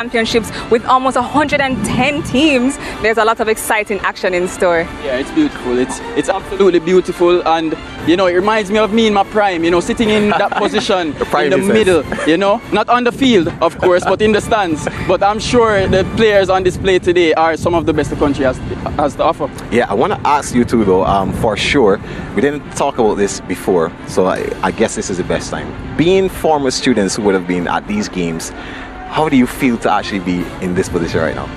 Championships with almost 110 teams. There's a lot of exciting action in store. Yeah, it's beautiful. It's absolutely beautiful, and you know, it reminds me of me in my prime, you know, sitting in that position in the middle, you know, not on the field, of course, but in the stands. But I'm sure the players on display today are some of the best the country has to offer. Yeah, I want to ask you too, though, for sure. We didn't talk about this before, so I guess this is the best time. Being former students who would have been at these games, how do you feel to actually be in this position right now?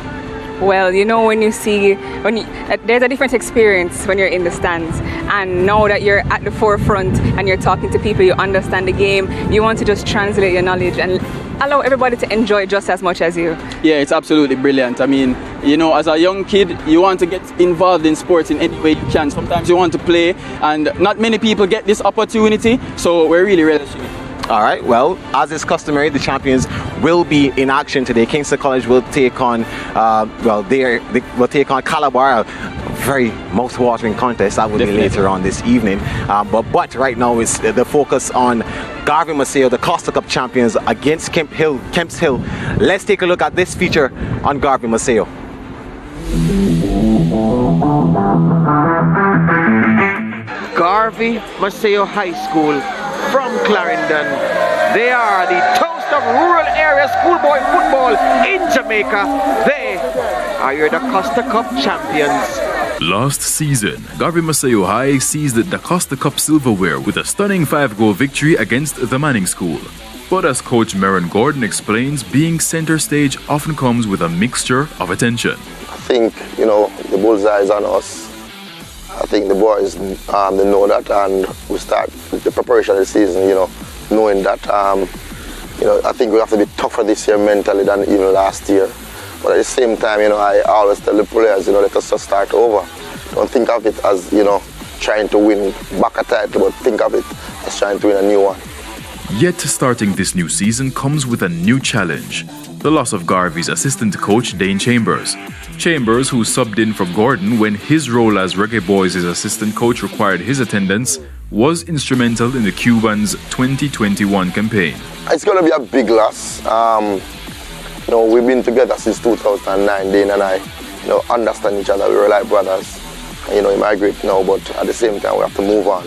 Well, you know, there's a different experience when you're in the stands, and now that you're at the forefront and you're talking to people, you understand the game, you want to just translate your knowledge and allow everybody to enjoy just as much as you. Yeah, it's absolutely brilliant. I mean, you know, as a young kid, you want to get involved in sports in any way you can. Sometimes you want to play, and not many people get this opportunity, so we're really relishing it. All right, well, as is customary, the champions will be in action today. Kingston College will take on, they will take on Calabar, a very mouth-watering contest. That will be later on this evening. But right now, it's the focus on Garvey Maceo, the DaCosta Cup champions, against Kemps Hill. Let's take a look at this feature on Garvey Maceo. Garvey Maceo High School from Clarendon. They are the toast of rural area schoolboy football in Jamaica. They are your DaCosta Cup champions. Last season, Garvey Maceo High seized the DaCosta Cup silverware with a stunning 5-goal victory against the Manning School. But as Coach Maron Gordon explains, being center stage often comes with a mixture of attention. I think, you know, the bullseye is on us. I think the boys they know that, and we start the preparation of the season, you know, knowing that, you know, I think we have to be tougher this year mentally than even last year. But at the same time, you know, I always tell the players, you know, let us just start over. Don't think of it as, you know, trying to win back a title, but think of it as trying to win a new one. Yet starting this new season comes with a new challenge. The loss of Garvey's assistant coach Dane Chambers. Chambers, who subbed in for Gordon when his role as Reggae Boys' assistant coach required his attendance, was instrumental in the Cubans' 2021 campaign. It's going to be a big loss. You know, we've been together since 2009, Dane and I, you know, understand each other. We're like brothers. You know, he migrate now, but at the same time we have to move on.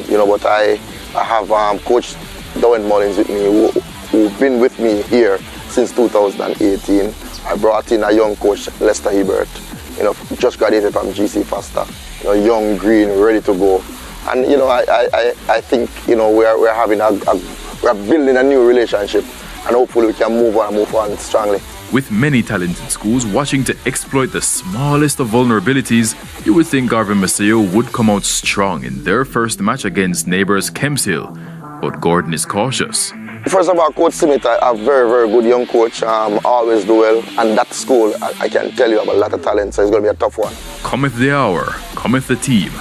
You know, but I have Coach Dowen Mullins with me, who's been with me here since 2018. I brought in a young coach, Lester Hebert, you know, just graduated from GC Foster, you know, young, green, ready to go. And, you know, I think, you know, we're having we're building a new relationship, and hopefully we can move on strongly. With many talented schools watching to exploit the smallest of vulnerabilities, you would think Garvey Maceo would come out strong in their first match against neighbours Kemps Hill. But Gordon is cautious. First of all, Coach Smith, a very, very good young coach, always do well. And that school, I can tell you, have a lot of talent, so it's going to be a tough one. Cometh the hour, cometh the team.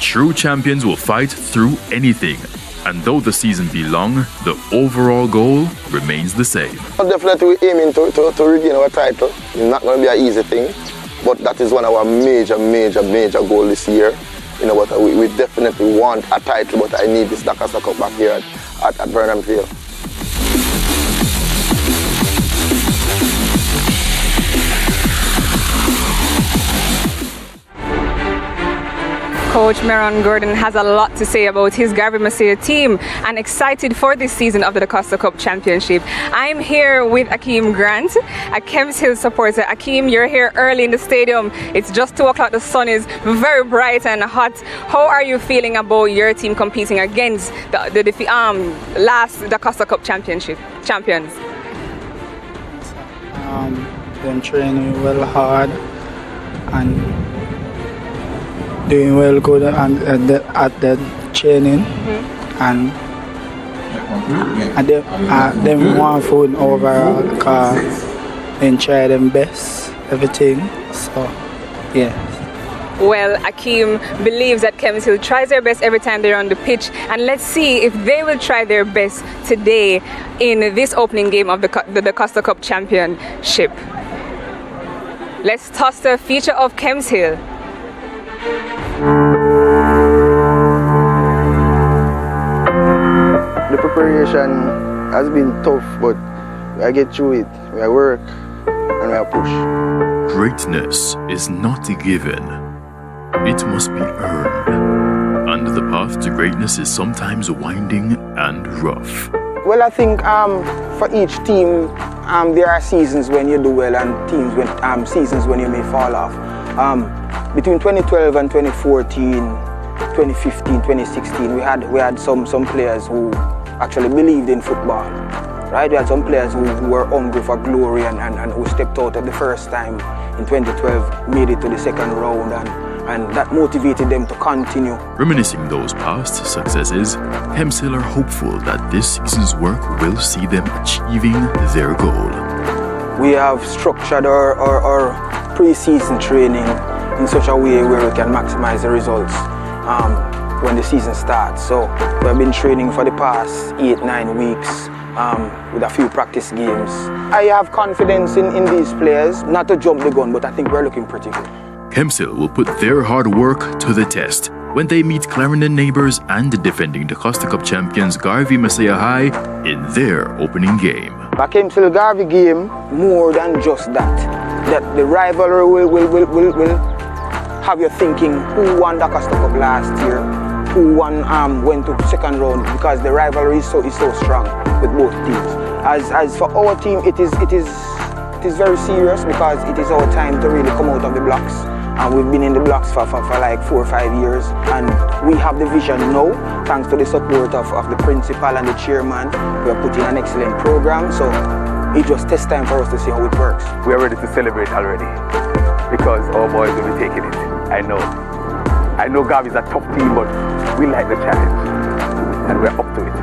True champions will fight through anything. And though the season be long, the overall goal remains the same. Definitely we're aiming to regain our title. It's not going to be an easy thing, but that is one of our major goals this year. You know, but we definitely want a title, but I need this DaCosta Cup back here at Vernon Field. Coach Maron Gordon has a lot to say about his Garvey Maceo team and excited for this season of the DaCosta Cup Championship. I'm here with Akeem Grant, a Kemps Hill supporter. Akeem, you're here early in the stadium. It's just 2 o'clock. The sun is very bright and hot. How are you feeling about your team competing against the last DaCosta Cup champions? Them training well hard and doing well good at the training, and them want food overall because they try them best everything, so yeah. Well, Akeem believes that Kemps Hill tries their best every time they're on the pitch, and let's see if they will try their best today in this opening game of the DaCosta Cup Championship. Let's toss the feature of Kemps Hill. The preparation has been tough, but I get through it. We work and we push. Greatness is not given. It must be earned. And the path to greatness is sometimes winding and rough. Well, I think for each team, there are seasons when you do well and seasons when you may fall off. Between 2012 and 2014, 2015, 2016, we had some players who actually believed in football. Right? We had some players who were hungry for glory and who stepped out at the first time in 2012, made it to the second round, and that motivated them to continue. Reminiscing those past successes, Kemps Hill are hopeful that this season's work will see them achieving their goal. We have structured our pre-season training in such a way where we can maximize the results when the season starts. So we have been training for the past 8-9 weeks with a few practice games. I have confidence in these players, not to jump the gun, but I think we're looking pretty good. Kemps Hill will put their hard work to the test when they meet Clarendon neighbors and the defending DaCosta Cup champions Garvey Maceo High in their opening game. The Kemps Hill Garvey game, more than just that the rivalry will have you thinking who won DaCosta Cup last year, who went to second round, because the rivalry is so strong with both teams. As for our team, it is very serious because it is our time to really come out of the blocks. And we've been in the blocks for like 4 or 5 years, and we have the vision now, thanks to the support of the principal and the chairman. We are putting an excellent program, so it just takes time for us to see how it works. We are ready to celebrate already because our boys will be taking it. I know Garvey is a tough team, but we like the challenge and we're up to it.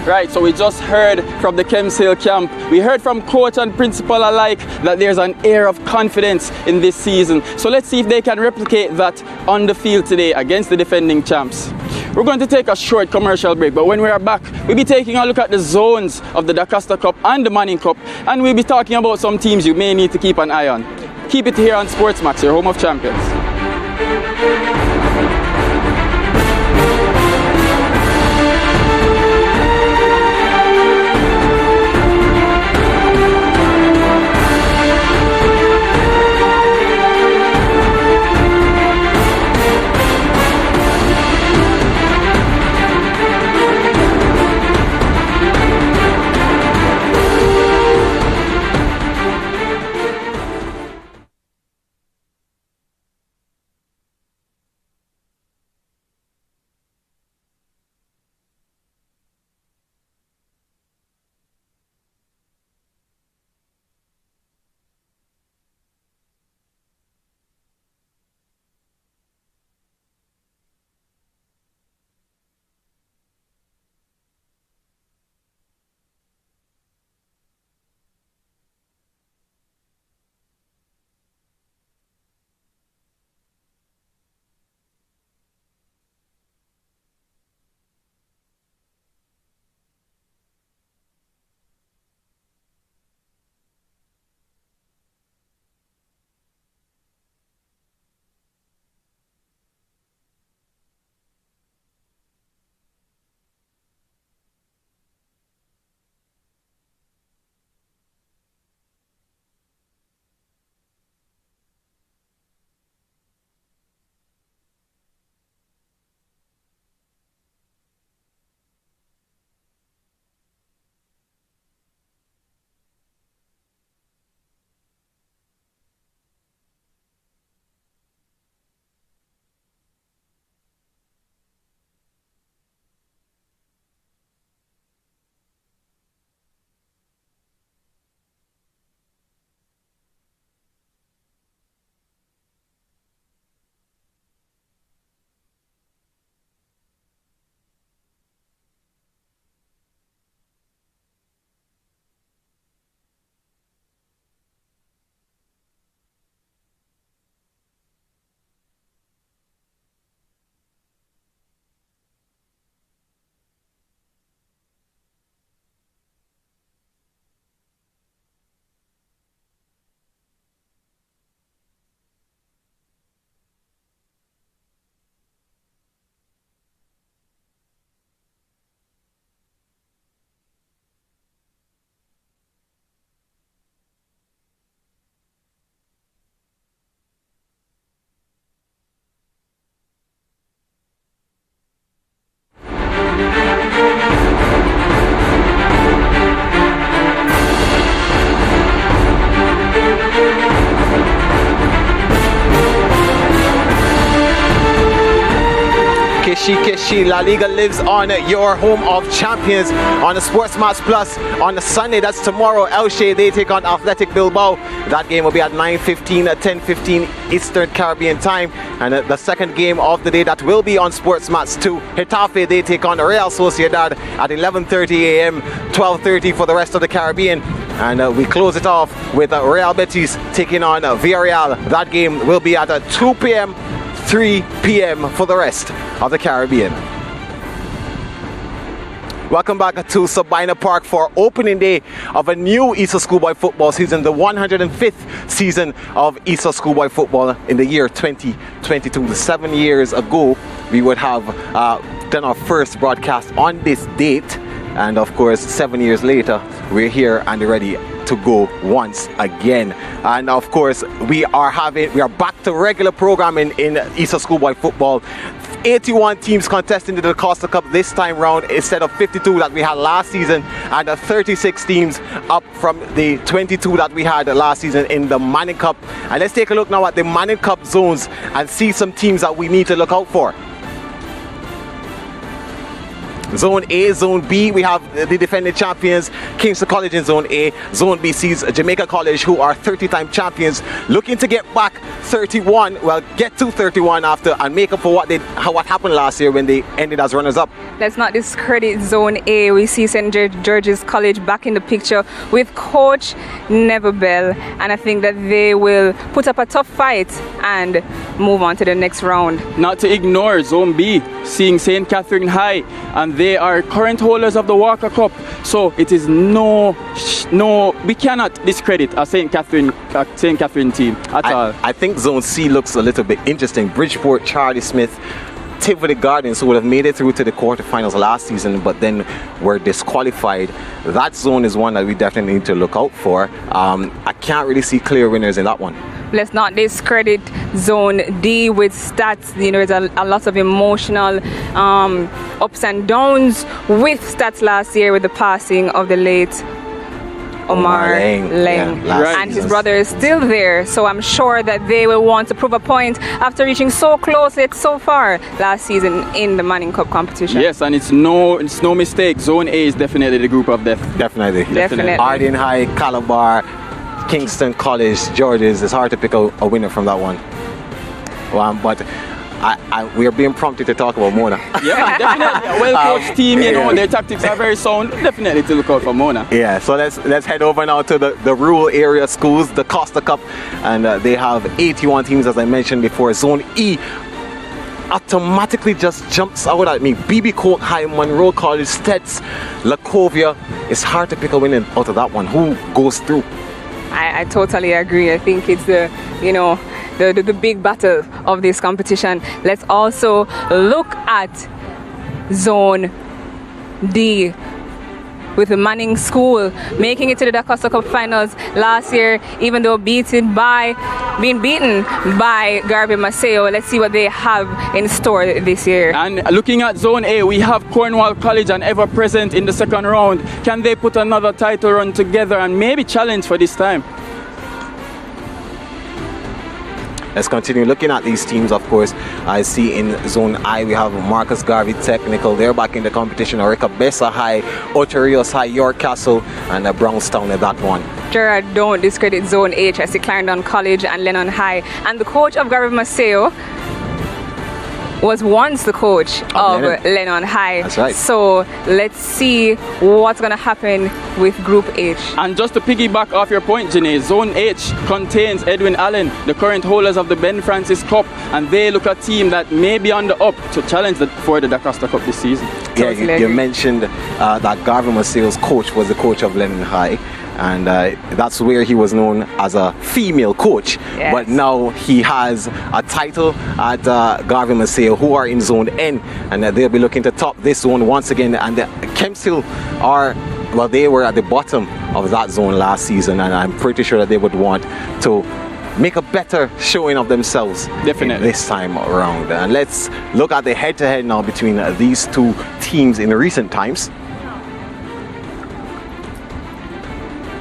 Right, so we just heard from the Kemps Hill camp. We heard from coach and principal alike that there's an air of confidence in this season. So let's see if they can replicate that on the field today against the defending champs. We're going to take a short commercial break, but when we are back, we'll be taking a look at the zones of the DaCosta Cup and the Manning Cup, and we'll be talking about some teams you may need to keep an eye on. Keep it here on SportsMax, your home of champions. Keshi. La Liga lives on your home of champions on the SportsMax Plus on the Sunday. That's tomorrow. Elche, they take on Athletic Bilbao. That game will be at 9:15, 10:15 Eastern Caribbean time. And the second game of the day that will be on SportsMax 2, Getafe, they take on Real Sociedad at 11:30 a.m., 12:30 for the rest of the Caribbean. And we close it off with Real Betis taking on Villarreal. That game will be at 2 p.m., 3 p.m. for the rest of the Caribbean. Welcome back to Sabina Park for opening day of a new ISSA Schoolboy football season, the 105th season of ISSA Schoolboy football in the year 2022. 7 years ago, we would have done our first broadcast on this date. And of course, 7 years later, we're here and ready to go once again. And of course, we are back to regular programming in ISSA Schoolboy football. 81 teams contesting the DaCosta Cup this time round instead of 52 that we had last season, and 36 teams up from the 22 that we had last season in the Manning Cup. And let's take a look now at the Manning Cup zones and see some teams that we need to look out for. Zone A, Zone B, we have the defending champions, Kemps Hill College in Zone A. Zone B sees Jamaica College, who are 30-time champions, looking to get back 31, well, get to 31 after and make up for what happened last year when they ended as runners-up. Let's not discredit Zone A. We see St. George's College back in the picture with Coach Neville Bell, and I think that they will put up a tough fight and move on to the next round. Not to ignore Zone B, seeing St. Catherine High, and they are current holders of the Walker Cup. So it is we cannot discredit a St. Catherine team at all. I think Zone C looks a little bit interesting. Bridgeport, Charlie Smith, Tivoli Gardens, who would have made it through to the quarterfinals last season but then were disqualified. That zone is one that we definitely need to look out for. I can't really see clear winners in that one. Let's not discredit Zone D with stats. You know, there's a lot of emotional ups and downs with stats last year with the passing of the late Omar Leng. Yeah, and his brother is still there, so I'm sure that they will want to prove a point after reaching so close yet so far last season in the Manning Cup competition. Yes, and it's no mistake. Zone A is definitely the group of death. Definitely. Definitely. Arden High, Calabar, Kingston College, Georges. It's hard to pick a winner from that one. But we are being prompted to talk about Mona. Yeah, definitely. A well-coached team, you know, their tactics are very sound. Definitely to look out for Mona. Yeah, so let's head over now to the rural area schools, the Costa Cup, and they have 81 teams, as I mentioned before. Zone E automatically just jumps out at me. BB Court High, Monroe College, Stets, Lacovia. It's hard to pick a winner out of that one. Who goes through? I totally agree. I think it's the big battle of this competition. Let's also look at Zone D with the Manning School making it to the DaCosta Cup finals last year, even though being beaten by Garvey Maceo. Let's see what they have in store this year. And looking at Zone A, we have Cornwall College and ever present in the second round. Can they put another title run together and maybe challenge for this time? Let's continue looking at these teams, of course. I see in Zone I, we have Marcus Garvey Technical. They're back in the competition. Orica Bessa High, Ocho Rios High, York Castle, and Brownstown at that one. Gerard, don't discredit Zone H. I see Clarendon College and Lennon High. And the coach of Garvey Maceo was once the coach of Lennon High. That's right. So let's see what's going to happen with Group H. And just to piggyback off your point, Janae, Zone H contains Edwin Allen, the current holders of the Ben Francis Cup, and they look a team that may be on the up to challenge for the DaCosta Cup this season. Yeah, you mentioned that Garvey Maceo's coach was the coach of Lennon High. And that's where he was known as a female coach. Yes. But now he has a title at Garvey Maceo, who are in Zone N, and they'll be looking to top this zone once again. And Kemps Hill they were at the bottom of that zone last season, and I'm pretty sure that they would want to make a better showing of themselves this time around. And let's look at the head-to-head now between these two teams in recent times.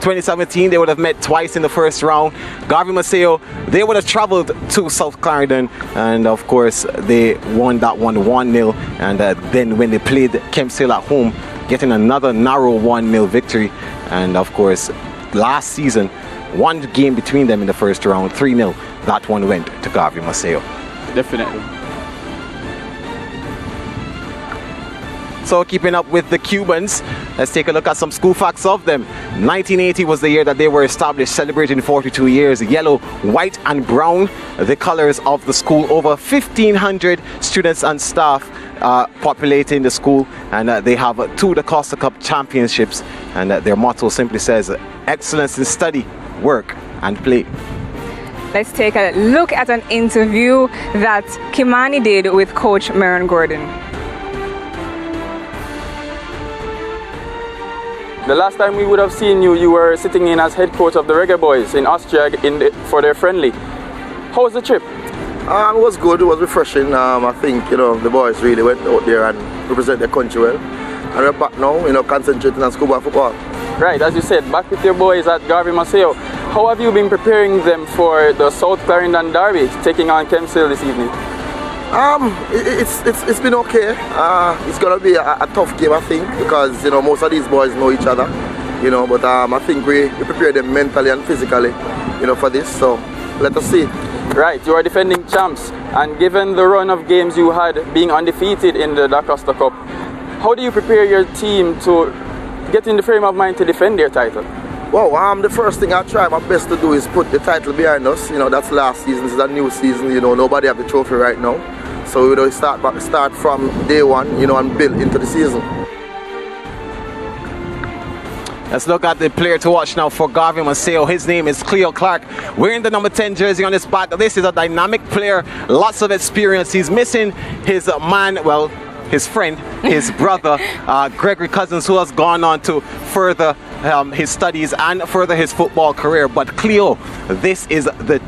2017, they would have met twice in the first round. Garvey Maceo, they would have traveled to South Clarendon, and of course they won that one 1-0. And then when they played Kemps Hill at home, getting another narrow 1-0 victory. And of course, last season, one game between them in the first round, 3-0. That one went to Garvey Maceo. Definitely. So keeping up with the Cubans, let's take a look at some school facts of them. 1980 was the year that they were established, celebrating 42 years. Yellow, white and brown, the colors of the school. Over 1,500 students and staff populating the school, and they have 2 DaCosta Cup championships, and their motto simply says excellence in study, work and play. Let's take a look at an interview that Kimani did with Coach Maron Gordon. The last time we would have seen you, you were sitting in as head coach of the Reggae Boys in Austria for their friendly. How was the trip? It was good, it was refreshing. I think, the boys really went out there and represent their country well. And we're back now, concentrating on schoolboy football. Right, as you said, back with your boys at Garvey Maceo. How have you been preparing them for the South Clarendon derby, taking on Kemps Hill this evening? It's been okay. It's gonna be a tough game, I think, because most of these boys know each other. But I think we prepare them mentally and physically, for this. So let us see. Right, you are defending champs, and given the run of games you had being undefeated in the DaCosta Cup, how do you prepare your team to get in the frame of mind to defend their title? Well, the first thing I try my best to do is put the title behind us. That's last season. This is a new season. Nobody have the trophy right now. So we start from day one, and build into the season. Let's look at the player to watch now for Garvey Maceo. His name is Cleo Clark, wearing the number 10 jersey on his back. This is a dynamic player, lots of experience. He's missing his his friend, his brother, Gregory Cousins, who has gone on to further his studies and further his football career. But Cleo, this is the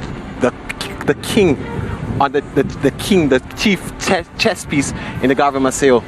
king, the chief chess piece in the Garvey Maceo.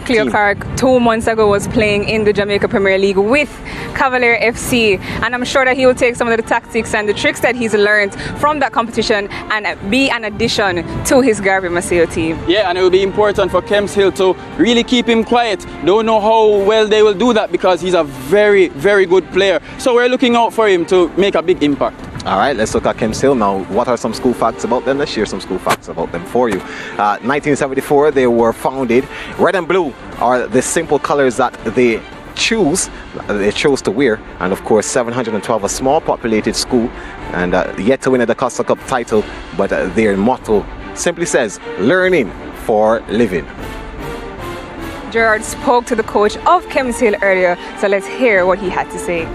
Cleo Clark 2 months ago was playing in the Jamaica Premier League with Cavalier FC, and I'm sure that he will take some of the tactics and the tricks that he's learned from that competition and be an addition to his Garvey Maceo team. Yeah, and it will be important for Kemps Hill to really keep him quiet. Don't know how well they will do that because he's a very, very good player. So we're looking out for him to make a big impact. All right, let's look at Kemps Hill now. What are some school facts about them? Let's share some school facts about them for you. 1974, they were founded. Red and blue are the simple colors that they chose to wear. And of course, 712, a small populated school, and yet to win a DaCosta Cup title. But their motto simply says, learning for living. Gerard spoke to the coach of Kemps Hill earlier, so let's hear what he had to say.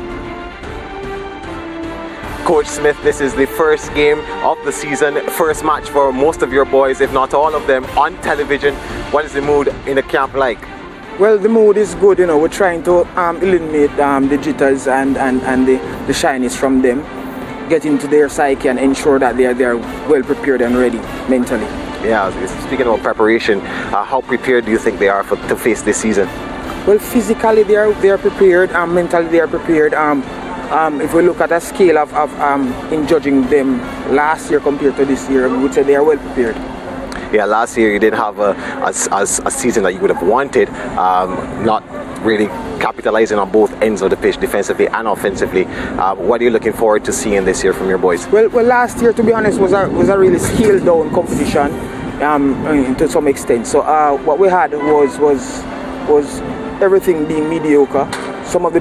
Coach Smith, this is the first game of the season, first match for most of your boys, if not all of them, on television. What is the mood in the camp like? Well, the mood is good. We're trying to eliminate the jitters and the shyness from them, get into their psyche and ensure that they are well prepared and ready mentally. Yeah, speaking about preparation, how prepared do you think they are to face this season? Well, physically they are prepared, mentally they are prepared. If we look at a scale of in judging them last year compared to this year, we would say they are well prepared. Yeah, last year you didn't have a season that you would have wanted, not really capitalizing on both ends of the pitch, defensively and offensively. What are you looking forward to seeing this year from your boys? Well, last year, to be honest, was a really scaled down competition to some extent. So what we had was everything being mediocre. Some of the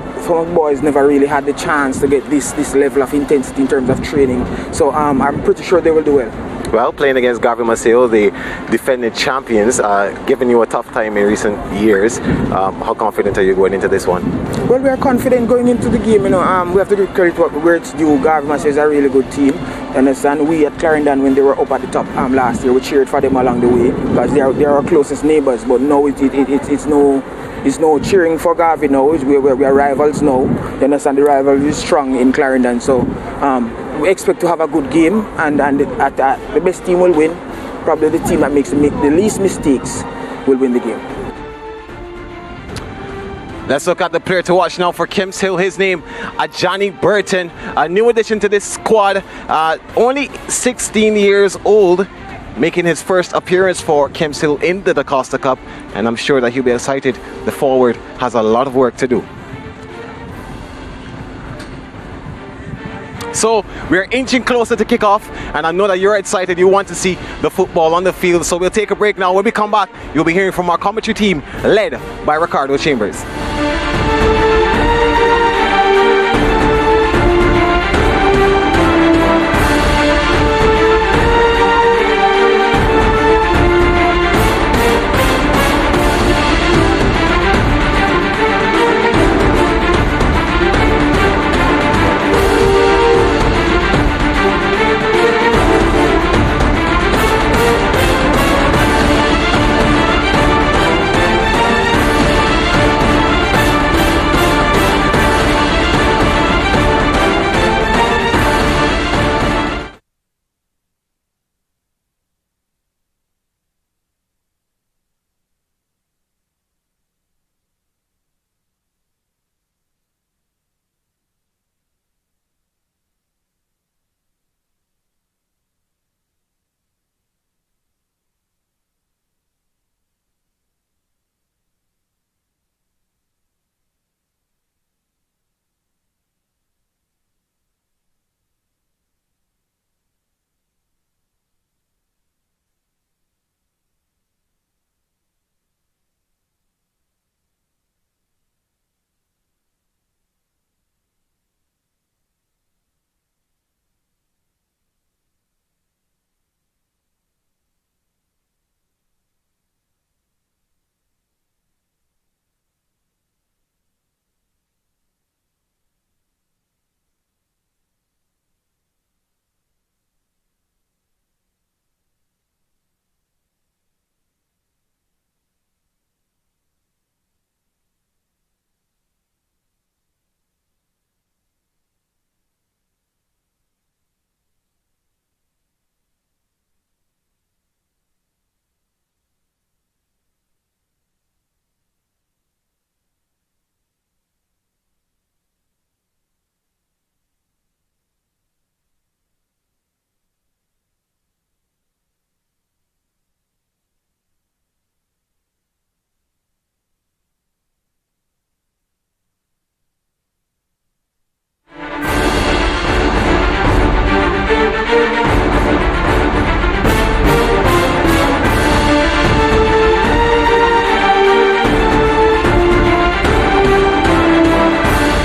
boys never really had the chance to get this level of intensity in terms of training. So I'm pretty sure they will do well. Well, playing against Garvey Maceo, the defending champions, giving you a tough time in recent years. How confident are you going into this one? Well, we are confident going into the game. We have to give credit where it's due. Garvey Maceo is a really good team. Understand? We at Clarendon, when they were up at the top last year, we cheered for them along the way because they are our closest neighbors. But now it's no cheering for Garvey now. We are rivals now. You understand? The rivalry is strong in Clarendon. So we expect to have a good game, and the best team will win. Probably the team that makes the least mistakes will win the game. Let's look at the player to watch now for Kemps Hill. His name, Johnny Burton, a new addition to this squad, only 16 years old, making his first appearance for Kemps Hill in the DaCosta Cup, and I'm sure that he'll be excited. The forward has a lot of work to do. So we're inching closer to kickoff, and I know that you're excited. You want to see the football on the field. So we'll take a break now. When we come back, you'll be hearing from our commentary team led by Ricardo Chambers.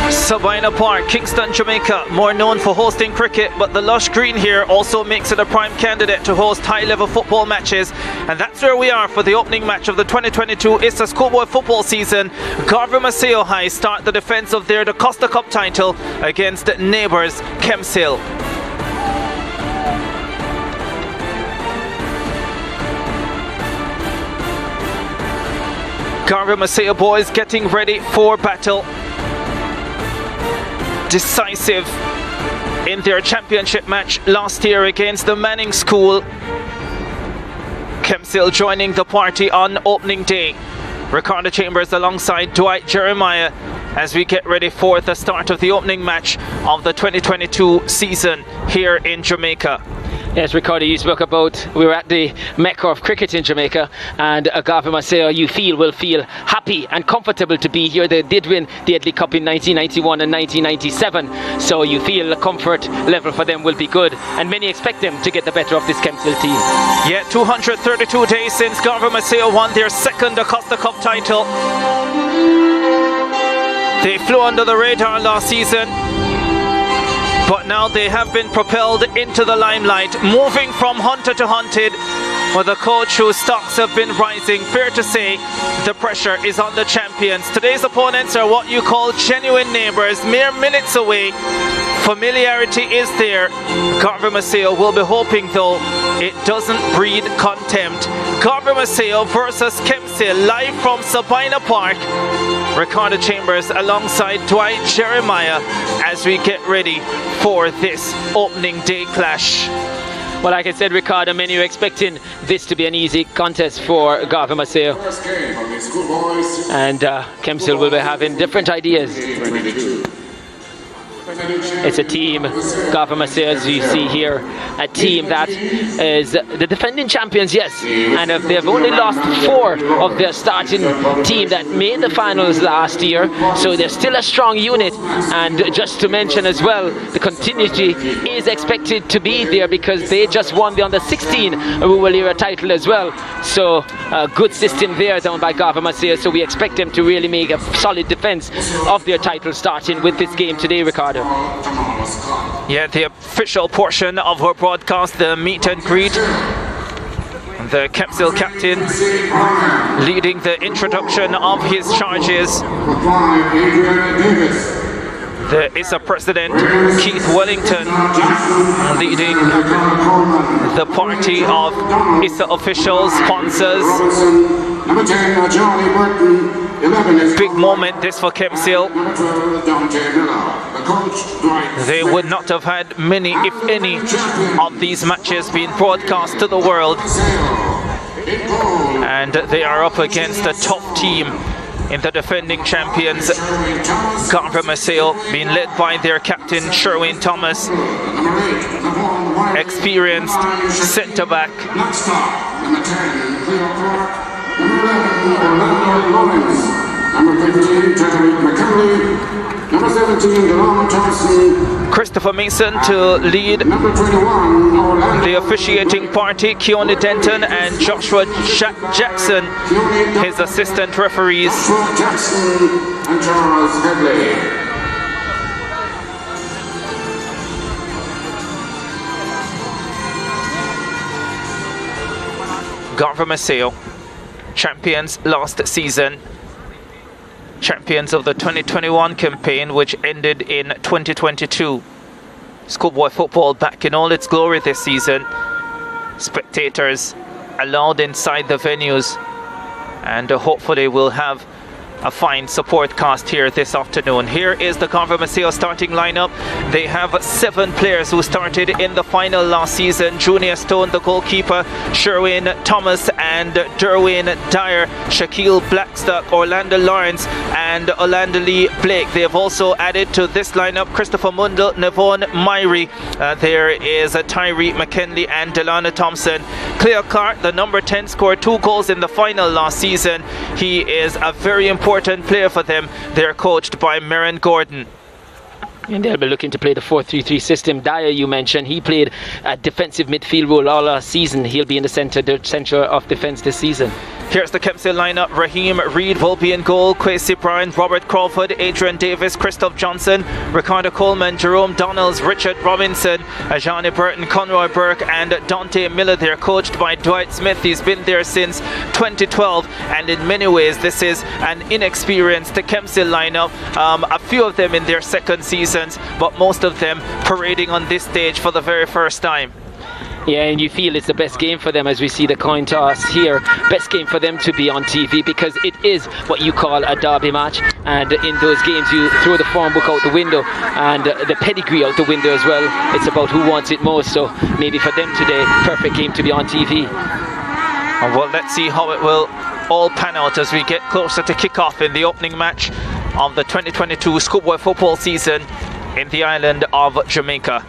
Sabina Park, Kingston, Jamaica, more known for hosting cricket, but the lush green here also makes it a prime candidate to host high-level football matches, and that's where we are for the opening match of the 2022 ISSA Schoolboy football season. Garvey Maceo High start the defence of their DaCosta Cup title against neighbours Kemps Hill. Garvey Maceo boys getting ready for battle. Decisive in their championship match last year against the Manning School. Kemps Hill joining the party on opening day. Ricardo Chambers alongside Dwight Jeremiah as we get ready for the start of the opening match of the 2022 season here in Jamaica. Yes, Ricardo, you spoke about we were at the Mecca of cricket in Jamaica, and Garvey Maceo, will feel happy and comfortable to be here. They did win the Italy Cup in 1991 and 1997, so you feel the comfort level for them will be good, and many expect them to get the better of this Kemps Hill team. Yeah, 232 days since Garvey Maceo won their second DaCosta Cup title. They flew under the radar last season, but now they have been propelled into the limelight, moving from hunter to hunted with a coach whose stocks have been rising. Fair to say the pressure is on the champions. Today's opponents are what you call genuine neighbours, mere minutes away. Familiarity is there. Garvey Maceo will be hoping though it doesn't breed contempt. Garvey Maceo versus Kemps Hill, live from Sabina Park. Ricardo Chambers alongside Dwight Jeremiah as we get ready for this opening day clash. Well, like I said, Ricardo, many are expecting this to be an easy contest for Garvey Maceo. And Kemps Hill will be having different ideas. It's a team, Garvey Maceo, as you see here, a team that is the defending champions, yes, and they've only lost 4 of their starting team that made the finals last year, so they're still a strong unit. And just to mention as well, the continuity is expected to be there because they just won the under-16 rural area title as well, so a good system there down by Garvey Maceo, so we expect them to really make a solid defense of their title starting with this game today, Ricardo. Yeah, the official portion of our broadcast, the meet and greet. The Kemps Hill captain leading the introduction of his charges. The ISSA president, Keith Wellington, leading the party of ISSA officials, sponsors. Big moment this for Kemps Hill. They would not have had many, if any, of these matches being broadcast to the world. And they are up against a top team in the defending champions, Garvey Maceo, being led by their captain, Sherwin Thomas, experienced centre-back. Christopher Mason to lead the officiating party, Keone Denton and Joshua Jackson, his assistant referees. Garvey Maceo, champions last season, champions of the 2021 campaign, which ended in 2022. Schoolboy football back in all its glory this season. Spectators allowed inside the venues, and hopefully we'll have a fine support cast here this afternoon. Here is the Garvey Maceo starting lineup. They have 7 players who started in the final last season. Junior Stone, the goalkeeper, Sherwin Thomas and Derwin Dyer, Shaquille Blackstock, Orlando Lawrence and Orlando Lee Blake. They have also added to this lineup Christopher Mundell, Nevon Myrie. There is Tyree McKinley and Delana Thompson. Cleo Clark, the number 10, scored 2 goals in the final last season. He is a very important player for them. They're coached by Merrin Gordon. And they'll be looking to play the 4-3-3 system. Dyer, you mentioned, he played a defensive midfield role all last season. He'll be in the centre of defence this season. Here's the Kemps Hill lineup. Raheem Reed will be in goal. Kwesi Bryan, Robert Crawford, Adrian Davis, Christoph Johnson, Ricardo Coleman, Jerome Donalds, Richard Robinson, Ajani Burton, Conroy Burke and Dante Miller. They're coached by Dwight Smith. He's been there since 2012, and in many ways this is an inexperienced Kemps Hill lineup. A few of them in their second seasons, but most of them parading on this stage for the very first time. Yeah, and you feel it's the best game for them as we see the coin toss here. Best game for them to be on TV because it is what you call a derby match. And in those games, you throw the form book out the window and the pedigree out the window as well. It's about who wants it most. So maybe for them today, perfect game to be on TV. Well, let's see how it will all pan out as we get closer to kickoff in the opening match of the 2022 Schoolboy football season in the island of Jamaica.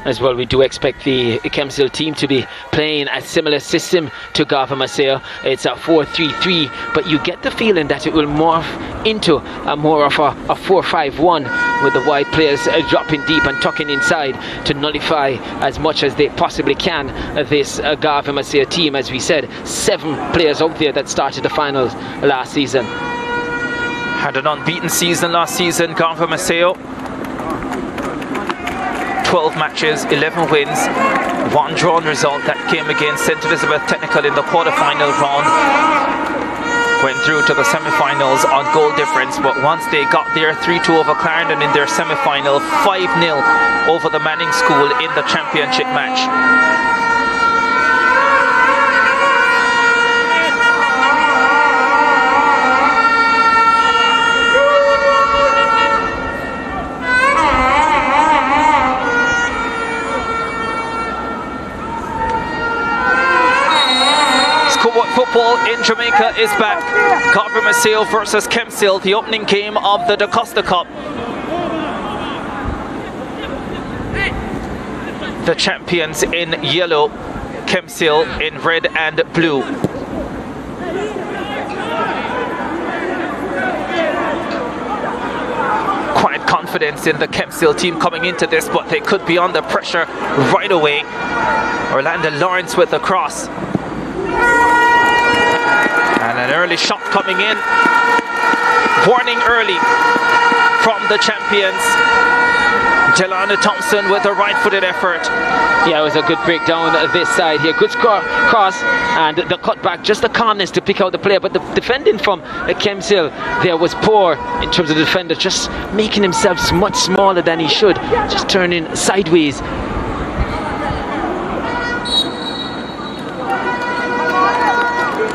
As well, we do expect the Kemps Hill team to be playing a similar system to Garvey Maceo. It's a 4-3-3, but you get the feeling that it will morph into a more of a 4-5-1 with the wide players dropping deep and tucking inside to nullify as much as they possibly can this Garvey Maceo team. As we said, 7 players out there that started the finals last season. Had an unbeaten season last season, Garvey Maceo. 12 matches, 11 wins, 1 drawn result that came against St. Elizabeth Technical in the quarter-final round. Went through to the semi-finals on goal difference, but once they got there, 3-2 over Clarendon in their semi-final, 5-0 over the Manning School in the championship match. football in Jamaica is back. Garvey Maceo versus Kemps Hill, the opening game of the DaCosta Cup. The champions in yellow, Kemps Hill in red and blue. Quite confidence in the Kemps Hill team coming into this, but they could be under pressure right away. Orlando Lawrence with the cross. And an early shot coming in. Warning early from the champions. Jelana Thompson with a right-footed effort. Yeah, it was a good breakdown this side here. Good cross and the cutback, just the calmness to pick out the player. But the defending from Kemps Hill there was poor in terms of the defender, just making himself much smaller than he should, just turning sideways.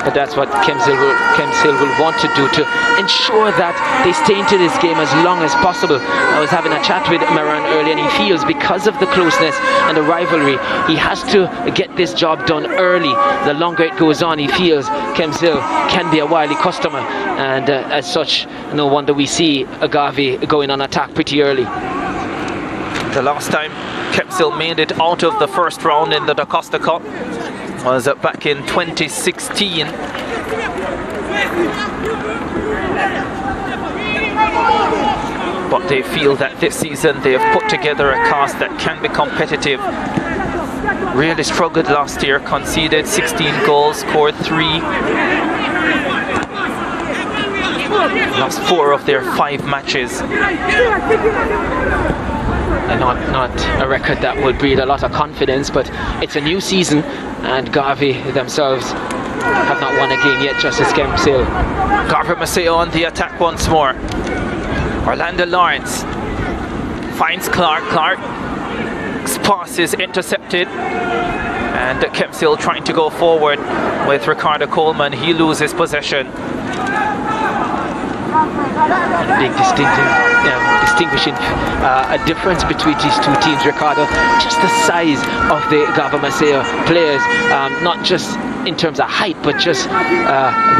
But that's what Kemps Hill will want to do to ensure that they stay into this game as long as possible. I was having a chat with Maran earlier, and he feels because of the closeness and the rivalry, he has to get this job done early. The longer it goes on, he feels Kemps Hill can be a wily customer, and as such, no wonder we see Garvey going on attack pretty early. The last time Kemps Hill made it out of the first round in the DaCosta Cup was back in 2016. But they feel that this season they have put together a cast that can be competitive. Really struggled last year, conceded 16 goals, scored 3. Lost 4 of their 5 matches. And not a record that would breed a lot of confidence, but it's a new season and Garvey themselves have not won a game yet, just as Kemps Hill. Garvey Maceo on the attack once more. Orlando Lawrence finds Clark. Clark's pass is intercepted, and Kemps Hill trying to go forward with Ricardo Coleman. He loses possession. Big distinguishing a difference between these two teams, Ricardo, just the size of the Garvey Maceo players, not just in terms of height, but just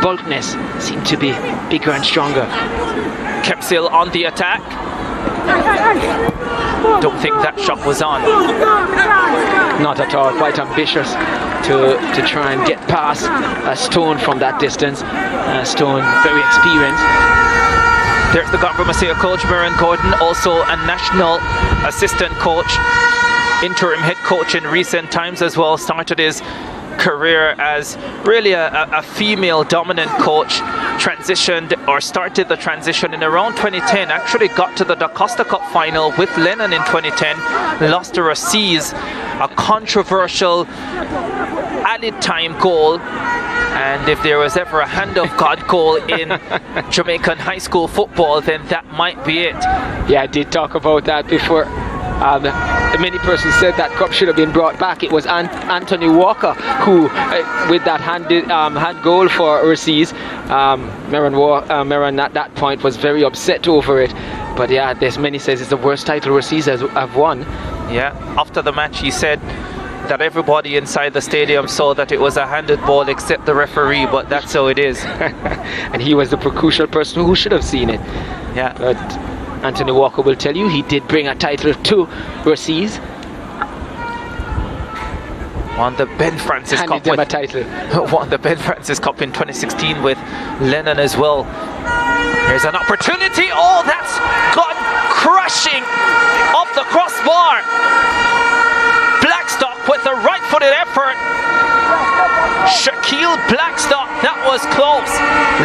bulkiness, seem to be bigger and stronger. Kemps Hill on the attack. Don't think that shot was on. Not at all. Quite ambitious to try and get past Stone from that distance. Stone very experienced. There's the Garvey Maceo coach, Maran Gordon, also a national assistant coach, interim head coach in recent times as well. Started his career as really a female dominant coach, started the transition in around 2010, actually got to the DaCosta Cup final with Lennon in 2010, lost to Rassis, a controversial added time goal. And if there was ever a hand of God goal in Jamaican high school football, then that might be it. Yeah, I did talk about that before. Many persons said that cup should have been brought back. It was Anthony Walker who, with that hand goal for Rassis, Maran at that point was very upset over it. But yeah, there's many says it's the worst title Rassis have won. Yeah, after the match he said that everybody inside the stadium saw that it was a handed ball except the referee, but that's how it is. And he was the crucial person who should have seen it. Yeah. But Anthony Walker will tell you he did bring a title to Rassis. Won the Ben Francis Cup. Them a title. Won the Ben Francis Cup in 2016 with Lennon as well. Here's an opportunity. Oh, that's gone crashing off the crossbar. Blackstock with a right-footed effort. Shaquille Blackstock, that was close.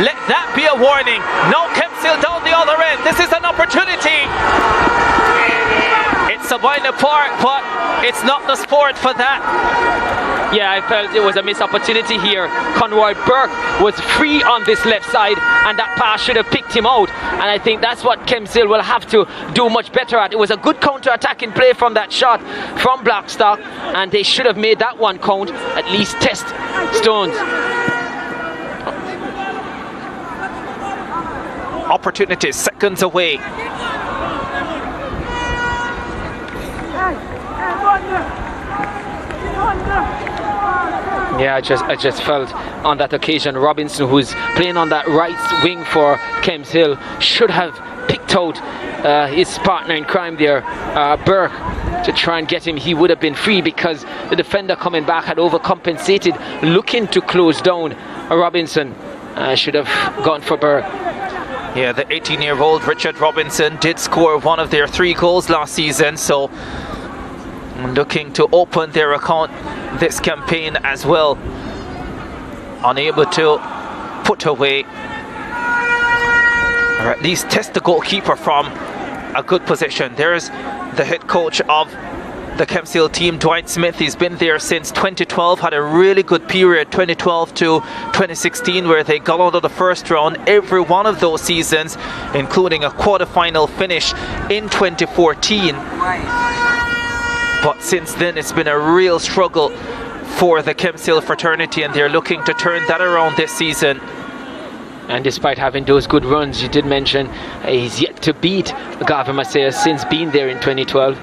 Let that be a warning. Now Kemps Hill down the other end. This is an opportunity. It's Sabina Park, but it's not the sport for that. Yeah, I felt it was a missed opportunity here. Conroy Burke was free on this left side, and that pass should have picked him out. And I think that's what Kemps Hill will have to do much better at. It was a good counter-attacking play from that shot from Blackstock, and they should have made that one count, at least test Stones. Opportunities seconds away. Yeah, I just felt on that occasion Robinson, who's playing on that right wing for Kemps Hill, should have picked out his partner in crime there, Burke, to try and get him. He would have been free because the defender coming back had overcompensated, looking to close down Robinson. Should have gone for Burke. Yeah, the 18-year-old Richard Robinson did score one of their 3 goals last season, so looking to open their account this campaign as well. Unable to put away, or at least test the goalkeeper from a good position. There's the head coach of the Kemps Hill team, Dwight Smith. He's been there since 2012, had a really good period, 2012 to 2016, where they got out of the first round every one of those seasons, including a quarter-final finish in 2014. But since then, it's been a real struggle for the Kemps Hill fraternity, and they're looking to turn that around this season. And despite having those good runs, you did mention he's yet to beat Garvey Maceo since being there in 2012.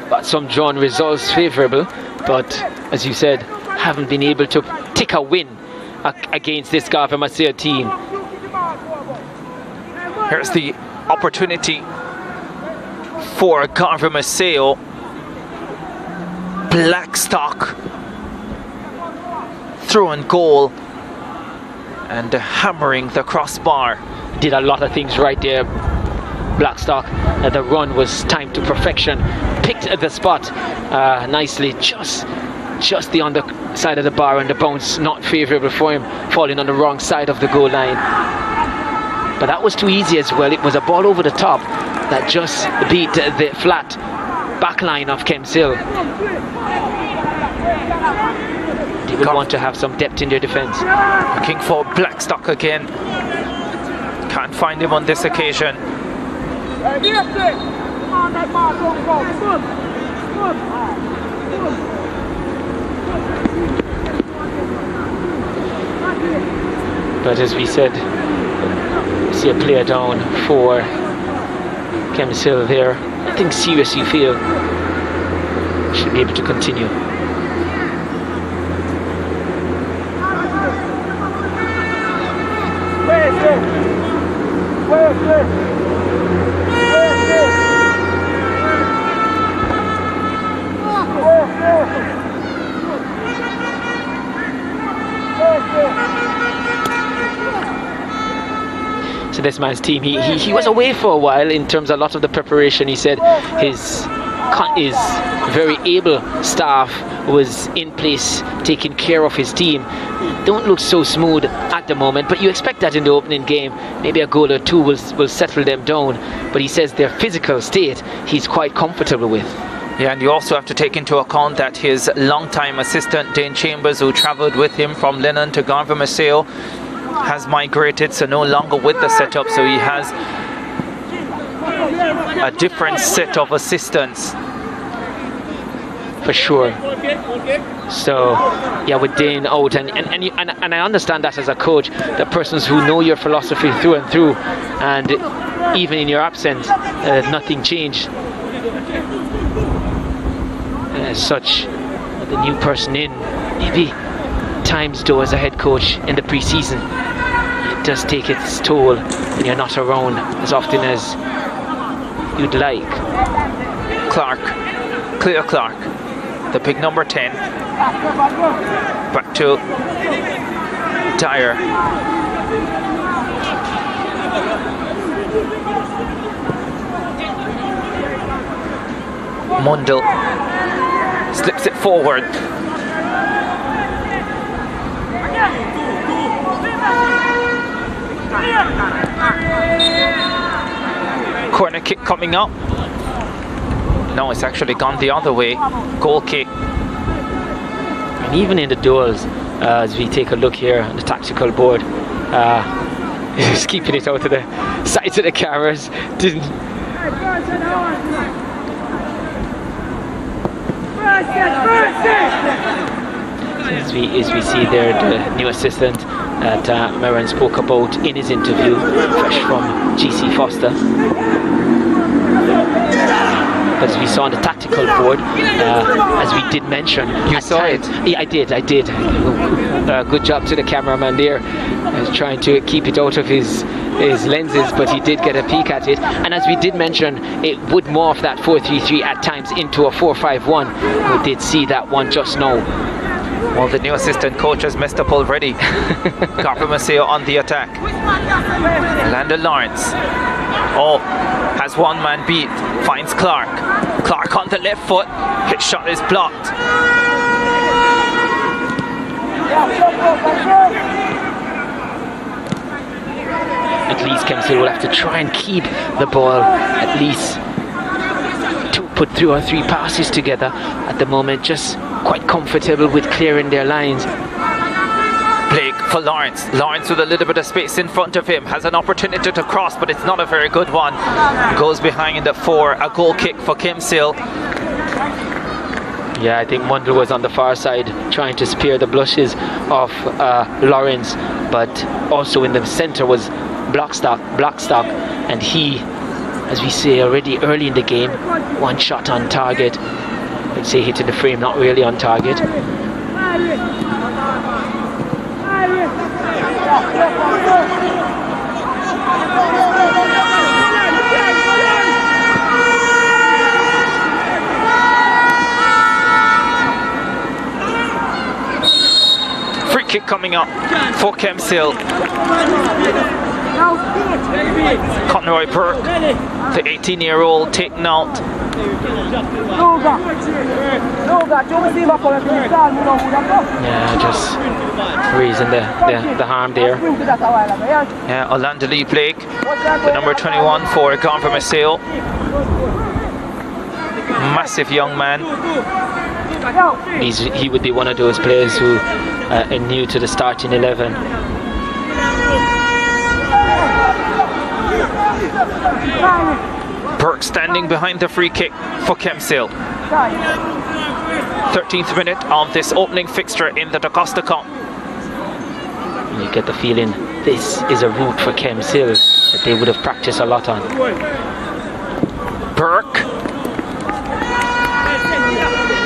But some drawn results favourable, but as you said, haven't been able to take a win against this Garvey Maceo team. Here's the opportunity for Garvey Maceo. Blackstock through and goal, and hammering the crossbar. Did a lot of things right there, Blackstock. The run was timed to perfection, picked at the spot nicely, just the underside of the bar, and the bounce not favourable for him, falling on the wrong side of the goal line. But that was too easy as well. It was a ball over the top that just beat the flat back line of Kemps Hill. They would want to have some depth in their defence. Looking for Blackstock again. Can't find him on this occasion. But as we said, we see a player down for Kemps Hill there. Nothing serious, you feel. Should be able to continue. So this man's team, he was away for a while in terms of a lot of the preparation. He said his very able staff was in place taking care of his team. Don't look so smooth at the moment, but you expect that in the opening game. Maybe a goal or two will settle them down, but he says their physical state he's quite comfortable with. Yeah, and you also have to take into account that his longtime assistant Dane Chambers, who travelled with him from Lennon to Garvey Maceo, has migrated, so no longer with the setup, so he has a different set of assistants. For sure. So yeah, with Dane out, and I understand that as a coach, the persons who know your philosophy through and through, and even in your absence, nothing changed. As such, the new person in, maybe times though as a head coach in the pre-season, it does take its toll when you're not around as often as you'd like. Clark, Cleo Clark, the big number 10. Back to Dyer. Mundell slips it forward. Corner kick coming up. No, it's actually gone the other way. Goal kick. And even in the duels, as we take a look here on the tactical board, just keeping it out to the sides of the cameras. As we see there, the new assistant that Maran spoke about in his interview, fresh from GC Foster. but as we saw on the tactical board, as we did mention, you saw it? Yeah, I did. Good job to the cameraman there. I was trying to keep it out of his lenses, but he did get a peek at it. And as we did mention, it would morph that 4-3-3 at times into a 4-5-1. We did see that one just now. Well, the new assistant coach has messed up already. Garvey Maceo on the attack. Landon Lawrence. Oh, has one man beat. Finds Clark. Clark on the left foot. His shot is blocked. At least Kemps Hill will have to try and keep the ball at least to put 2 or 3 passes together. At the moment, just quite comfortable with clearing their lines. Blake for Lawrence. Lawrence with a little bit of space in front of him. Has an opportunity to cross, but it's not a very good one. Goes behind the 4. A goal kick for Kemps Hill. Yeah, I think Mundell was on the far side trying to spare the blushes of Lawrence, but also in the center was Blackstock, and he, as we say already early in the game, 1 shot on target. I'd say hitting the frame, not really on target. Free kick coming up for Kemps Hill. Conroy Burke, the 18-year-old, taken out. Yeah, just raising the harm there. Yeah, Orlando Lee Blake, the number 21 for Garvey Maceo. Massive young man. He would be one of those players who are new to the starting 11. Burke standing behind the free kick for Kemps Hill. 13th minute of this opening fixture in the DaCosta Cup. You get the feeling this is a route for Kemps Hill that they would have practiced a lot on. Burke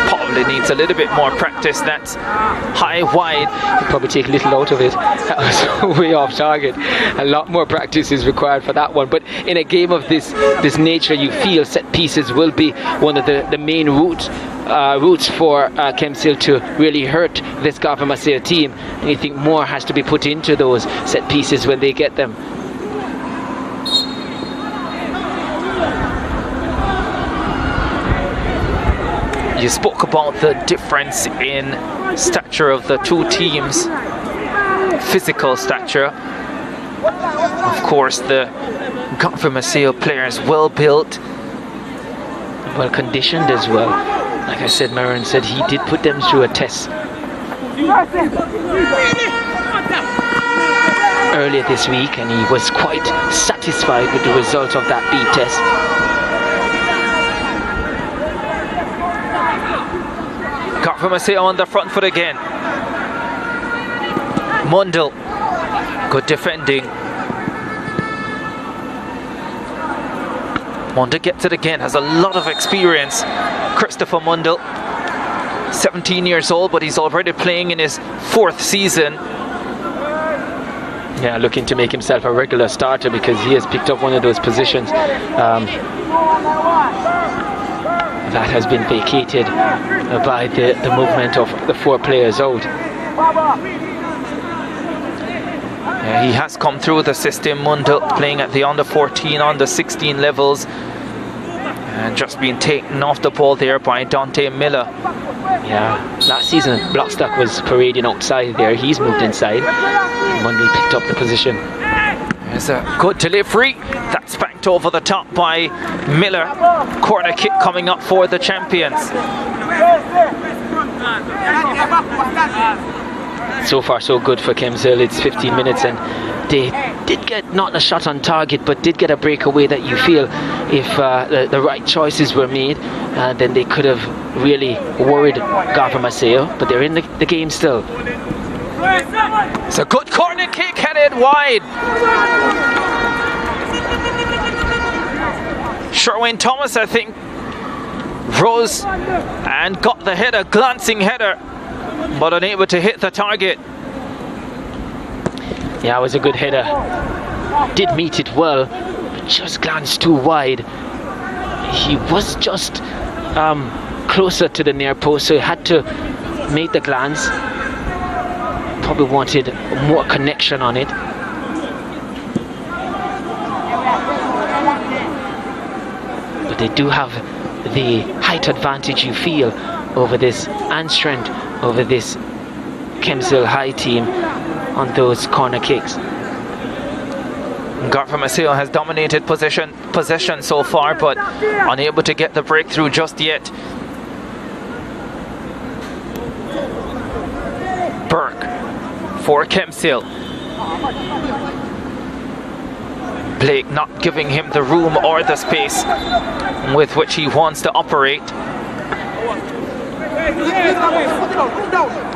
probably needs a little bit more practice. That's high wide. He'll probably take a little out of it. That was way off target. A lot more practice is required for that one. But in a game of this nature, you feel set pieces will be one of the main routes for Kemps Hill to really hurt this Garvey Maceo team. And you think more has to be put into those set pieces when they get them. You spoke about the difference in stature of the two teams, physical stature. Of course, the Garvey Maceo players well built, well conditioned as well. Like I said, Maron said he did put them through a test earlier this week, and he was quite satisfied with the result of that beat test. Garvey Maceo on the front foot again. Mundell, good defending. Mundell gets it again, has a lot of experience. Christopher Mundell, 17 years old, but he's already playing in his 4th season. Yeah, looking to make himself a regular starter because he has picked up one of those positions that has been vacated by the movement of the 4 players out. Yeah, he has come through the system, Mundell, playing at the under 14, under 16 levels, and just being taken off the ball there by Dante Miller. Yeah, last season Blackstock was parading outside there. He's moved inside. Mundell picked up the position. There's a good delivery. That's backed over the top by Miller. Corner kick coming up for the champions. So far so good for Kemps Hill. It's 15 minutes and they did get not a shot on target, but did get a breakaway that you feel if the right choices were made, then they could have really worried Garvey Maceo, but they're in the game still. It's a good corner kick headed wide. Sherwin Thomas, I think, Rose and got the header, glancing header, but unable to hit the target. Yeah, it was a good header. Did meet it well, but just glanced too wide. He was just closer to the near post, so he had to make the glance. Probably wanted more connection on it. But they do have the height advantage, you feel, over this, and strength over this Kemps Hill High team on those corner kicks. Garvey Maceo has dominated possession so far, but unable to get the breakthrough just yet. Burke for Kemps Hill. Blake not giving him the room or the space with which he wants to operate.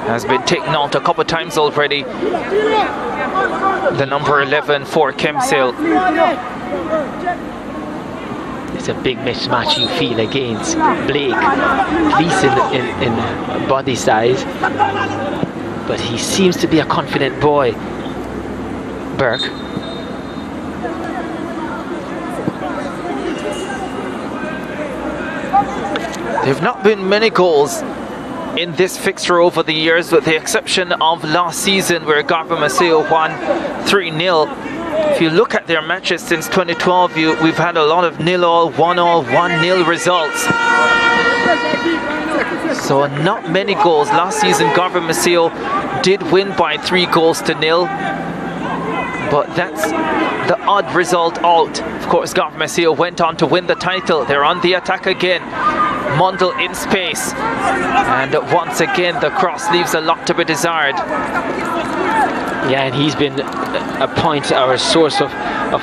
Has been taken out a couple of times already. The number 11 for Kemps Hill. It's a big mismatch, you feel, against Blake, at least in body size. But he seems to be a confident boy. Burke. There have not been many goals in this fixture over the years, with the exception of last season where Garvey Maceo won 3-0. If you look at their matches since 2012, we've had a lot of 0-0, 1-0, 1-0 results. So not many goals. Last season Garvey Maceo did win by 3-0, but that's the odd result out. Of course, Garvey Maceo went on to win the title. They're on the attack again. Mundell in space, and once again the cross leaves a lot to be desired. Yeah, and he's been a point or a source of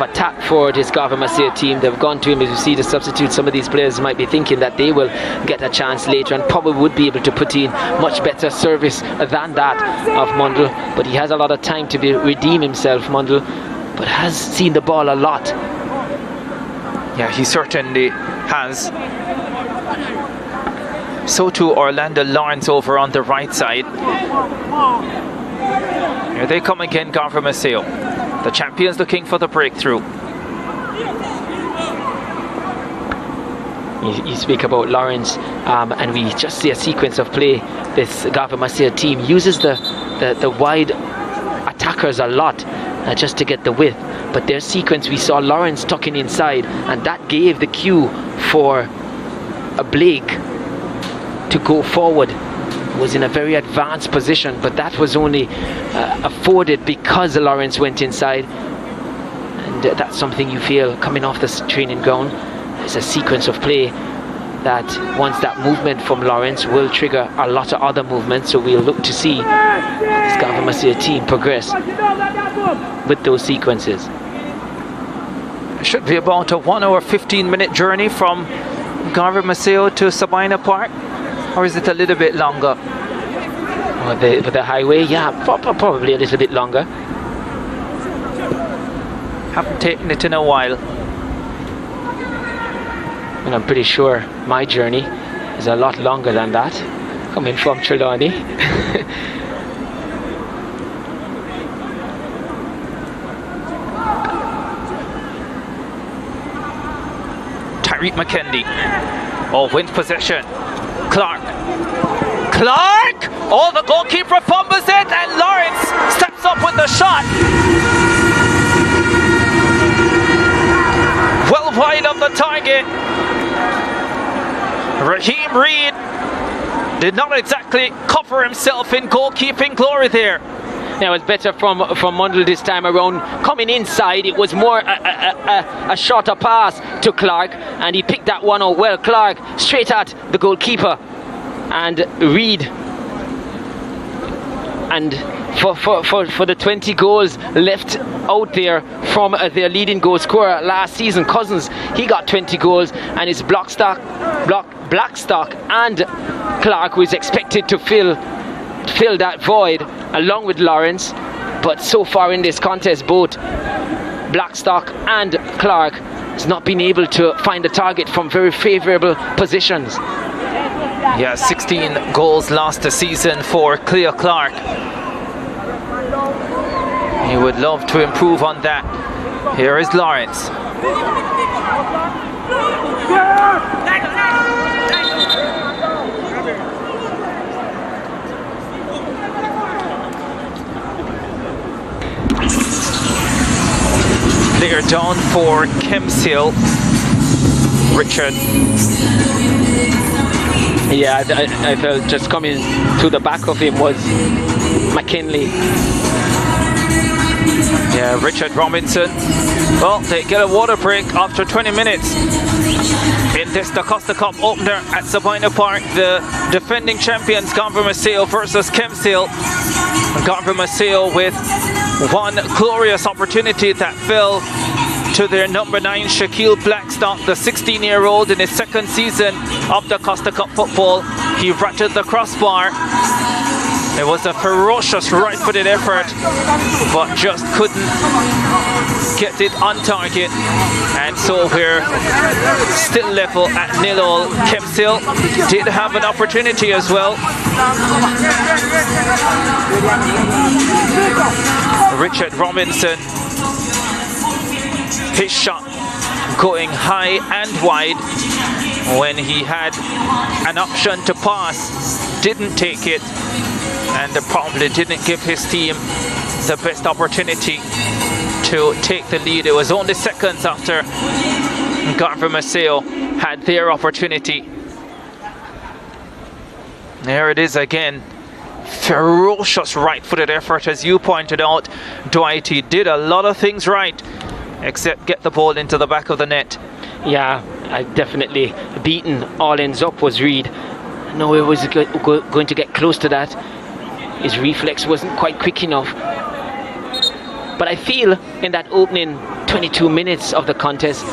attack for this Garvey Maceo team. They've gone to him. As you see the substitute, some of these players might be thinking that they will get a chance later and probably would be able to put in much better service than that of Mundell, but he has a lot of time to redeem himself, Mundell, but has seen the ball a lot. Yeah, he certainly has. So too Orlando Lawrence over on the right side. Here they come again, Garvey Maceo. The champions looking for the breakthrough. You speak about Lawrence, and we just see a sequence of play. This Garvey Maceo team uses the wide attackers a lot just to get the width. But their sequence, we saw Lawrence tucking inside, and that gave the cue for Blake to go forward. Was in a very advanced position, but that was only afforded because Lawrence went inside, and that's something you feel coming off this training ground. It's a sequence of play that once that movement from Lawrence will trigger a lot of other movements, so we'll look to see this Garvey Maceo team progress with those sequences. It should be about a 1 hour 15-minute journey from Garvey Maceo to Sabina Park. Or is it a little bit longer? With the highway, yeah, probably a little bit longer. Haven't taken it in a while. And I'm pretty sure my journey is a lot longer than that, coming from Trelawney. Tyreek McKendy. Oh, wins possession. Clark. Oh, the goalkeeper fumbles it, and Lawrence steps up with the shot. Well wide of the target. Raheem Reed did not exactly cover himself in goalkeeping glory there. Yeah, it was better from Mundell this time around. Coming inside, it was more a shorter pass to Clark, and he picked that one out well. Clark straight at the goalkeeper, and Reed. And for the 20 goals left out there from their leading goal scorer last season, Cousins, he got 20 goals, and it's Blackstock and Clark who is expected to fill that void along with Lawrence. But so far in this contest, both Blackstock and Clark has not been able to find the target from very favorable positions. Yeah, 16 goals last season for Cleo Clark. He would love to improve on that. Here is Lawrence. Clear down for Kemps Hill. Richard. Yeah, I felt just coming to the back of him was McKinley. Yeah, Richard Robinson. Well, they get a water break after 20 minutes in this DaCosta Cup opener at Sabina Park. The defending champions Garvey Maceo versus Kemps Hill. Garvey Maceo with one glorious opportunity that fell to their number 9 Shaquille Blackstock, the 16-year-old in his second season of the DaCosta Cup football. He ratted the crossbar. It was a ferocious right-footed effort, but just couldn't get it on target. And so we're still level at 0-0. Kemps Hill did have an opportunity as well. Richard Robinson, his shot going high and wide when he had an option to pass, didn't take it, and probably didn't give his team the best opportunity to take the lead. It was only seconds after Garvey Maceo had their opportunity. There it is again. Ferocious right-footed effort, as you pointed out, Dwight. He did a lot of things right, except get the ball into the back of the net. Yeah, I definitely beaten all ends up was Reed. No, it was going to get close to that. His reflex wasn't quite quick enough. But I feel in that opening 22 minutes of the contest,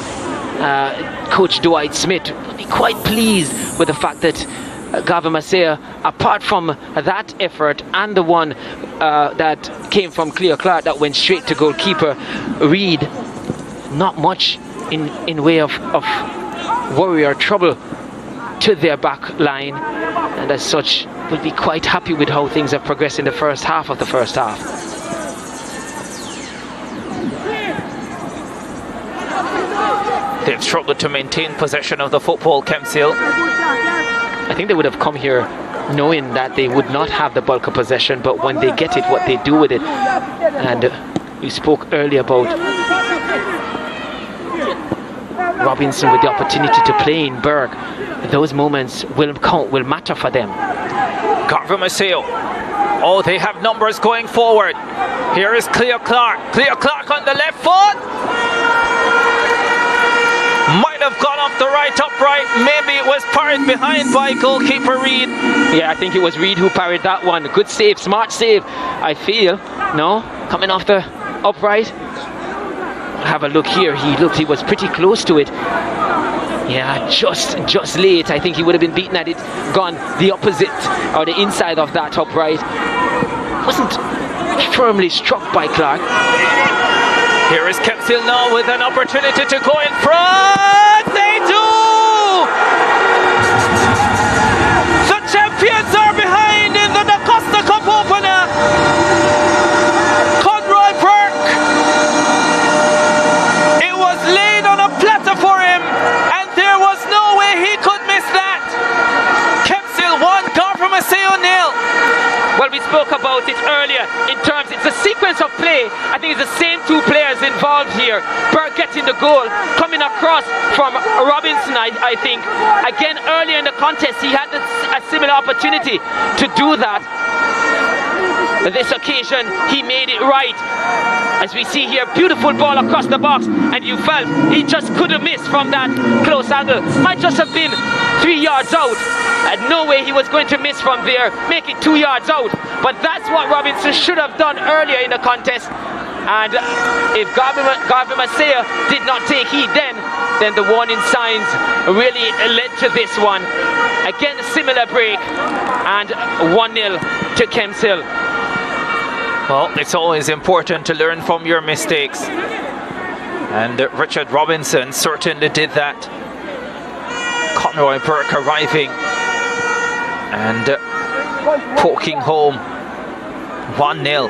Coach Dwight Smith would be quite pleased with the fact that Garvey Maceo, apart from that effort and the one that came from Cleo Clark that went straight to goalkeeper Reed, not much in way of worry or trouble to their back line, and as such will be quite happy with how things have progressed in the first half of the first half. They've struggled to maintain possession of the football, Kemps Hill. I think they would have come here knowing that they would not have the bulk of possession, but when they get it, what they do with it. And we spoke earlier about Robinson with the opportunity to play in Berg. Those moments will count, will matter for them. Garvey Maceo. Oh, they have numbers going forward. Here is Cleo Clark. Cleo Clark on the left foot. Might have gone off the right upright. Maybe it was parried behind by goalkeeper Reed. Yeah, I think it was Reed who parried that one. Good save, smart save, I feel. No, coming off the upright. Have a look here. He was pretty close to it. Yeah, just late. I think he would have been beaten at it, gone the opposite or the inside of that upright. Wasn't firmly struck by Clark. Here is Kemps Hill now with an opportunity to go in front. They do! The champions are behind in the DaCosta Cup opener. Conroy Burke. It was laid on a platter for him, and there was no way he could miss that. Kemps Hill 1, Garvey Maceo 0. Well, we spoke about it earlier in terms, it's a sequence of play. I think it's the same two players involved here. Burke getting the goal, coming across from Robinson, I think. Again, earlier in the contest, he had a similar opportunity to do that. This occasion, he made it right. As we see here, beautiful ball across the box, and you felt he just couldn't miss from that close angle. Might just have been 3 yards out. And no way he was going to miss from there, make it 2 yards out. But that's what Robinson should have done earlier in the contest. And if Garvey Maceo did not take heed then the warning signs really led to this one. Again, a similar break, and 1-0 to Kemps Hill. Well, it's always important to learn from your mistakes. And Richard Robinson certainly did that. Conroy Burke arriving and poking home 1-0.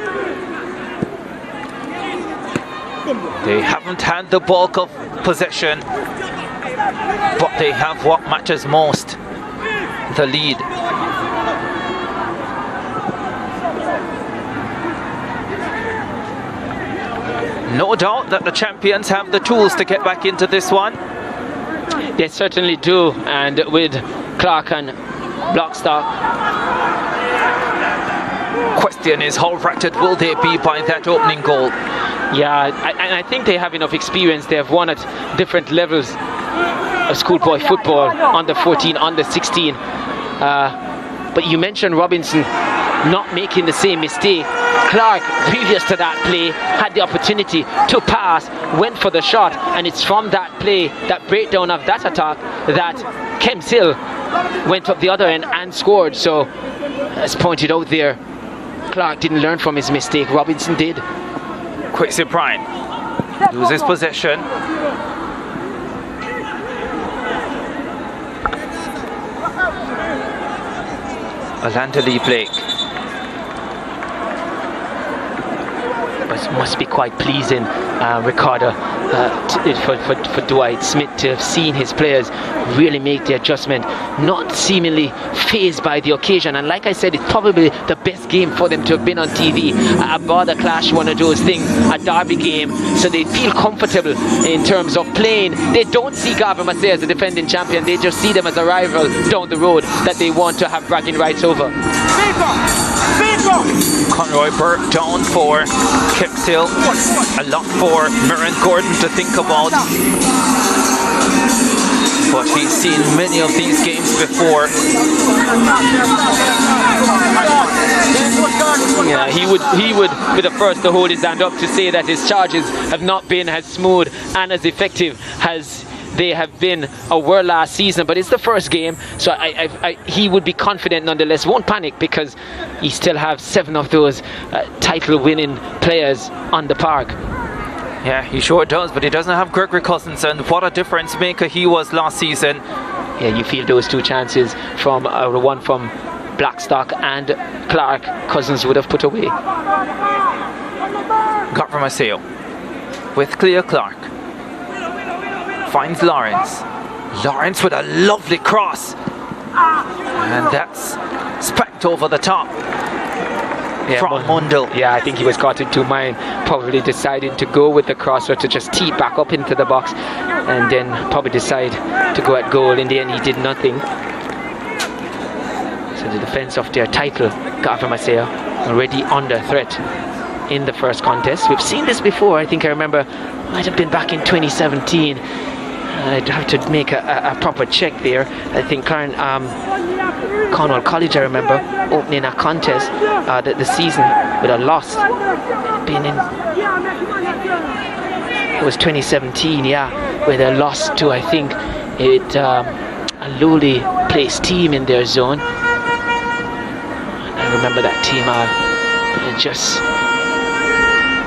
They haven't had the bulk of possession, but they have what matters most, the lead. No doubt that the champions have the tools to get back into this one. They certainly do, and with Clark and Blackstock. Question is, how rattled will they be by that opening goal? Yeah, I think they have enough experience. They have won at different levels of schoolboy football, under 14, under 16. But you mentioned Robinson not making the same mistake. Clark, previous to that play, had the opportunity to pass, went for the shot, and it's from that play, that breakdown of that attack, that Kemps Hill went up the other end and scored. So, as pointed out there, Clark didn't learn from his mistake. Robinson did. Quincy Prime loses possession. Alanda Lee Blake. It must be quite pleasing, Ricardo, for Dwight Smith to have seen his players really make the adjustment, not seemingly fazed by the occasion. And like I said, it's probably the best game for them to have been on TV. A border clash, one of those things, a derby game, so they feel comfortable in terms of playing. They don't see Garvey Maceo as a defending champion, they just see them as a rival down the road that they want to have bragging rights over. Conroy Burke down for Kemps Hill. A lot for Merrin Gordon to think about. But he's seen many of these games before. Yeah, he would be the first to hold his hand up to say that his charges have not been as smooth and as effective as they have been over last season, but it's the first game, so he would be confident nonetheless. Won't panic because he still have 7 of those title-winning players on the park. Yeah, he sure does, but he doesn't have Gregory Cousins, and what a difference maker he was last season. Yeah, you feel those 2 chances from the one from Blackstock and Clark, Cousins would have put away. Garvey Maceo with Cleo Clark. Finds Lawrence. Lawrence with a lovely cross. And that's spanked over the top. From Mundell. Yeah, I think he was caught in 2 minds, probably deciding to go with the cross or to just tee back up into the box and then probably decide to go at goal. In the end, he did nothing. So the defense of their title, Garvey Maceo, already under threat in the first contest. We've seen this before. I think I remember, might have been back in 2017. I'd have to make a proper check there. I think Cornwall College, I remember, opening a contest the season with a loss. It was 2017, yeah, with a loss to, I think, a lowly placed team in their zone. I remember that team just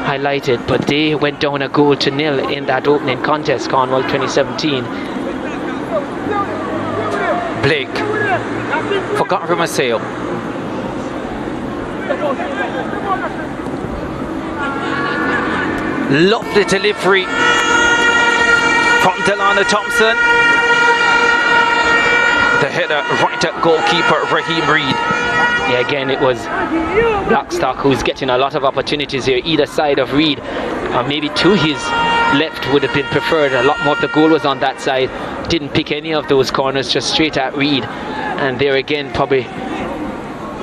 highlighted, but they went down a goal to nil in that opening contest, Cornwall 2017. Blake for Garvey Maceo. Lovely delivery from Delana Thompson. The header right at goalkeeper Raheem Reed. Yeah, again, it was Blackstock who's getting a lot of opportunities here, either side of Reed. Maybe to his left would have been preferred. A lot more of the goal was on that side. Didn't pick any of those corners, just straight at Reed. And there again, probably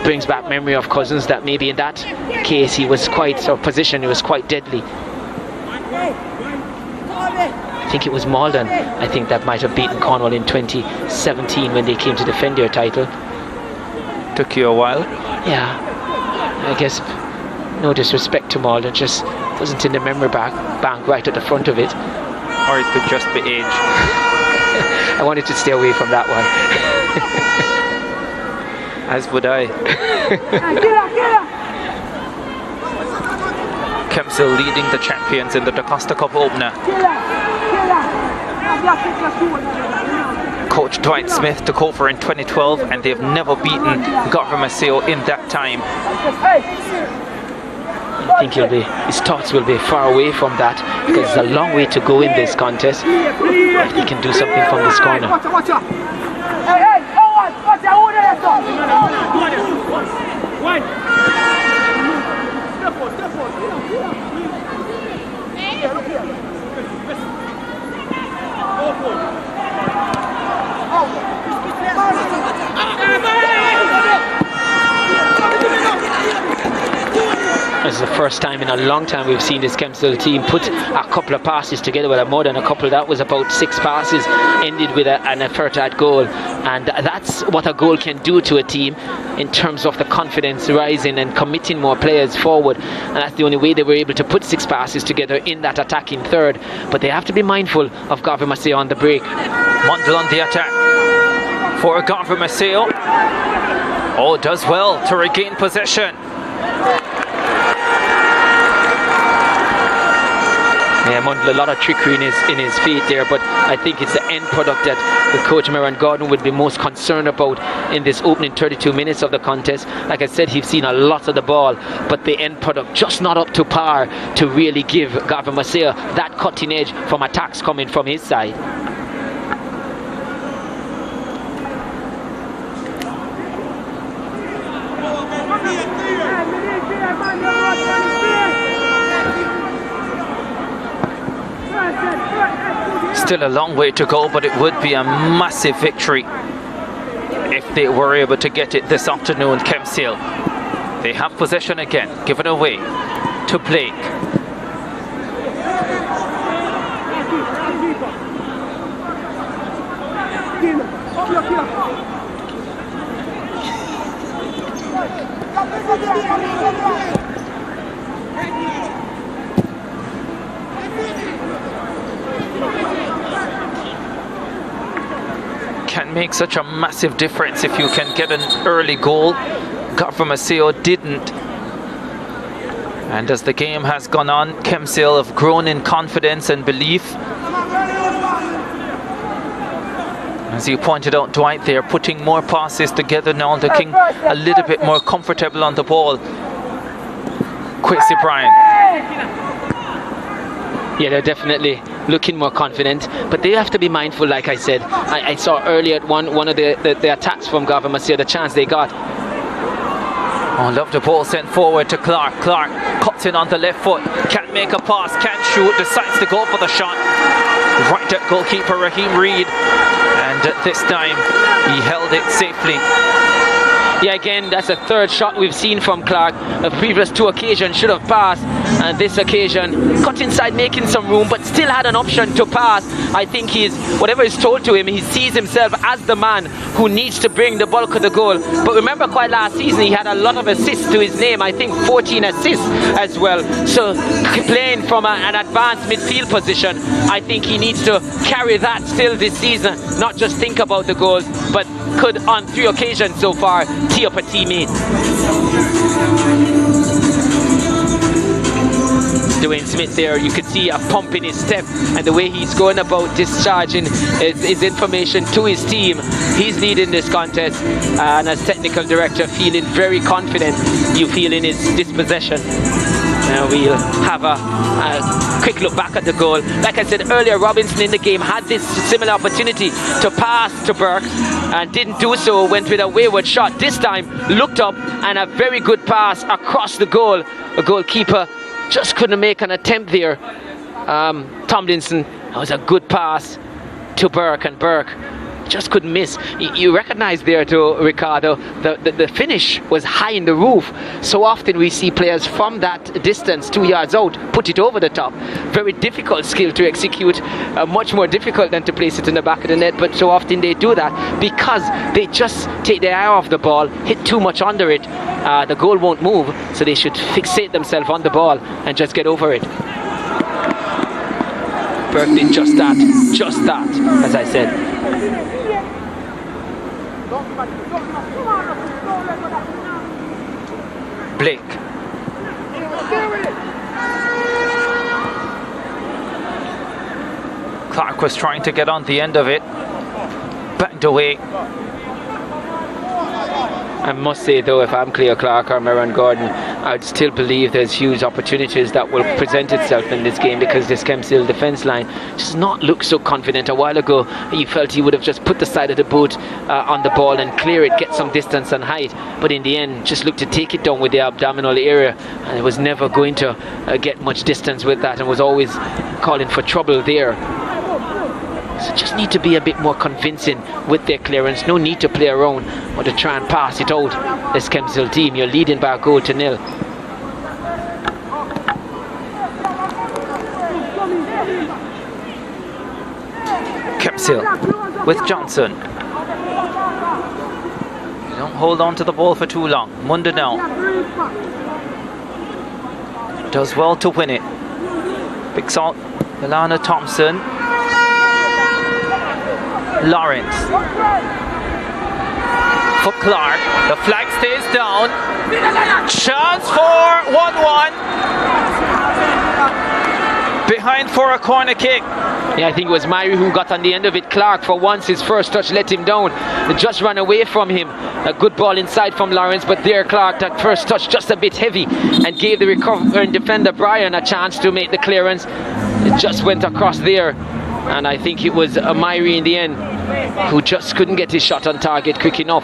brings back memory of Cousins, that maybe in that case he was quite, position, he was quite deadly. I think it was Malden, I think, that might have beaten Cornwall in 2017 when they came to defend their title. Took you a while? Yeah, I guess no disrespect to Malden, just wasn't in the memory bank right at the front of it. Or it could just be age. I wanted to stay away from that one. As would I. Kemps Hill leading the champions in the DaCosta Cup opener. Coach Dwight Smith took over in 2012 and they have never beaten Garvey Maceo in that time. I think his thoughts will be far away from that because it's a long way to go in this contest. If he can do something from this corner. This is the first time in a long time we've seen this Kemps Hill team put a couple of passes together. Well, more than a couple. That was about 6 passes, ended with an effort at goal. And that's what a goal can do to a team in terms of the confidence rising and committing more players forward. And that's the only way they were able to put 6 passes together in that attacking third. But they have to be mindful of Garvey Maceo on the break. Mundell on the attack for Garvey Maceo. Oh, does well to regain possession. Yeah, Mundell, a lot of trickery in his feet there, but I think it's the end product that the coach Maron Gordon would be most concerned about in this opening 32 minutes of the contest. Like I said, he's seen a lot of the ball, but the end product just not up to par to really give Garvey Maceo that cutting edge from attacks coming from his side. Still a long way to go, but it would be a massive victory if they were able to get it this afternoon. Kemps Hill, they have possession again, give it away to Blake. Can make such a massive difference if you can get an early goal. Garvey Maceo didn't. And as the game has gone on, Kemps Hill have grown in confidence and belief. As you pointed out, Dwight, they are putting more passes together now, looking a little bit more comfortable on the ball. Quincy Bryan. Yeah, they're definitely looking more confident, but they have to be mindful. Like I said, I saw earlier at one of the attacks from Garvey Maceo, the chance they got. Oh, love the ball sent forward to Clark. Clark cuts in on the left foot, can't make a pass, can't shoot, decides to go for the shot. Right at goalkeeper Raheem Reed, and this time he held it safely. Yeah, again, that's a third shot we've seen from Clark. The previous 2 occasions should have passed, and this occasion cut inside, making some room, but still had an option to pass. I think whatever is told to him, he sees himself as the man who needs to bring the bulk of the goal. But remember, quite last season, he had a lot of assists to his name. I think 14 assists as well. So playing from an advanced midfield position, I think he needs to carry that still this season. Not just think about the goals, but could on 3 occasions so far tee up a teammate. Dwayne Smith there, you could see a pump in his step and the way he's going about discharging his information to his team. He's leading this contest, and as technical director, feeling very confident, you feel, in his dispossession. We'll have a quick look back at the goal. Like I said earlier, Robinson in the game had this similar opportunity to pass to Burke and didn't do so, went with a wayward shot. This time looked up and a very good pass across the goal. The goalkeeper just couldn't make an attempt there. Tomlinson, that was a good pass to Burke, and Burke just couldn't miss. You recognize there too, Ricardo, the finish was high in the roof. So often we see players from that distance, 2 yards out, put it over the top. Very difficult skill to execute, much more difficult than to place it in the back of the net, but so often they do that because they just take their eye off the ball, hit too much under it. The goal won't move, so they should fixate themselves on the ball and just get over it. Burke did just that, as I said. Blake. Clark was trying to get on the end of it. Backed away. I must say though, if I'm Cleo Clark or Maron Gordon, I'd still believe there's huge opportunities that will present itself in this game, because this Kemps Hill defence line does not look so confident. A while ago you felt he would have just put the side of the boot on the ball and clear it, get some distance and height, but in the end just looked to take it down with the abdominal area, and it was never going to get much distance with that, and was always calling for trouble there. So just need to be a bit more convincing with their clearance. No need to play around or to try and pass it out. This Kemps Hill team, you're leading by a goal to nil. Kemps Hill with Johnson. You don't hold on to the ball for too long. Munda now does well to win it. Picks out Milana Thompson. Lawrence for Clark. The flag stays down. Chance for 1-1. Behind for a corner kick. Yeah, I think it was Myrie who got on the end of it. Clark, for once, his first touch let him down. It just ran away from him. A good ball inside from Lawrence, but there Clark, that first touch just a bit heavy, and gave the recovering defender Brian a chance to make the clearance. It just went across there. And I think it was Myrie in the end who just couldn't get his shot on target quick enough.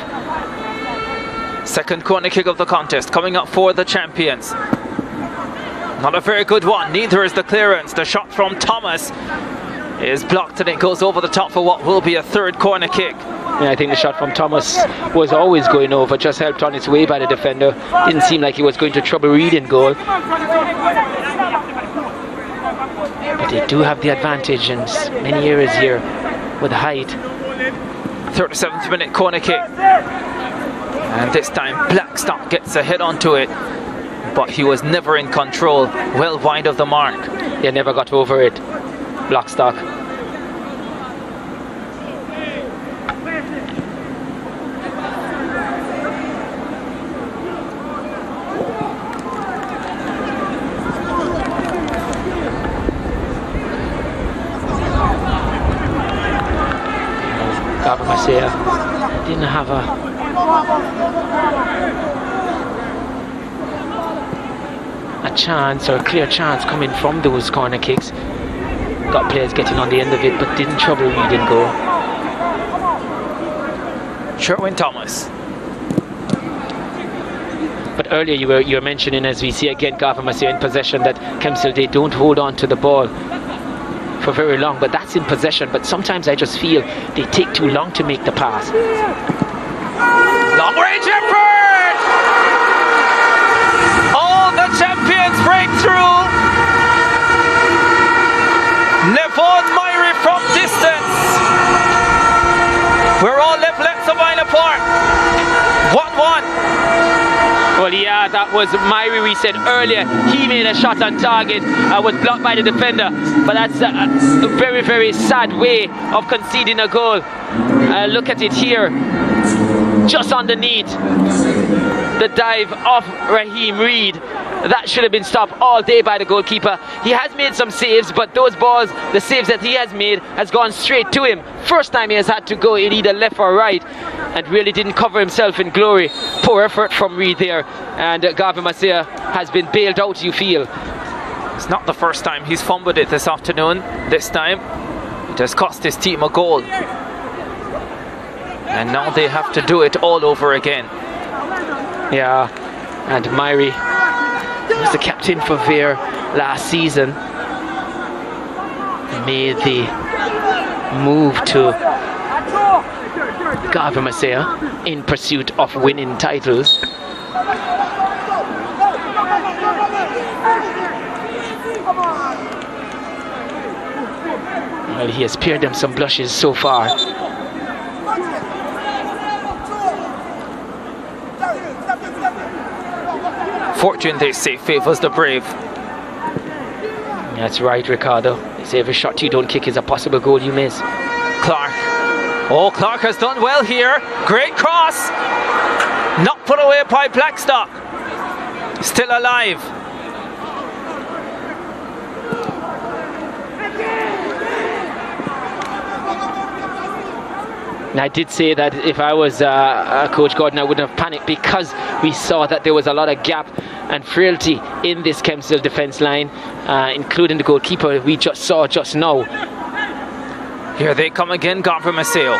Second corner kick of the contest coming up for the champions. Not a very good one, neither is the clearance. The shot from Thomas is blocked and it goes over the top for what will be a third corner kick. Yeah, I think the shot from Thomas was always going over, just helped on its way by the defender. Didn't seem like he was going to trouble Reed in goal. But they do have the advantage in many areas here with height. 37th minute corner kick. And this time Blackstock gets a head onto it, but he was never in control, well wide of the mark. He never got over it, Blackstock. Garvey Maceo didn't have a chance, or a clear chance coming from those corner kicks. Got players getting on the end of it, but didn't trouble Reed in goal. Sherwin Thomas. But earlier you were mentioning, as we see again, Garvey Maceo in possession, that Kemps Hill, they don't hold on to the ball for very long, but that's in possession. But sometimes I just feel they take too long to make the pass. Long range effort! Oh, the champions break through. Nevon Myrie from distance. We're all left a mile apart. 1-1. Well, yeah, that was Myrie. We said earlier he made a shot on target, was blocked by the defender, but that's a very, very sad way of conceding a goal. Look at it here, just underneath the dive of Raheem Reed. That should have been stopped all day by the goalkeeper. He has made some saves, but those balls, the saves that he has made, has gone straight to him. First time he has had to go in either left or right, and really didn't cover himself in glory. Poor effort from Reed there, and Garvey Maceo has been bailed out, you feel. It's not the first time he's fumbled it this afternoon. This time it has cost his team a goal, and now they have to do it all over again. Yeah, and Myrie was the captain for Veer last season. Made the move to Garvey Maceo in pursuit of winning titles. Well, he has spared them some blushes so far. Fortune, they say, favors the brave. That's right, Ricardo. They say every shot you don't kick is a possible goal you miss. Clark. Oh, Clark has done well here. Great cross. Not put away by Blackstock. Still alive. And I did say that if I was Coach Gordon, I wouldn't have panicked, because we saw that there was a lot of gap and frailty in this Kemps Hill defence line, including the goalkeeper we just saw just now. Here they come again, Garvey Maceo.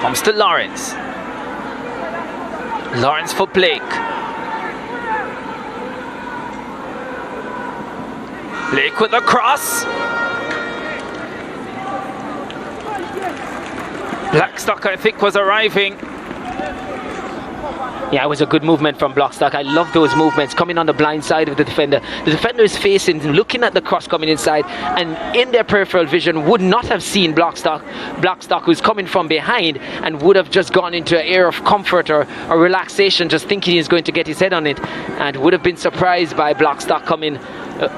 Comes to Lawrence. Lawrence for Blake. Blake with a cross. Blackstock, I think, was arriving. Yeah, it was a good movement from Blackstock. I love those movements coming on the blind side of the defender. The defender is facing, looking at the cross coming inside, and in their peripheral vision would not have seen Blackstock. Blackstock, who's coming from behind, and would have just gone into an air of comfort or relaxation, just thinking he's going to get his head on it, and would have been surprised by Blackstock coming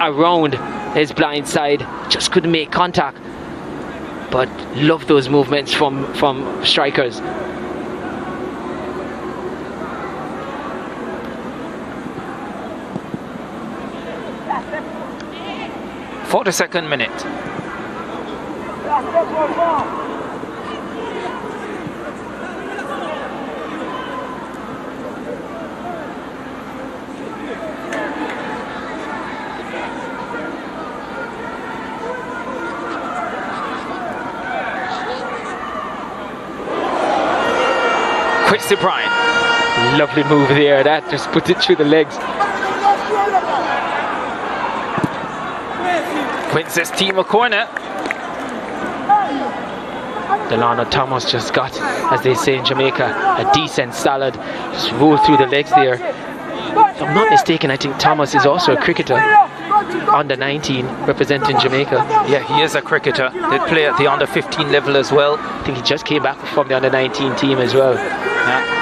around his blind side. Just couldn't make contact. But love those movements from strikers. For the second minute. Christy Bryant. Lovely move there. That just put it through the legs. Wins this team a corner. Delano Thomas just got, as they say in Jamaica, a decent salad. Just rolled through the legs there. If I'm not mistaken, I think Thomas is also a cricketer. Under 19, representing Jamaica. Yeah, he is a cricketer. Did play at the under 15 level as well. I think he just came back from the under 19 team as well. Yeah.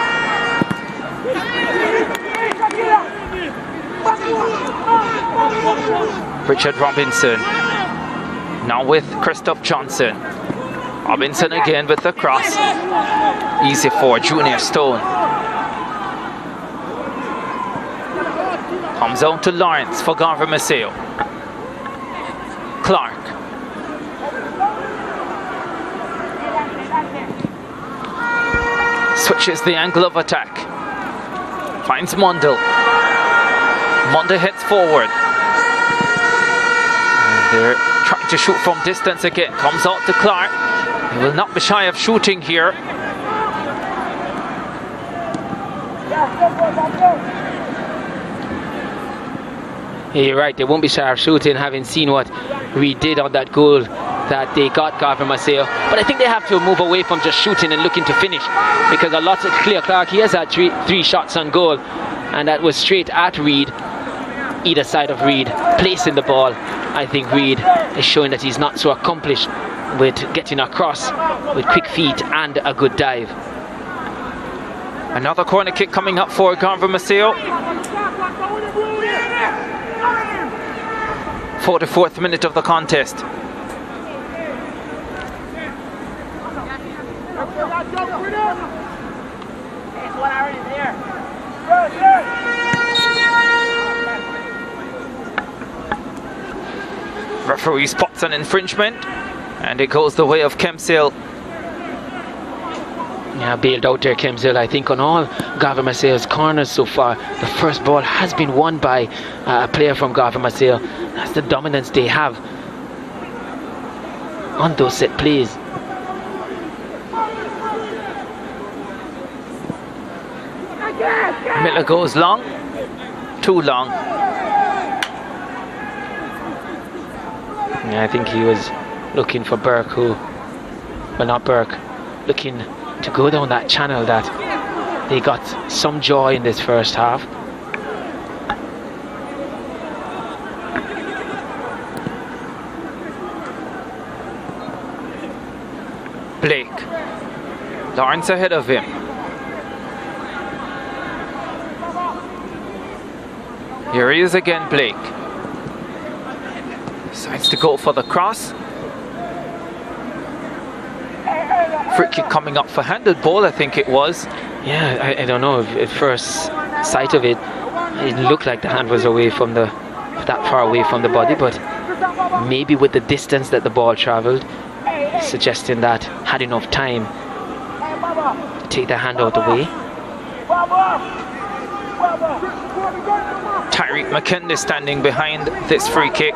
Richard Robinson. Now with Christoph Johnson. Robinson again with the cross. Easy for Junior Stone. Comes out to Lawrence for Garvey Maceo. Clark. Switches the angle of attack. Finds Mundell. Mundell heads forward. And they're trying to shoot from distance again. Comes out to Clark. He will not be shy of shooting here. Yeah, you're right, they won't be shy of shooting, having seen what we did on that goal that they got Garvey Maceo. But I think they have to move away from just shooting and looking to finish, because a lot of clear Clark, he has had three shots on goal, and that was straight at Reed, either side of Reed, placing the ball. I think Reed is showing that he's not so accomplished with getting across with quick feet and a good dive. Another corner kick coming up for Garvey Maceo. 44th minute of the contest. Referee spots an infringement, and it goes the way of Kemps Hill. Yeah, bailed out there, Kemps Hill. I think on all Garvey Maceo's corners so far, the first ball has been won by a player from Garvey Maceo. That's the dominance they have on those set plays. Miller goes long, too long. Yeah, I think he was looking for Burke, looking to go down that channel that they got some joy in this first half. Blake. Lawrence ahead of him. Here he is again, Blake. Decides to go for the cross. Free kick coming up for handled ball, I think it was. Yeah, I don't know. At first sight of it, it looked like the hand was away from that far away from the body, but maybe with the distance that the ball traveled, suggesting that had enough time to take their hand out the way. Tyreek McKinley standing behind this free kick.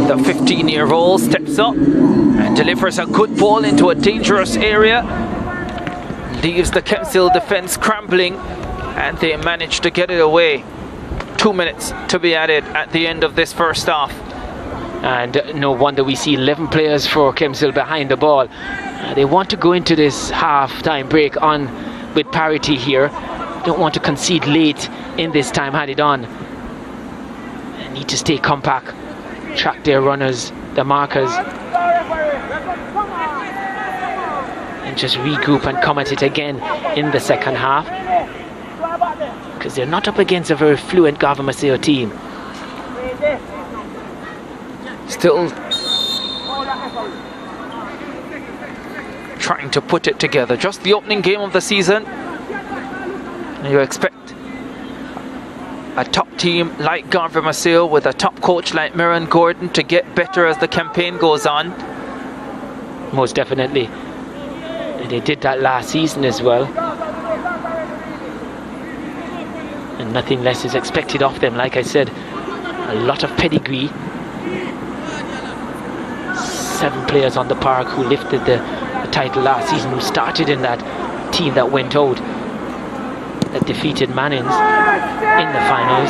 The 15-year-old steps up and delivers a good ball into a dangerous area. Leaves the Kemps Hill defense scrambling, and they manage to get it away. 2 minutes to be added at the end of this first half. And no wonder we see 11 players for Kemps Hill behind the ball. They want to go into this half-time break on with parity here. Don't want to concede late in this time added on. They need to stay compact, track their runners, the markers, and just regroup and come at it again in the second half, because they're not up against a very fluent Garvey Maceo team. Still trying to put it together. Just the opening game of the season, and you expect a top team like Garvey Maceo with a top coach like Miran Gordon to get better as the campaign goes on. Most definitely. And they did that last season as well. And nothing less is expected of them. Like I said, a lot of pedigree. 7 players on the park who lifted the title last season, who started in that team that went out, that defeated Mannings in the finals,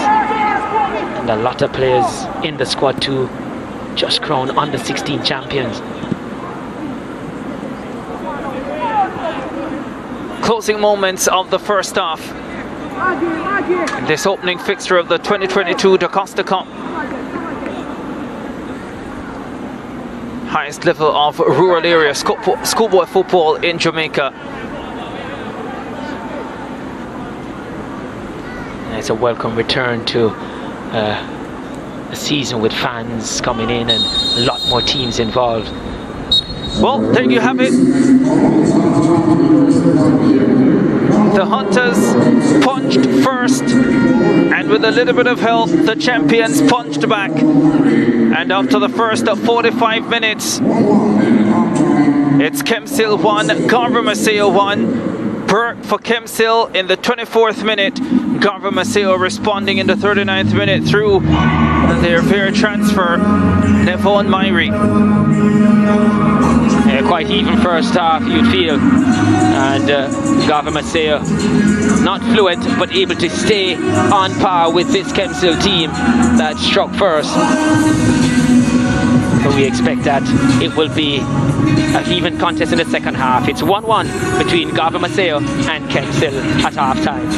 and a lot of players in the squad too, just crowned under 16 champions. Closing moments of the first half. This opening fixture of the 2022 DaCosta Cup. Highest level of rural area schoolboy football in Jamaica. And it's a welcome return to a season with fans coming in and a lot more teams involved. Well, there you have it. The Hunters punched first, and with a little bit of help, the champions punched back. And after the first 45 minutes, it's Kemps Hill 1, Garvey Maceo 1. Burke for Kemps Hill in the 24th minute. Garvey Maceo responding in the 39th minute through their fair transfer, Nevon Myrie. Yeah, quite even first half, you'd feel. And Garvey Maceo not fluent, but able to stay on par with this Kemps Hill team that struck first. But we expect that it will be an even contest in the second half. It's 1-1 between Garvey Maceo and Kemps Hill at half time.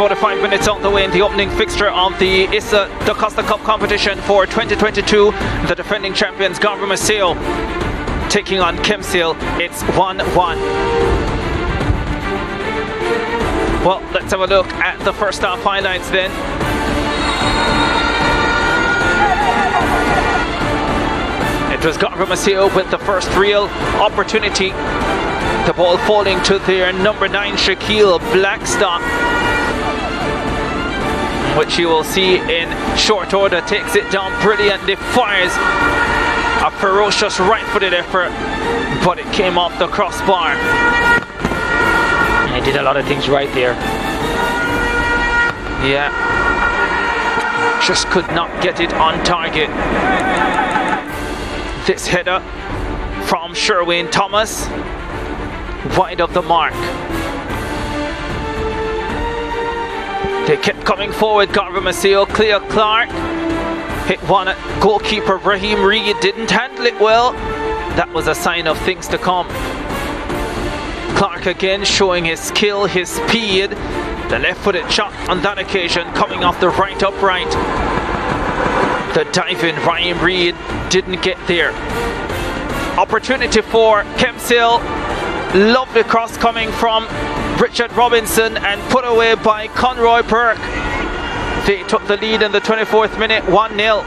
45 minutes on the way in the opening fixture of the DaCosta Cup competition for 2022. The defending champions Garvey Maceo taking on Kemps Hill. It's 1-1. Well, let's have a look at the first half highlights then. It was Garvey Maceo with the first real opportunity. The ball falling to their number 9 Shaquille Blackstock, which you will see in short order, takes it down brilliantly, fires a ferocious right-footed effort, but it came off the crossbar. He did a lot of things right there. Yeah, just could not get it on target. This header from Sherwin Thomas, wide of the mark. They kept coming forward. Garvey Maceo, clear Clark. Hit one at goalkeeper Raheem Reed, didn't handle it well. That was a sign of things to come. Clark again showing his skill, his speed. The left-footed shot on that occasion coming off the right upright. The diving Raheem Reed didn't get there. Opportunity for Kemps Hill. Lovely cross coming from Richard Robinson and put away by Conroy Burke. They took the lead in the 24th minute, 1-0.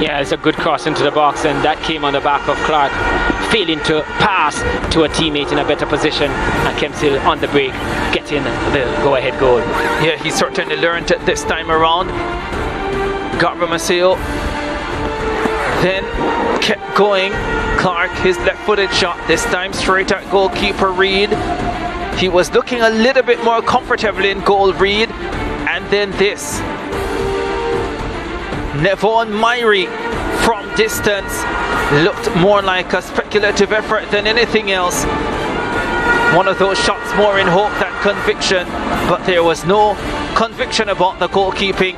Yeah, it's a good cross into the box, and that came on the back of Clark failing to pass to a teammate in a better position, and Kemps Hill on the break getting the go-ahead goal. Yeah, he certainly learned it this time around. Garvey Maceo then kept going. Clark, his left-footed shot, this time straight at goalkeeper Reed. He was looking a little bit more comfortable in goal, Reed. And then this. Nevon Myrie from distance looked more like a speculative effort than anything else. One of those shots more in hope than conviction, but there was no conviction about the goalkeeping.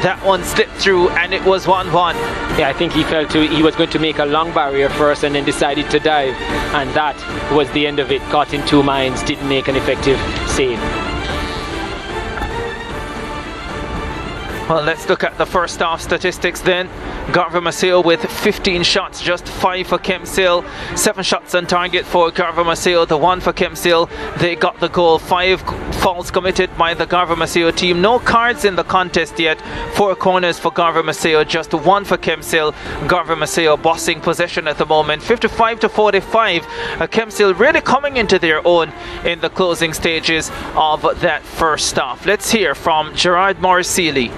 That one slipped through and it was 1-1. Yeah, I think he felt he was going to make a long barrier first and then decided to dive, and that was the end of it. Caught in two minds, didn't make an effective save. Well, let's look at the first half statistics then. Garvey Maceo with 15 shots, just 5 for Kemps Hill. 7 shots on target for Garvey Maceo, the 1 for Kemps Hill. They got the goal. 5 fouls committed by the Garvey Maceo team. No cards in the contest yet. 4 corners for Garvey Maceo, just 1 for Kemps Hill. Garvey Maceo bossing possession at the moment, 55-45. Kemps Hill really coming into their own in the closing stages of that first half. Let's hear from Gerard Morrisili.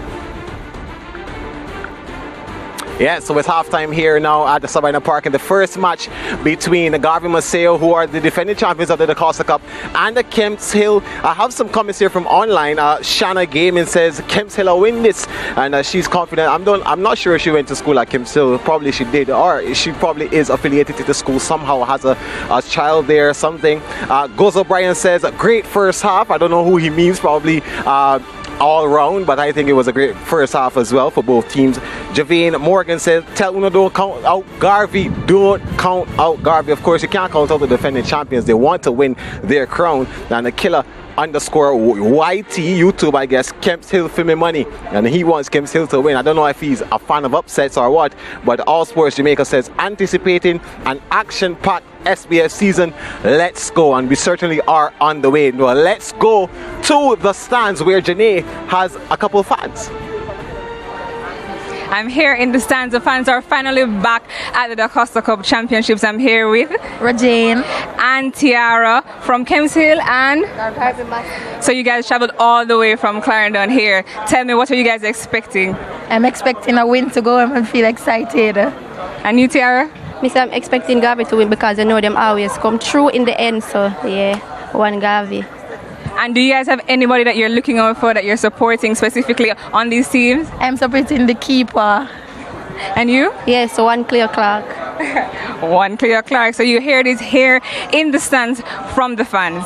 Yeah, so it's halftime here now at the Sabina Park in the first match between the Garvey Maceo, who are the defending champions of the DaCosta Cup, and the Kemps Hill. I have some comments here from online. Shanna Gaming says Kemps Hill will win this, and she's confident. I'm not sure if she went to school at Kemps Hill. Probably she did, or she probably is affiliated to the school somehow, has a child there or something. Goz O'Brien says a great first half. I don't know who he means, probably all round, but I think it was a great first half as well for both teams. Javane Morgan says, tell Uno don't count out Garvey. Don't count out Garvey. Of course, you can't count out the defending champions. They want to win their crown. And the killer underscore YT YouTube, I guess, Kemps Hill for me money, and he wants Kemps Hill to win. I don't know if he's a fan of upsets or what, but All Sports Jamaica says anticipating an action-packed SBF season. Let's go, and we certainly are on the way. Well, let's go to the stands where Janae has a couple fans. I'm here in the stands. The fans are finally back at the DaCosta Cup Championships. I'm here with Rajane and Tiara from Kemps Hill and Garvey Maceo. So you guys traveled all the way from Clarendon here. Tell me, what are you guys expecting? I'm expecting a win to go and I feel excited. And you, Tiara? I'm expecting Garvey to win because I know them always come through in the end. So yeah, one Garvey. And do you guys have anybody that you're looking out for, that you're supporting specifically on these teams? I'm supporting the keeper. And you? Yes, so one Clear Clark. One Clear Clark. So you hear this here in the stands from the fans.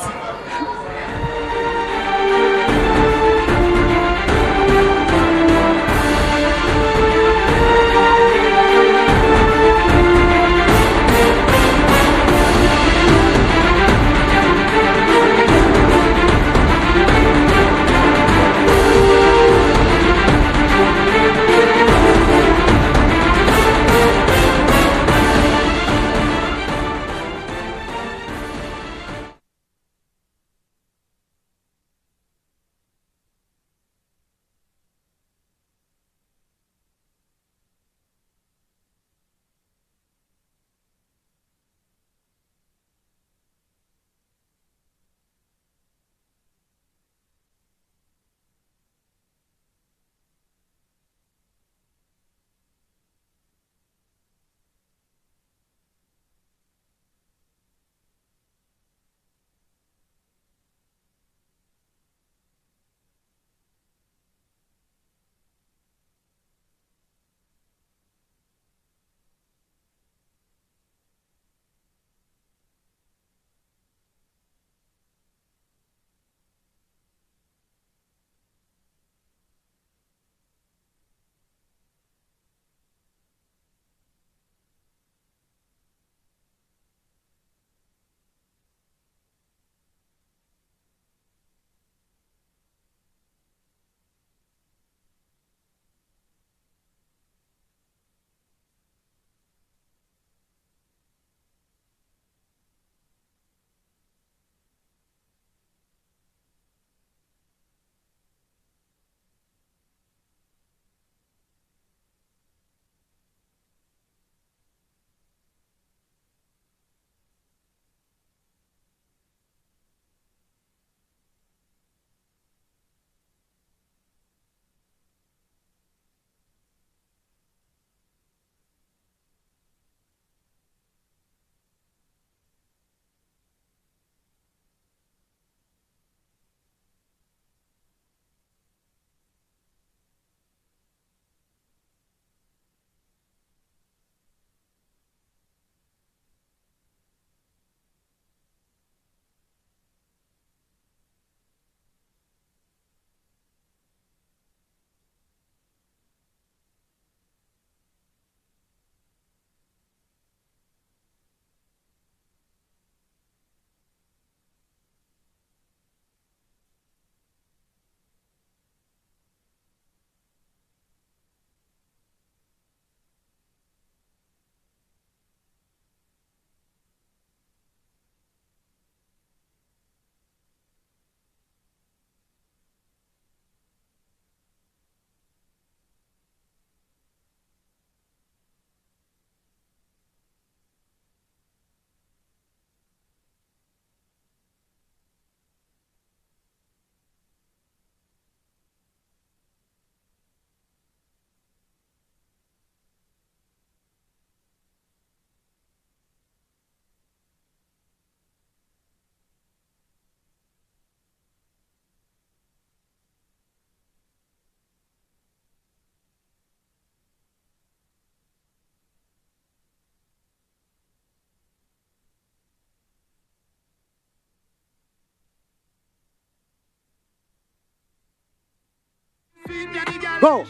Go.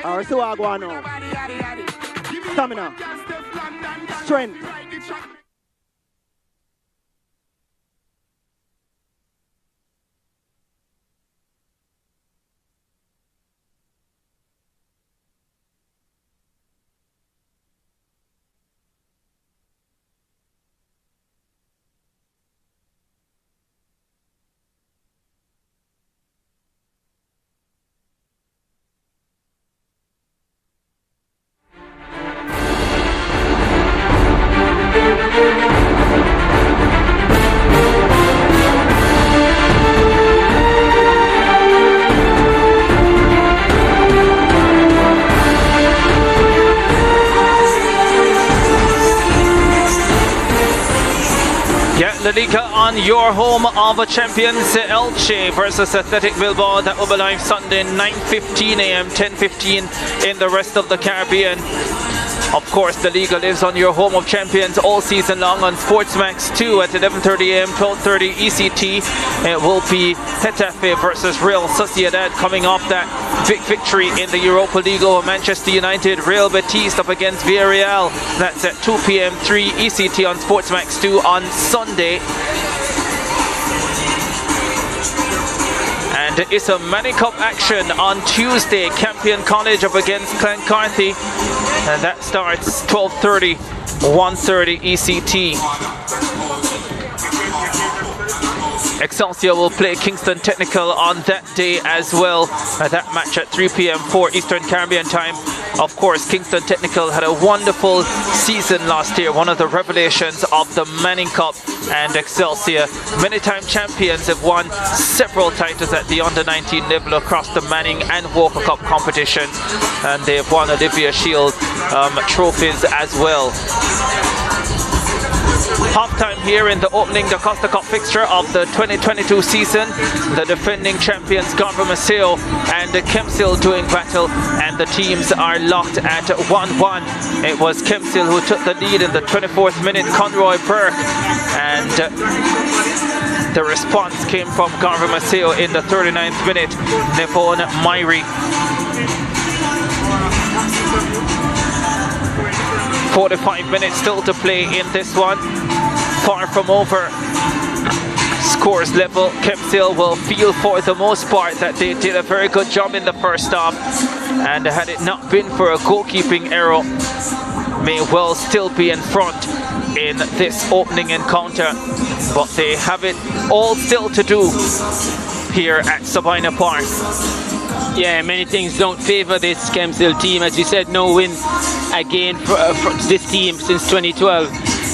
Alright, so I go on now. Stamina. Strength. La Liga on your home of champions, Elche versus Athletic Bilbao. That will be live Sunday 9:15 a.m., 10:15 in the rest of the Caribbean. Of course, the Liga lives on your home of champions all season long on SportsMax 2 at 11:30 a.m., 12:30 ECT. It will be Getafe versus Real Sociedad coming off that big victory in the Europa League over Manchester United. Real Betis up against Villarreal. That's at 2 p.m. 3 ECT on SportsMax 2 on Sunday. And it's a Manning Cup action on Tuesday. Campion College up against Clancarthy. And that starts 12:30, 1:30 ECT. Excelsior will play Kingston Technical on that day as well. That match at 3 p.m. 4 Eastern Caribbean time. Of course, Kingston Technical had a wonderful season last year, one of the revelations of the Manning Cup. And Excelsior, many-time champions, have won several titles at the under-19 level across the Manning and Walker Cup competition. And they've won Olivia Shield trophies as well. Halftime here in the opening DaCosta Cup fixture of the 2022 season. The defending champions Garvey Maceo and Kemps Hill doing battle, and the teams are locked at 1-1. It was Kemps Hill who took the lead in the 24th minute, Conroy Burke, and the response came from Garvey Maceo in the 39th minute, Nevon Myrie. 45 minutes still to play in this one. Far from over. Scores level. Kemps Hill will feel for the most part that they did a very good job in the first half. And had it not been for a goalkeeping error, may well still be in front in this opening encounter. But they have it all still to do here at Sabina Park. Yeah, many things don't favor this Kemps Hill team. As you said, no win again for this team since 2012.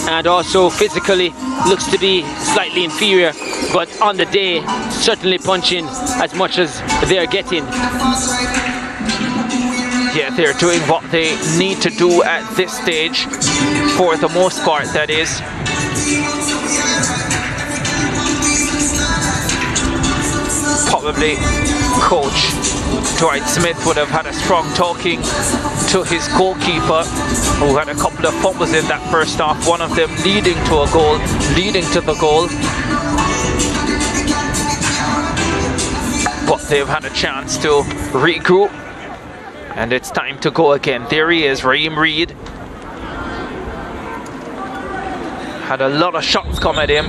And also physically looks to be slightly inferior. But on the day, certainly punching as much as they're getting. Yeah, they're doing what they need to do at this stage, for the most part, that is. Probably coach Dwight Smith would have had a strong talking to his goalkeeper, who had a couple of fumbles in that first half, one of them leading to a goal, leading to the goal. But they've had a chance to regroup, and it's time to go again. There he is, Raheem Reed. Had a lot of shots come at him.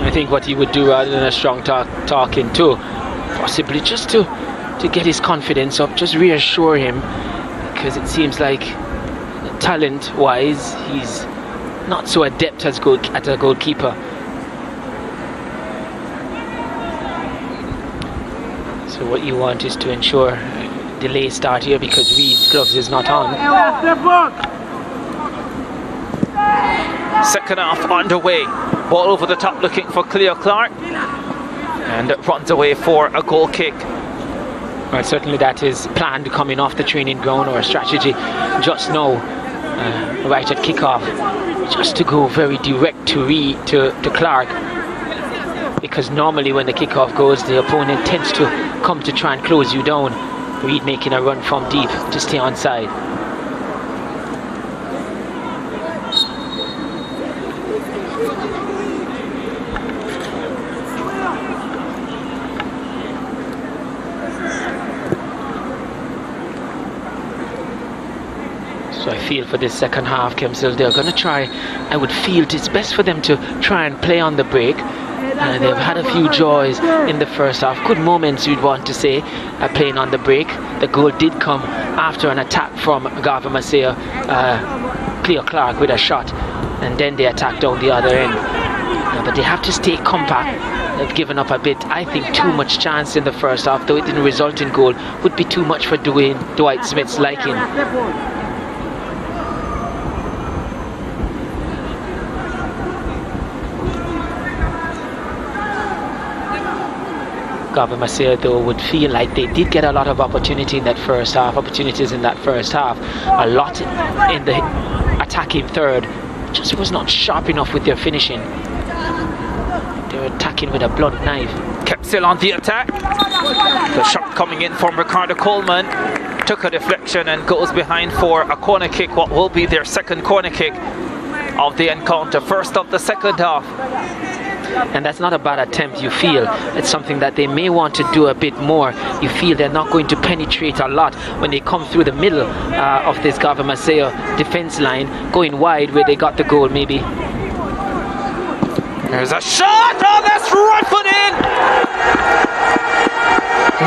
I think what he would do rather than a strong talking to, possibly just to get his confidence up, just reassure him, because it seems like talent-wise he's not so adept as a goalkeeper. So what you want is to ensure delay start here, because Reed's gloves is not on. Second half underway. Ball over the top looking for Cleo Clark, and it runs away for a goal kick. Well, certainly that is planned coming off the training ground, or a strategy just now, right at kickoff, just to go very direct to Reed, to Clark, because normally when the kickoff goes, the opponent tends to come to try and close you down. Reed making a run from deep to stay onside. So I feel for this second half, Kemps Hill, they're going to try. I would feel it's best for them to try and play on the break. They've had a few joys in the first half. Good moments, you'd want to say, playing on the break. The goal did come after an attack from Garvey Maceo, Cleo Clark with a shot, and then they attacked down the other end. But they have to stay compact. They've given up a bit. I think too much chance in the first half, though it didn't result in goal. Would be too much for Dwight Smith's liking. Garvey Maceo, though, would feel like they did get a lot of opportunities in that first half. A lot in the attacking third. Just was not sharp enough with their finishing. They were attacking with a blunt knife. Kemps Hill on the attack. The shot coming in from Ricardo Coleman. Took a deflection and goes behind for a corner kick. What will be their second corner kick of the encounter. First of the second half. And that's not a bad attempt, you feel. It's something that they may want to do a bit more. You feel they're not going to penetrate a lot when they come through the middle of this Garvey Maceo defense line, going wide where they got the goal maybe. There's a shot! Oh, that's rifled in!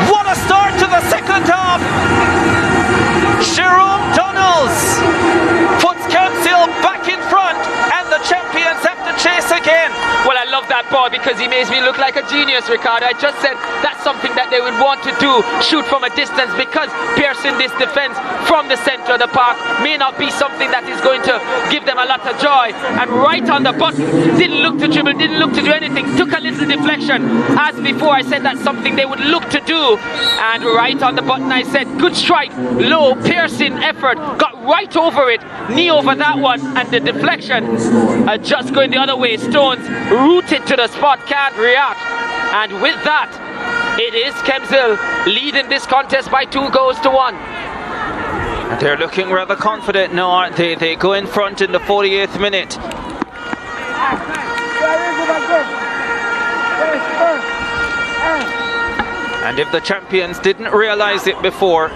What a start to the second half! Jerome Donalds puts Kemps Hill back in front, and the champions have to chase again. Well, I love that ball because he makes me look like a genius, Ricardo. I just said that's something that they would want to do, shoot from a distance, because piercing this defense from the center of the park may not be something that is going to give them a lot of joy. And right on the button, didn't look to dribble, didn't look to do anything, took a little deflection. As before, I said that's something they would look to do. And right on the button, I said good strike, low, piercing effort, got right over it, knee over that one, and the deflection just going the other way. Stones rooted to the spot, can't react. And with that, it is Kemps Hill leading this contest by 2 goals to 1. They're looking rather confident now, aren't they? They go in front in the 48th minute. And if the champions didn't realize it before,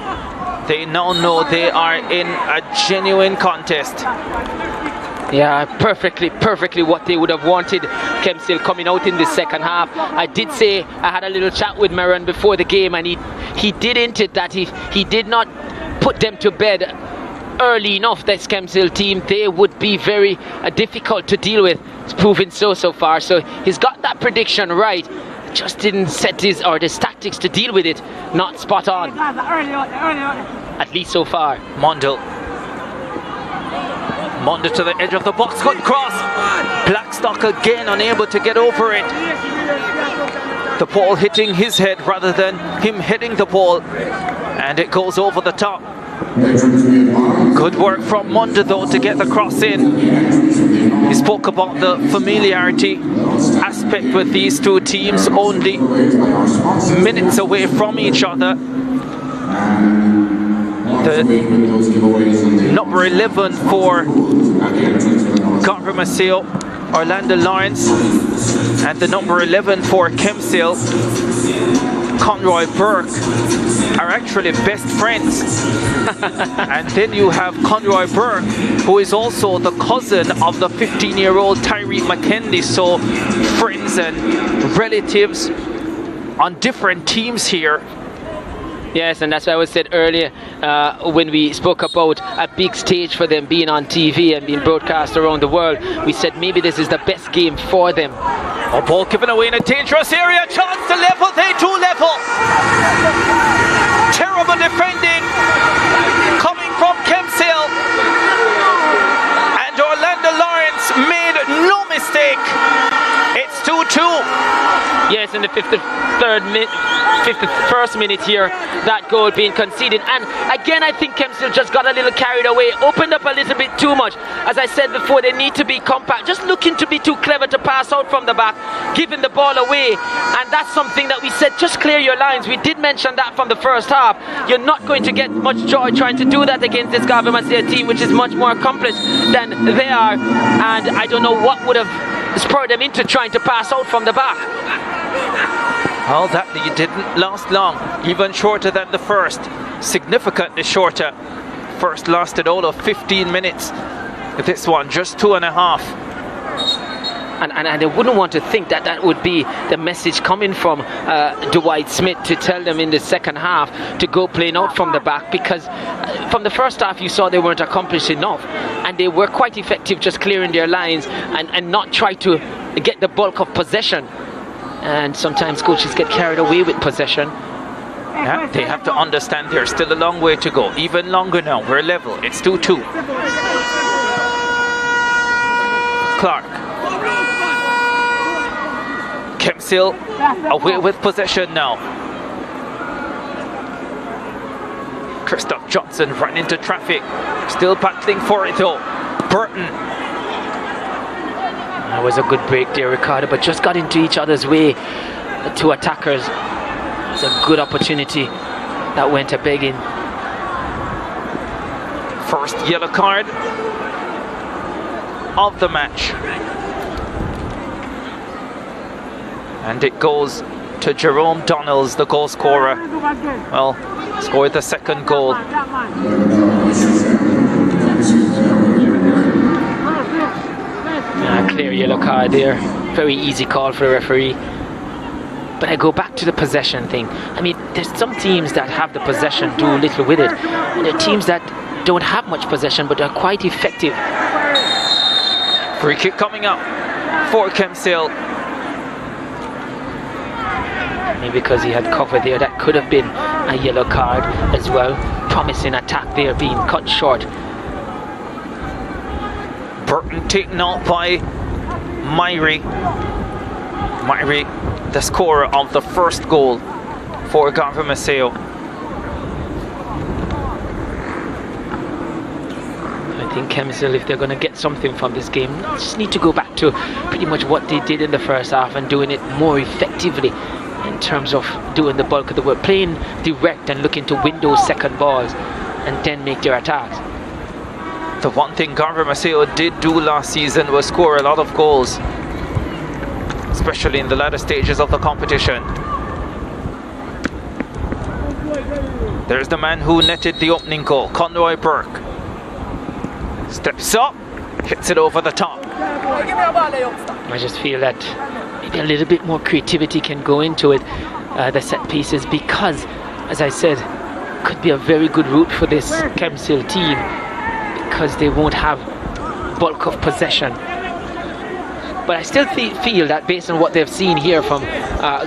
they now know they are in a genuine contest. Yeah, perfectly what they would have wanted. Kemps Hill coming out in the second half. I did say I had a little chat with Maran before the game, and he did hint it that he did not put them to bed early enough. This Kemps Hill team, they would be very difficult to deal with. It's proven so far. So he's got that prediction right. Just didn't set his tactics to deal with it. Not spot on. At least so far. Mondo to the edge of the box, cut cross. Blackstock again unable to get over it. The ball hitting his head rather than him hitting the ball, and it goes over the top. Good work from Mondo though to get the cross in. He spoke about the familiarity aspect with these two teams, only minutes away from each other. The number 11 for Garvey Maceo, Orlando Lawrence, and the number 11 for Kemps Hill, Conroy Burke, are actually best friends. And then you have Conroy Burke, who is also the cousin of the 15-year-old Tyreek McKendy. So friends and relatives on different teams here. Yes, and that's why I said earlier when we spoke about a big stage for them being on TV and being broadcast around the world. We said maybe this is the best game for them. A ball given away in a dangerous area. Chance to level. They do level. Terrible defending coming from Kemps Hill. And Orlando Lawrence made no mistake. It's 2-2. Yes, in the 51st minute here, that goal being conceded. And again, I think Kemps Hill just got a little carried away, opened up a little bit too much. As I said before, they need to be compact, just looking to be too clever to pass out from the back, giving the ball away. And that's something that we said, just clear your lines. We did mention that from the first half. You're not going to get much joy trying to do that against this Garvey Maceo team, which is much more accomplished than they are. And I don't know what would have spurred them into trying to pass out from the back. Well, that didn't last long. Even shorter than the first. Significantly shorter. first lasted all of 15 minutes. This one, just 2.5. And I wouldn't want to think that that would be the message coming from Dwight Smith to tell them in the second half to go playing out from the back, because from the first half you saw they weren't accomplished enough, and they were quite effective just clearing their lines and not try to get the bulk of possession. And sometimes coaches get carried away with possession. Yeah, they have to understand there's still a long way to go. Even longer now. We're level. It's 2-2. Clark. Kemps Hill away with possession now. Christoph Johnson ran into traffic. Still battling for it though. Burton. That was a good break there, Ricardo, but just got into each other's way. The two attackers. It's a good opportunity that went a begging. First yellow card of the match. And it goes to Jerome Donnells, the goal scorer. Well, scored the second goal. Clear yellow card there. Very easy call for the referee. But I go back to the possession thing. I mean, there's some teams that have the possession, do little with it. And there are teams that don't have much possession, but are quite effective. Free kick coming up for Kemps Hill. Maybe because he had cover there, that could have been a yellow card as well. Promising attack there being cut short. Burton taken out by Myrie. Myrie, the scorer of the first goal for Garvey Maceo. I think Kemps Hill, if they're going to get something from this game, just need to go back to pretty much what they did in the first half and doing it more effectively in terms of doing the bulk of the work, playing direct and looking to win those second balls and then make their attacks. The one thing Garvey Maceo did do last season was score a lot of goals, especially in the latter stages of the competition. There's the man who netted the opening goal, Conroy Burke. Steps up, hits it over the top. I just feel that maybe a little bit more creativity can go into it, the set pieces, because, as I said, could be a very good route for this Kemps Hill team, because they won't have bulk of possession. But I still feel that based on what they've seen here from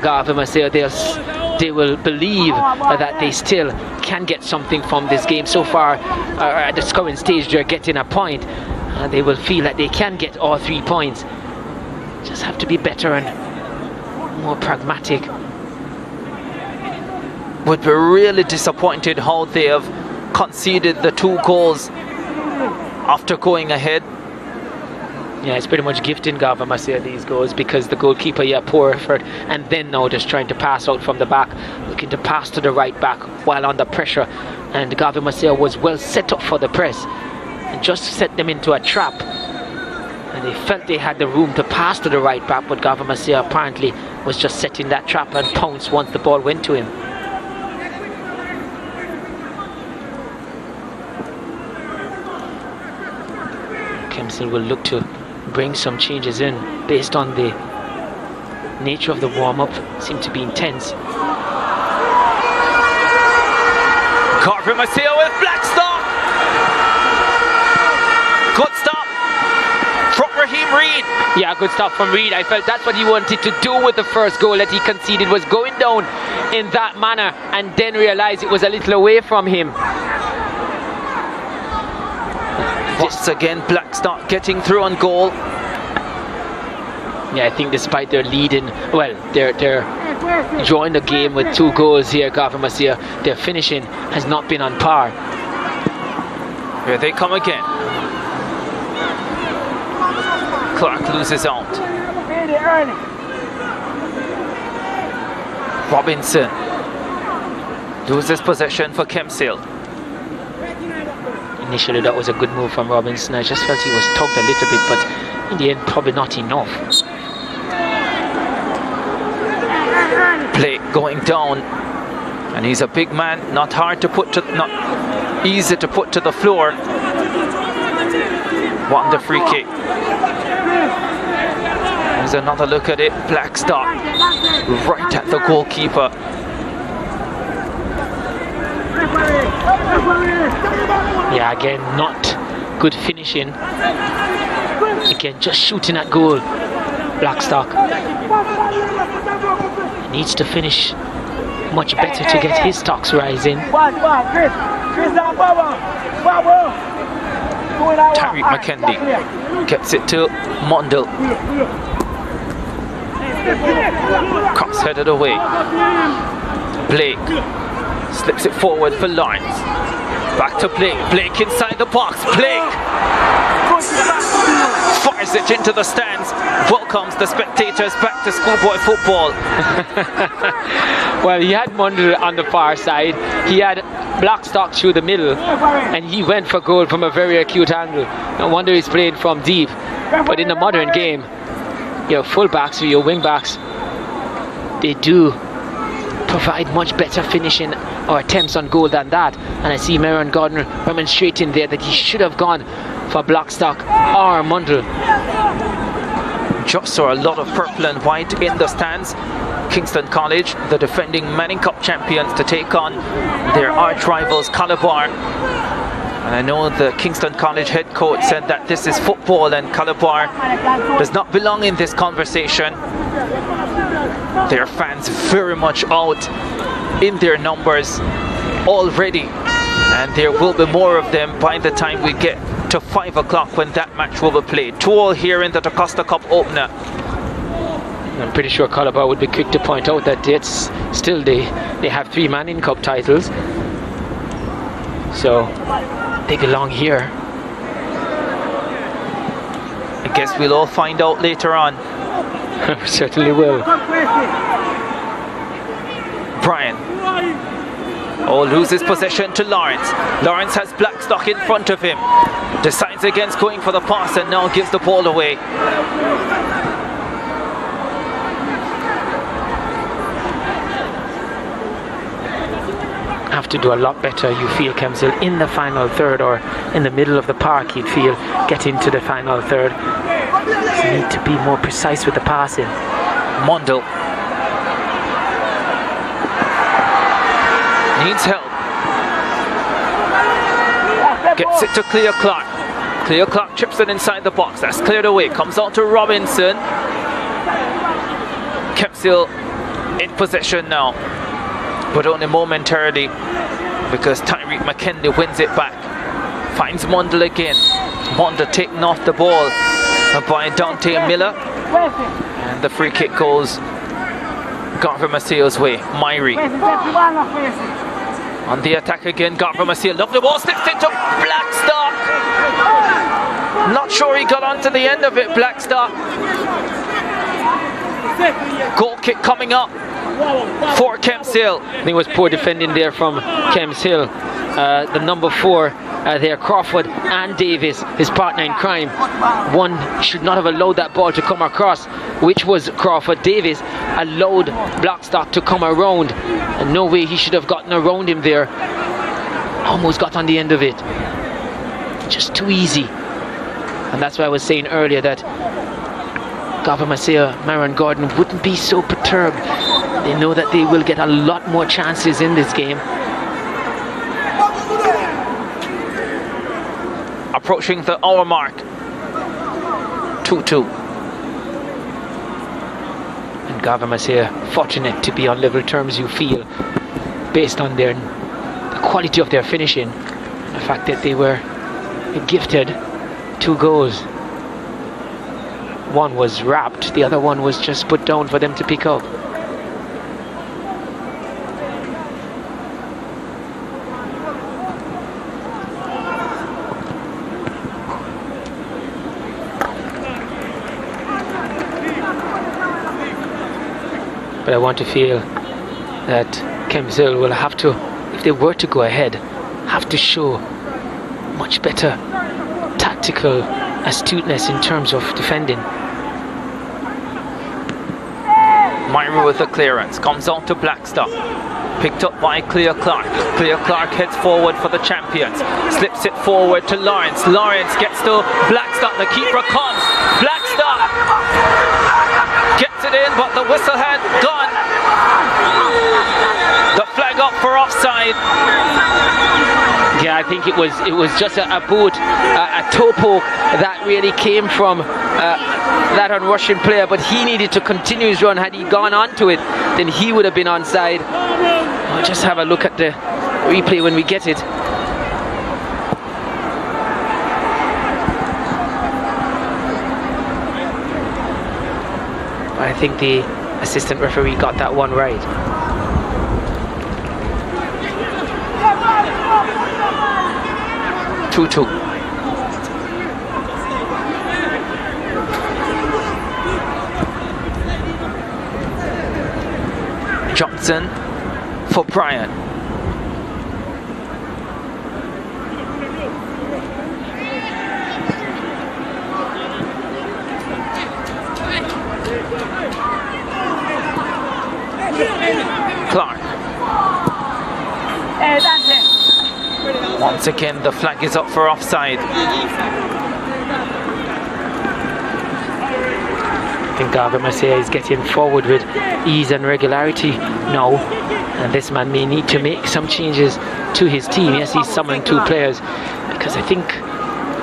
Garvey Maceo, they will believe that they still can get something from this game. So far, at this current stage, they're getting a point. They will feel that they can get all 3 points. Just have to be better and more pragmatic. Would be really disappointed how they have conceded the 2 goals after going ahead. Yeah, it's pretty much gifting Garvey Maceo these goals, because the goalkeeper, poor effort, and then now just trying to pass out from the back, looking to pass to the right back while under pressure. And Garvey Maceo was well set up for the press and just set them into a trap. And they felt they had the room to pass to the right back, but Garvey Maceo apparently was just setting that trap and pounced once the ball went to him. Kemps Hill will look to bring some changes in based on the nature of the warm-up. Seem to be intense. Garvey Maceo with Blackstock. Good stop from Raheem Reed. Yeah, good stop from Reed. I felt that's what he wanted to do with the first goal that he conceded, was going down in that manner and then realize it was a little away from him. Once again, Blackstock getting through on goal. Yeah, I think despite their leading, well, they're drawing the game with 2 goals here, Garvey Maceo, their finishing has not been on par. Here they come again. Clark loses out. Robinson loses possession for Kemps Hill. Initially that was a good move from Robinson. I just felt he was tugged a little bit, but in the end probably not enough. Play going down, and he's a big man, not hard to put to, easy to put to the floor. Won the free kick. There's another look at it. Blackstock right at the goalkeeper. Yeah, again, not good finishing. Again, just shooting at goal. Blackstock needs to finish much better to get his stocks rising. Tariq McKendy gets it to Mondel. Cross headed away. Blake slips it forward for Lawrence. Back to Blake. Blake inside the box. Blake fires it into the stands. Welcomes the spectators back to schoolboy football. Well, he had Mundell on the far side. He had Blackstock through the middle, and he went for goal from a very acute angle. No wonder he's playing from deep. But in the modern game, your fullbacks or your wingbacks, they do provide much better finishing or attempts on goal than that. And I see Marion Gardner demonstrating there that he should have gone for Blackstock or Mundell. Just saw a lot of purple and white in the stands. Kingston College, the defending Manning Cup champions, to take on their arch rivals Calabar. And I know the Kingston College head coach said that this is football and Calabar does not belong in this conversation. Their fans very much out in their numbers already, and there will be more of them by the time we get to 5 o'clock when that match will be played. 2-2 here in the DaCosta Cup opener. I'm pretty sure Calabar would be quick to point out that it's still they have 3 Manning Cup titles, so they belong here. I guess we'll all find out later on. We certainly will. Brian loses possession to Lawrence. Lawrence has Blackstock in front of him. Decides against going for the pass and now gives the ball away. Have to do a lot better, you feel, Kemps Hill, in the final third, or in the middle of the park, you'd feel, get into the final third. You need to be more precise with the passing. Mondel needs help. Gets it to Cleo Clark. Cleo Clark chips it inside the box. That's cleared away. Comes out to Robinson. Kemps Hill in possession now, but only momentarily, because Tariq McKendy wins it back. Finds Mondel again. Mondel taking off the ball by Dante Miller. And the free kick goes Garvey Maceo's way. Myrie on the attack again. Garvey Maceo, lovely ball, slips into Blackstock. Not sure he got onto the end of it, Blackstock. Goal kick coming up for Kemps Hill. I think it was poor defending there from Kemps Hill. The number 4 there, Crawford and Davis, his partner in crime. One should not have allowed that ball to come across, which was Crawford. Davis allowed Blackstock to come around, and no way he should have gotten around him there. Almost got on the end of it. Just too easy. And that's why I was saying earlier that Garvey Maceo, Marion Gordon wouldn't be so perturbed. They know that they will get a lot more chances in this game. Approaching the hour mark. 2-2. And Garvey Maceo fortunate to be on level terms, you feel, based on the quality of their finishing. The fact that they were gifted 2 goals. One was wrapped, the other one was just put down for them to pick up. But I want to feel that Kemps Hill will have to, if they were to go ahead, have to show much better tactical astuteness in terms of defending. Myrie with the clearance, comes on to Blackstock. Picked up by Cleo Clark. Cleo Clark heads forward for the champions. Slips it forward to Lawrence. Lawrence gets to Blackstock. The keeper comes. Blackstock gets it in, but the whistle had gone. The flag up for offside. Yeah, I think it was just a boot, a toe poke that really came from that unrushing player, but he needed to continue his run. Had he gone onto it, then he would have been onside. I'll just have a look at the replay when we get it. I think the assistant referee got that one right. Two. Johnson for Brian. Clark. Once again, the flag is up for offside. I think Garvey Maceo is getting forward with ease and regularity now, and this man may need to make some changes to his team. Yes, he's summoned 2 players, because I think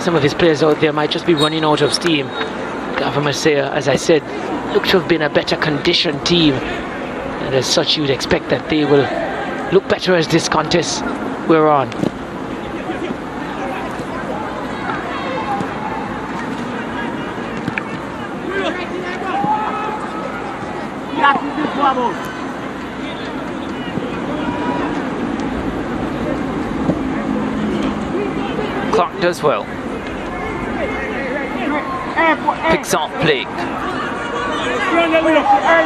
some of his players out there might just be running out of steam. Garvey Maceo, as I said, looked to have been a better conditioned team, and as such you'd expect that they will look better as this contest we're on. Clark does well. Picks off play.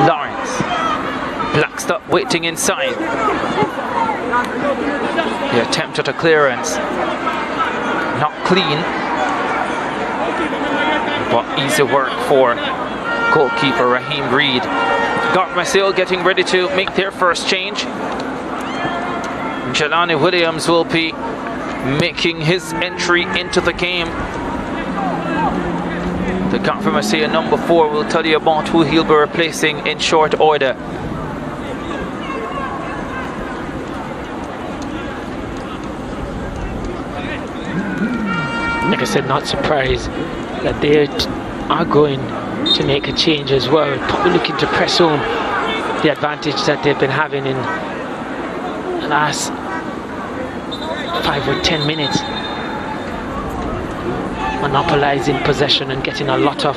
Lawrence. Blackstock waiting inside. The attempt at a clearance. Not clean. But easy work for goalkeeper Raheem Reed. Garvey Maceo getting ready to make their first change. Jelani Williams will be making his entry into the game. The Garvey Maceo number 4 will tell you about who he'll be replacing in short order. Like I said, not surprised that they are going to make a change as well. Probably looking to press home the advantage that they've been having in the last 5 or 10 minutes. Monopolizing possession and getting a lot of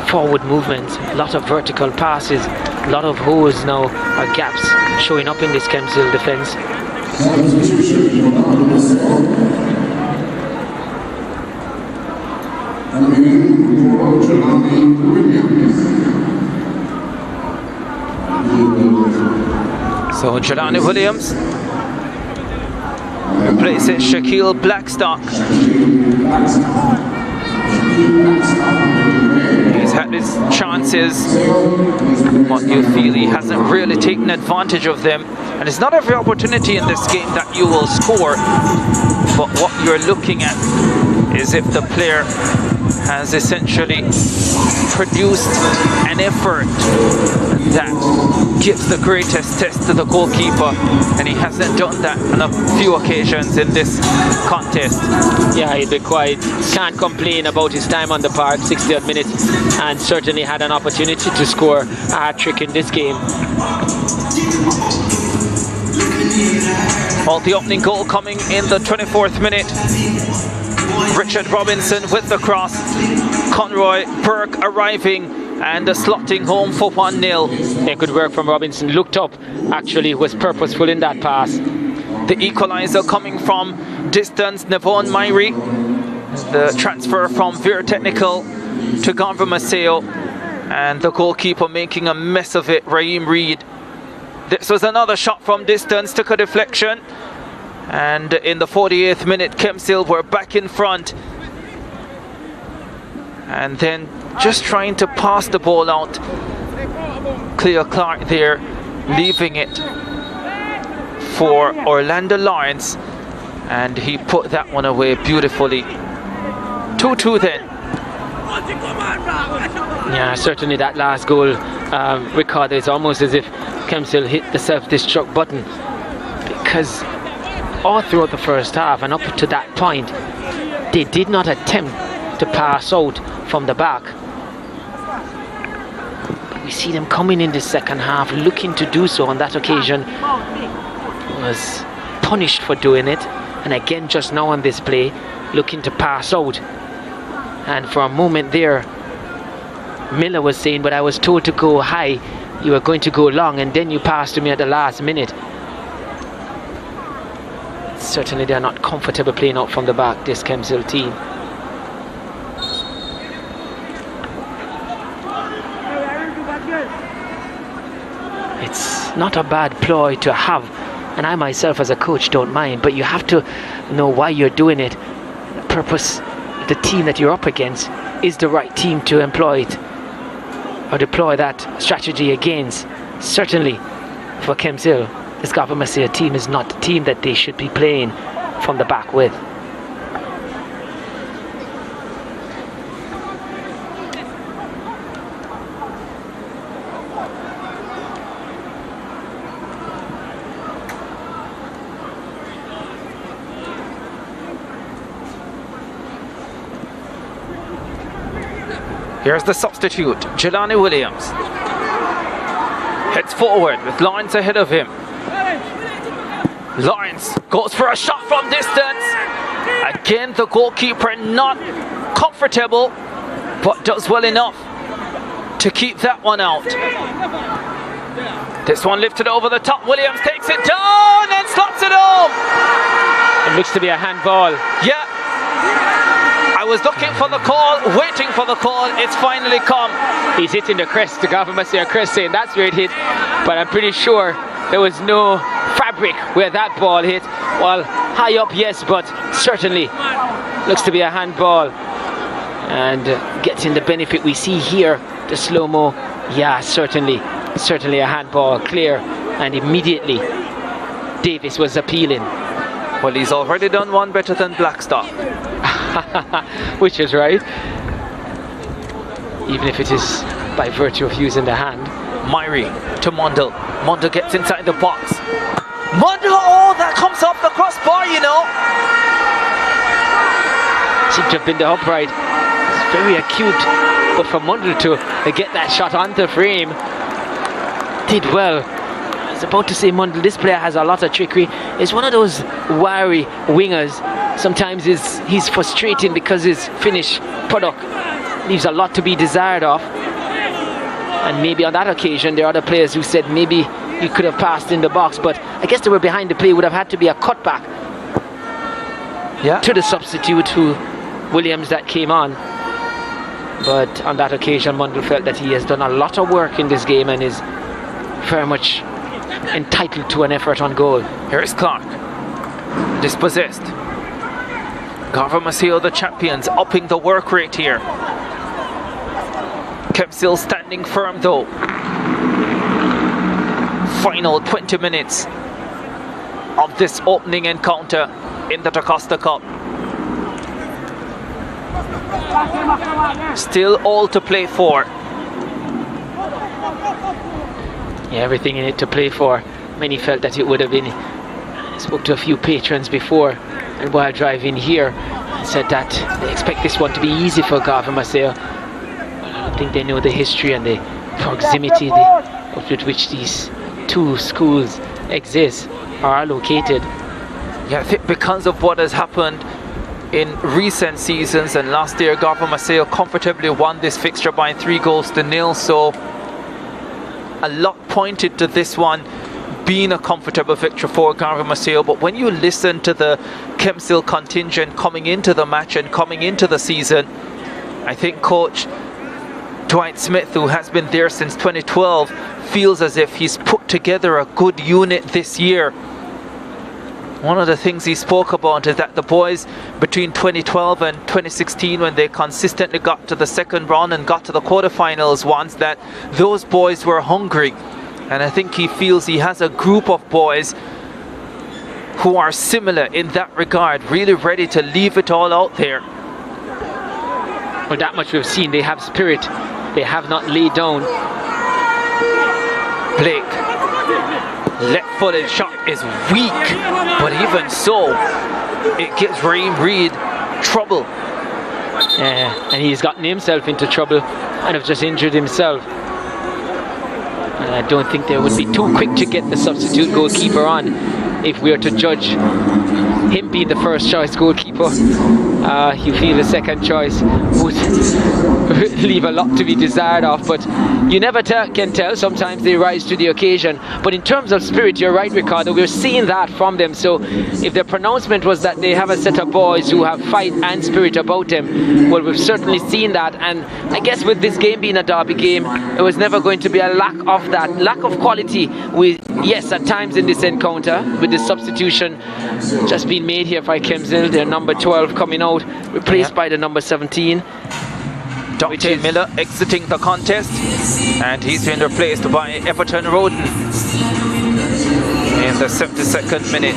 forward movements, a lot of vertical passes, a lot of holes now, or gaps showing up in this Kemps Hill defense. So Jelani Williams replaces Shaquille Blackstock. He's had his chances, but you feel he hasn't really taken advantage of them. And it's not every opportunity in this game that you will score, but what you're looking at is if the player has essentially produced an effort that gives the greatest test to the goalkeeper, and he hasn't done that on a few occasions in this contest. Yeah, he'd be quiet. Can't complain about his time on the park, 60-odd minutes, and certainly had an opportunity to score a hat-trick in this game. Well, the opening goal coming in the 24th minute. Richard Robinson with the cross. Conroy Burke arriving and slotting home for 1-0. Yeah, good work from Robinson. Looked up, actually was purposeful in that pass. The equalizer coming from distance, Nevon Myrie. The transfer from Veer Technical to Garvey Maceo. And the goalkeeper making a mess of it, Raheem Reed. This was another shot from distance, took a deflection. And in the 48th minute, Kemps Hill were back in front. And then just trying to pass the ball out. Cleo Clark there, leaving it for Orlando Lawrence, and he put that one away beautifully. 2-2 then. Yeah, certainly that last goal, Ricardo, is almost as if Kemps Hill hit the self-destruct button, because all throughout the first half and up to that point, they did not attempt to pass out from the back. But we see them coming in the second half, looking to do so. On that occasion, was punished for doing it, and again just now on this play, looking to pass out. And for a moment there, Miller was saying, but I was told to go high, you were going to go long, and then you passed to me at the last minute. Certainly they're not comfortable playing out from the back, this Kemps Hill team. It's not a bad ploy to have, and I myself as a coach don't mind, but you have to know why you're doing it. The purpose, the team that you're up against is the right team to employ it or deploy that strategy against. Certainly for Kemps Hill, this Garvey Maceo team is not the team that they should be playing from the back with. Here's the substitute, Jelani Williams. Heads forward with Lawrence ahead of him. Lawrence goes for a shot from distance. Again, the goalkeeper not comfortable, but does well enough to keep that one out. This one lifted over the top. Williams takes it down and slots it home. It looks to be a handball. Yeah. I was looking for the call, waiting for the call. It's finally come. He's hitting the crest, the Garvey Maceo crest, saying that's where it hit. But I'm pretty sure there was no fabric where that ball hit. Well, high up, yes, but certainly looks to be a handball. And getting the benefit we see here, the slow-mo. Yeah, certainly a handball, clear. And immediately, Davis was appealing. Well, he's already done one better than Blackstock. Which is right, even if it is by virtue of using the hand. Myrie to Mundle. Mundle gets inside the box. Mundle, oh, that comes off the crossbar, you know. Seemed to have been the upright. It's very acute, but for Mundle to get that shot onto frame, did well. I was about to say, Mundle, this player has a lot of trickery. It's one of those wiry wingers. Sometimes he's frustrating because his finished product leaves a lot to be desired of. And maybe on that occasion, there are other players who said maybe he could have passed in the box, but I guess they were behind the play. Would have had to be a cutback to the substitute, who Williams, that came on. But on that occasion, Mundle felt that he has done a lot of work in this game and is very much entitled to an effort on goal. Here is Clark, dispossessed. Garvey Maceo, the champions, upping the work rate here. Kemps Hill standing firm though. Final 20 minutes of this opening encounter in the DaCosta Cup. Still all to play for. Yeah, everything in it to play for. Many felt that it would have been. I spoke to a few patrons before, and while driving here, said that they expect this one to be easy for Garvey Maceo. I don't think they know the history and the proximity with which these two schools exist or are located. Yeah, I think because of what has happened in recent seasons, and last year Garvey Maceo comfortably won this fixture by 3-0. So a lot pointed to this one being a comfortable victory for Garvey Maceo. But when you listen to the Kemps Hill contingent coming into the match and coming into the season, I think coach Dwight Smith, who has been there since 2012, feels as if he's put together a good unit this year. One of the things he spoke about is that the boys between 2012 and 2016, when they consistently got to the second round and got to the quarterfinals once, that those boys were hungry. And I think he feels he has a group of boys who are similar in that regard, really ready to leave it all out there. Well, that much we've seen. They have spirit. They have not laid down. Blake, left-footed shot is weak, but even so, it gives Raheem Reid trouble. And he's gotten himself into trouble and have just injured himself. And I don't think they would be too quick to get the substitute goalkeeper on if we are to judge him being the first choice goalkeeper. You feel the second choice would leave a lot to be desired of, but you never can tell. Sometimes they rise to the occasion. But in terms of spirit, you're right, Ricardo, we're seeing that from them. So if the pronouncement was that they have a set of boys who have fight and spirit about them, well, we've certainly seen that. And I guess with this game being a derby game, it was never going to be a lack of that, lack of quality. Yes, at times in this encounter, with the substitution just being made here by Kemps Hill, their number 12 coming out, replaced by the number 17. Dr. Miller exiting the contest, and he's been replaced by Everton Roden in the 72nd minute.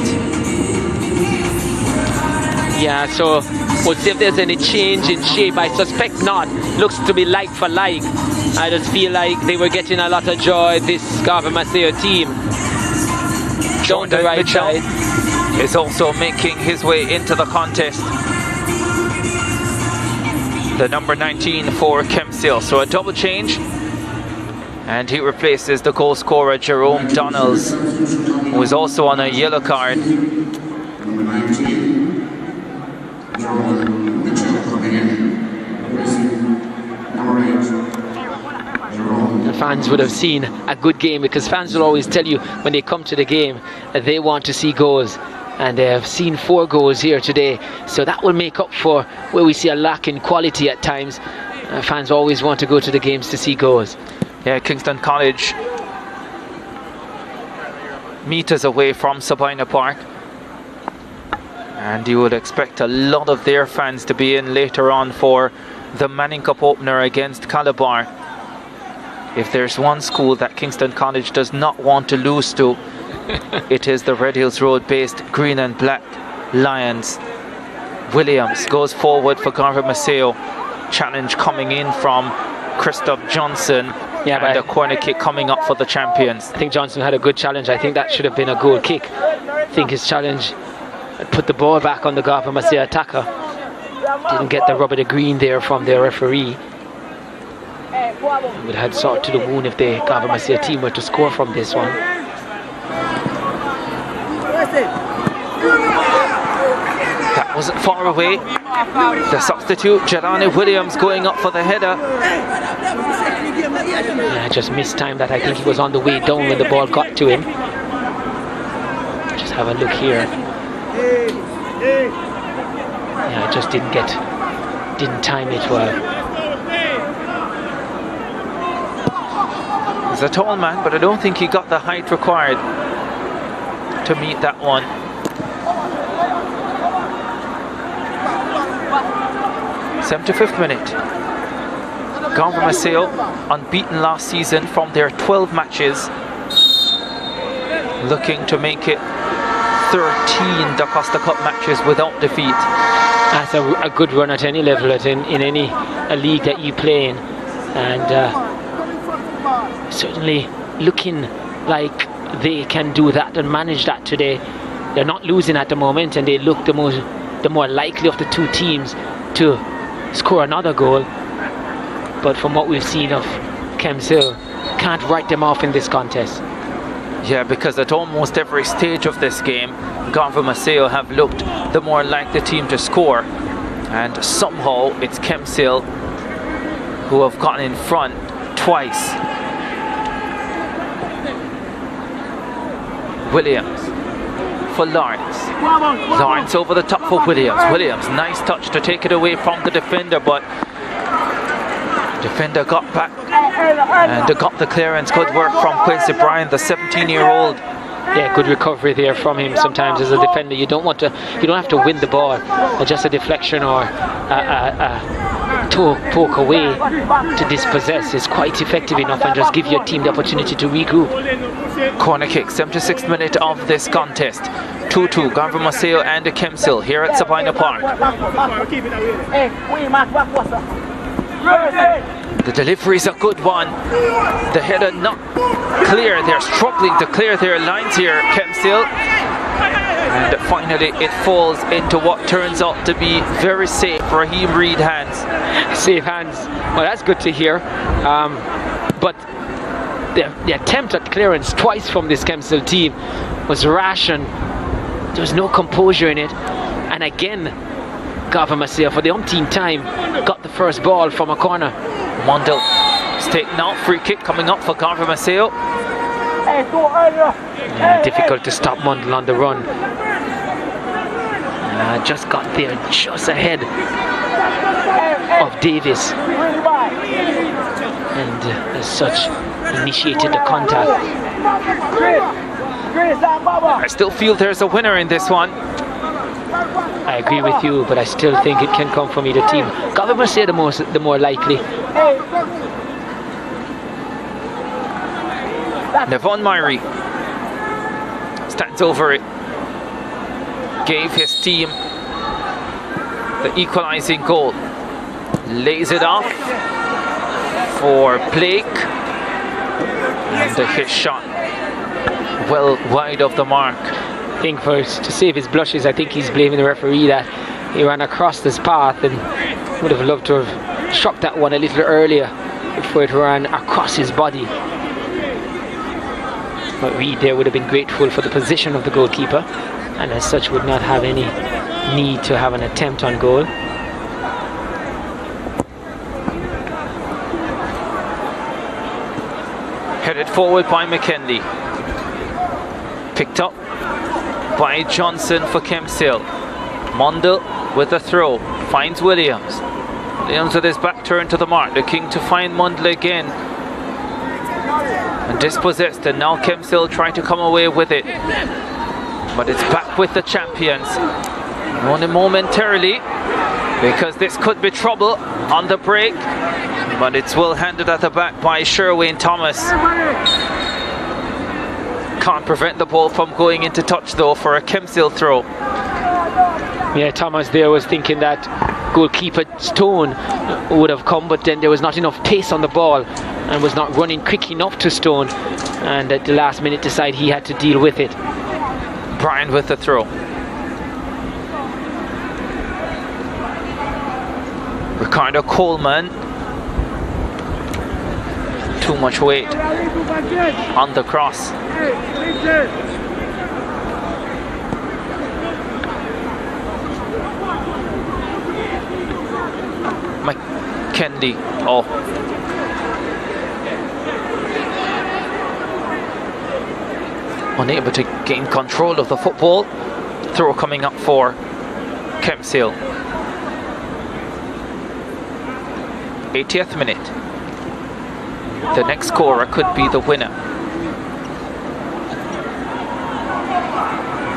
Yeah, so we'll see if there's any change in shape. I suspect not. Looks to be like for like. I just feel like they were getting a lot of joy, this Garvey Maceo team. Down the right side. Is also making his way into the contest. The number 19 for Kemps Hill. So a double change. And he replaces the goal scorer Jerome Donalds, who is also on a yellow card. The fans would have seen a good game, because fans will always tell you when they come to the game that they want to see goals. And they have seen 4 goals here today, so that will make up for where we see a lack in quality at times. Fans always want to go to the games to see goals. Yeah, Kingston College meters away from Sabina Park, and you would expect a lot of their fans to be in later on for the Manning Cup opener against Calabar. If there's one school that Kingston College does not want to lose to, it is the Red Hills Road based Green and Black Lions. Williams goes forward for Garvey Maceo. Challenge coming in from Christoph Johnson. Yeah, and a corner kick coming up for the champions. I think Johnson had a good challenge. I think that should have been a goal kick. I think his challenge put the ball back on the Garvey Maceo attacker. Didn't get the rubber to green there from their referee. Would have had salt to the wound if the Garvey Maceo team were to score from this one. That wasn't far away. The substitute, Jelani Williams, going up for the header. Yeah, just mistimed that. I think he was on the way down when the ball got to him. Just have a look here. Yeah, just didn't time it well. He's a tall man, but I don't think he got the height required to meet that one. '75th minute. Garvey Maceo unbeaten last season from their 12 matches, looking to make it 13 DaCosta Cup matches without defeat. That's a good run at any level, in any league that you play in, and certainly looking like they can do that and manage that today. They're not losing at the moment, and they look the more likely of the two teams to score another goal. But from what we've seen of Kemps Hill, can't write them off in this contest. Yeah, because at almost every stage of this game, Garvey Maceo have looked the more likely team to score, and somehow it's Kemps Hill who have gotten in front twice. Williams for Lawrence. Lawrence over the top for Williams. Williams, nice touch to take it away from the defender, but defender got back and got the clearance. Good work from Quincy Bryan, the 17-year-old. Yeah, good recovery there from him. Sometimes as a defender, you don't have to win the ball. Just a deflection or a poke away to dispossess is quite effective enough and just give your team the opportunity to regroup. Corner kick, 76th minute of this contest. 2-2, Garvey Maceo and the Kemps Hill here at Sabina Park. The delivery is a good one. The header not clear. They're struggling to clear their lines here, Kemps Hill. And finally it falls into what turns out to be very safe Raheem Reid hands. Safe hands. Well, that's good to hear. But the attempt at clearance twice from this Kemps Hill team was rash, and there was no composure in it. And again, Garvey Maceo for the umpteenth time got the first ball from a corner. Mundell is taken out. Free kick coming up for Garvey Maceo. Difficult to stop Mundell on the run. Just got there just ahead of Davis. And as such, initiated the contact. I still feel there's a winner in this one. I agree with you, but I still think it can come from either team. Garvey Maceo the more likely. Nevon Myrie stands over it. Gave his team the equalizing goal. Lays it off for Blake. And the hit shot well wide of the mark. I think to save his blushes, I think he's blaming the referee that he ran across this path and would have loved to have struck that one a little earlier before it ran across his body. But Reid there would have been grateful for the position of the goalkeeper, and as such would not have any need to have an attempt on goal. Headed forward by McKinley. Picked up by Johnson for Kemps Hill. Mundell with a throw. Finds Williams. Williams with his back turned to the mark. Looking to find Mundell again. And dispossessed. And now Kemps Hill trying to come away with it. But it's back with the champions. Only momentarily, because this could be trouble on the break. But it's well handed at the back by Sherwayne Thomas. Can't prevent the ball from going into touch though for a Kemps Hill throw. Yeah, Thomas there was thinking that goalkeeper Stone would have come, but then there was not enough pace on the ball and was not running quick enough to Stone, and at the last minute decided he had to deal with it. Brian with the throw. Ricardo Coleman. Too much weight on the cross. McKendy. Oh. Unable to gain control of the football. Throw coming up for Kemps Hill. 80th minute. The next scorer could be the winner.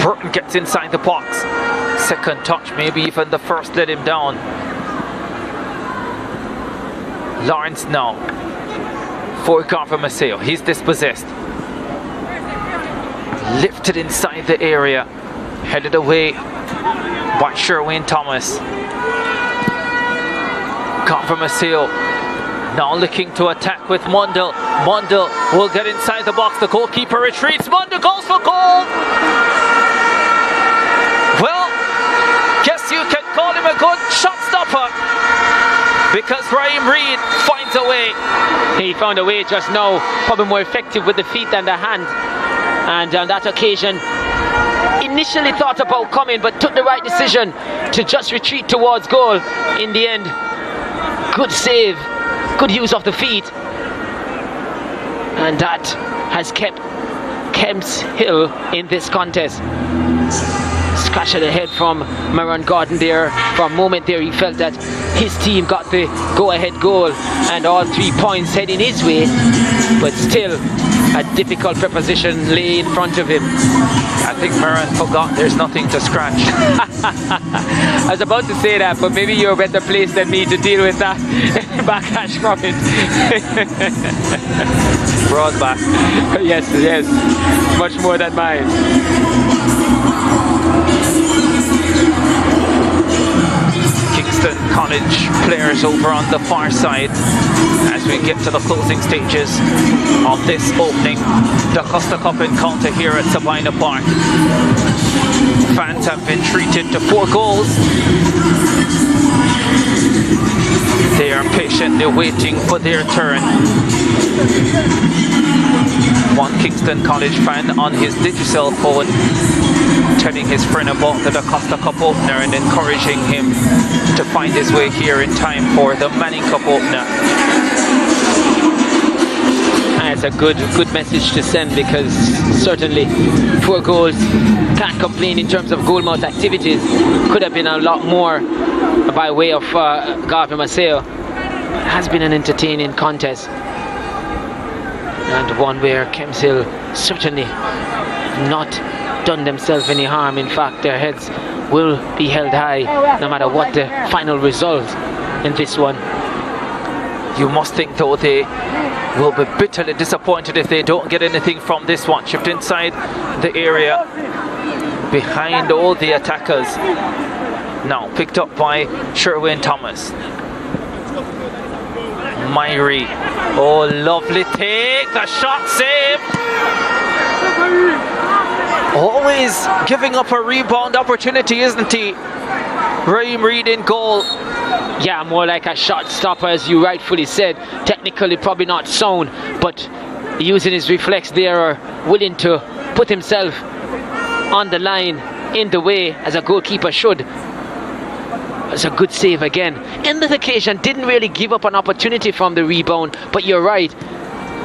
Burton gets inside the box. Second touch, maybe even the first let him down. Lawrence now for Garvey Maceo. He's dispossessed. Lifted inside the area. Headed away by Sherwayne Thomas. Garvey Maceo now looking to attack with Mundell. Mundell will get inside the box. The goalkeeper retreats. Mundell goes for goal. Well, guess you can call him a good shot stopper, because Raheem Reid finds a way. He found a way just now, probably more effective with the feet than the hand. And on that occasion, initially thought about coming, but took the right decision to just retreat towards goal. In the end, good save, good use of the feet. And that has kept Kemps Hill in this contest. Scratch of the head from Maron Gordon there. For a moment there, he felt that his team got the go-ahead goal and all 3 points heading his way. But still, a difficult preposition lay in front of him. I think Maran forgot there's nothing to scratch. I was about to say that, but maybe you're a better place than me to deal with that backlash from it. Broad back. Yes, yes, much more than mine. Kingston College players over on the far side as we get to the closing stages of this opening DaCosta Cup encounter here at Sabina Park. Fans have been treated to 4 goals. They are patiently waiting for their turn. One Kingston College fan on his digital phone telling his friend about the DaCosta Cup opener and encouraging him to find his way here in time for the Manning Cup opener. It's a good message to send, because certainly 4 goals, can't complain in terms of goal mouth activities. Could have been a lot more by way of Garvey Maceo. It has been an entertaining contest, and one where Kemps Hill certainly not done themselves any harm. In fact, their heads will be held high no matter what the final result in this one. You must think though they will be bitterly disappointed if they don't get anything from this one. Shift inside the area behind all the attackers. Now picked up by Sherwin Thomas. Myrie. Oh, lovely take. The shot saved. Always giving up a rebound opportunity, isn't he? Raheem Reid in goal. Yeah, more like a shot stopper, as you rightfully said. Technically probably not sound, but using his reflex there, or willing to put himself on the line in the way as a goalkeeper should. It's a good save again. In this occasion, didn't really give up an opportunity from the rebound, but you're right.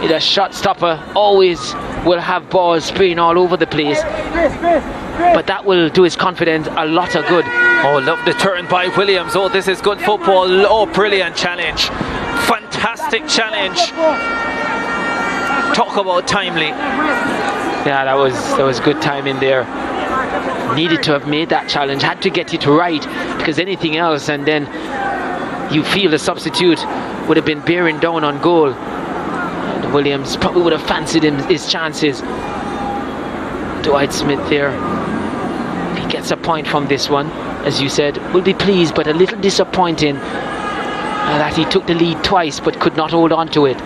A shot stopper always will have balls spraying all over the place, but that will do his confidence a lot of good. Oh, love the turn by Williams. Oh, this is good football. Oh, brilliant challenge. Fantastic challenge. Talk about timely. Yeah, that was good timing there. Needed to have made that challenge, had to get it right, because anything else and then you feel the substitute would have been bearing down on goal. And Williams probably would have fancied his chances. Dwight Smith there, if he gets a point from this one, as you said, will be pleased, but a little disappointing that he took the lead twice but could not hold on to it,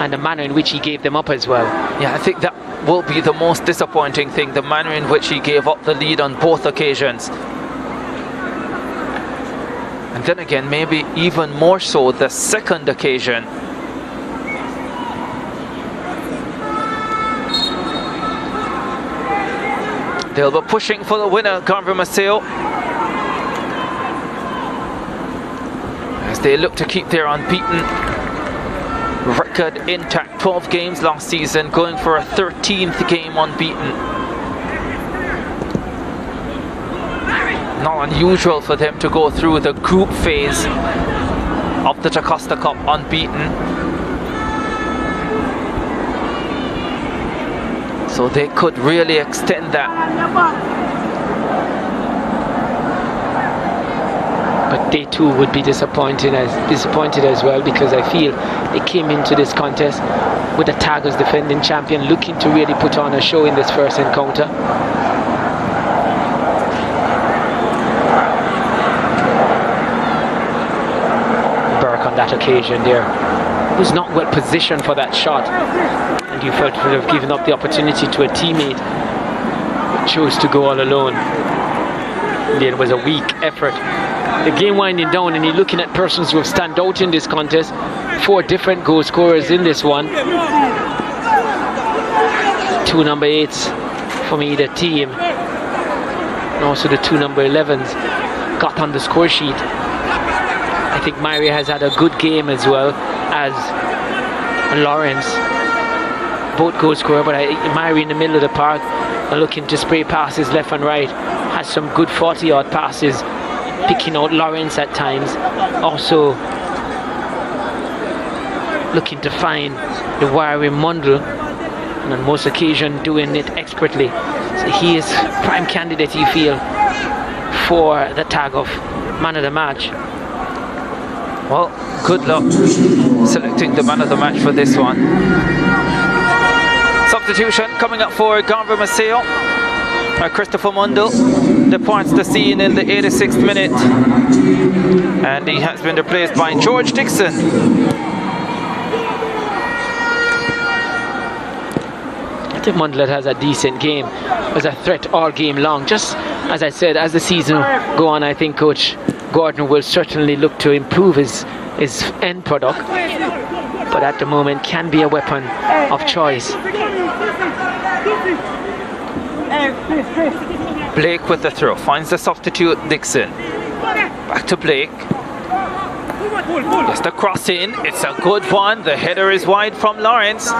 and the manner in which he gave them up as well. Yeah, I think that will be the most disappointing thing, the manner in which he gave up the lead on both occasions. And then again, maybe even more so the second occasion. They'll be pushing for the winner, Garvey Maceo, as they look to keep their unbeaten record intact. 12 games last season, going for a 13th game unbeaten. Not unusual for them to go through the group phase of the DaCosta Cup unbeaten. So they could really extend that. But they too would be disappointed as well, because I feel they came into this contest with the Tigers defending champion, looking to really put on a show in this first encounter. Burke on that occasion there was not well positioned for that shot, and you felt would have given up the opportunity to a teammate, but chose to go all alone. It was a weak effort. The game winding down, and you're looking at persons who have stand out in this contest. 4 different goal scorers in this one. 2 number 8s from either team, and also the 2 number 11s got on the score sheet. I think Myrie has had a good game as well as Lawrence, both goal scorer, but Myrie in the middle of the park looking to spray passes left and right, has some good 40-odd passes, picking out Lawrence at times, also looking to find the wiry Mundle and on most occasions doing it expertly. So he is prime candidate, you feel, for the tag of man of the match. Well, good luck selecting the man of the match for this one. Substitution coming up for Garvey Maceo. Christopher Mundell departs the scene in the 86th minute, and he has been replaced by George Dixon. I think Mundell has a decent game, was a threat all game long. Just as I said, as the season go on, I think Coach Gordon will certainly look to improve his end product, but at the moment can be a weapon of choice. Blake with the throw, finds the substitute Dixon. Back to Blake. Gets the cross in, it's a good one. The header is wide from Lawrence.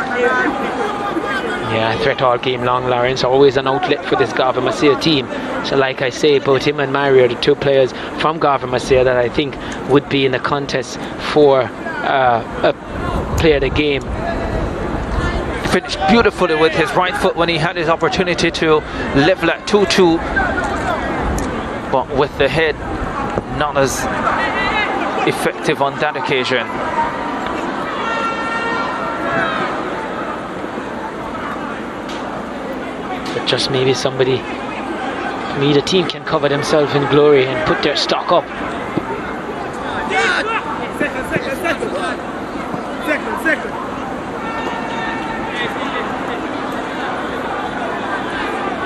Yeah, threat all game long. Lawrence always an outlet for this Garvey Maceo team. So like I say, both him and Mario are the two players from Garvey Maceo that I think would be in the contest for a player of the game. Finished beautifully with his right foot when he had his opportunity to level at 2-2, but with the head not as effective on that occasion. But just maybe somebody, maybe the team can cover themselves in glory and put their stock up.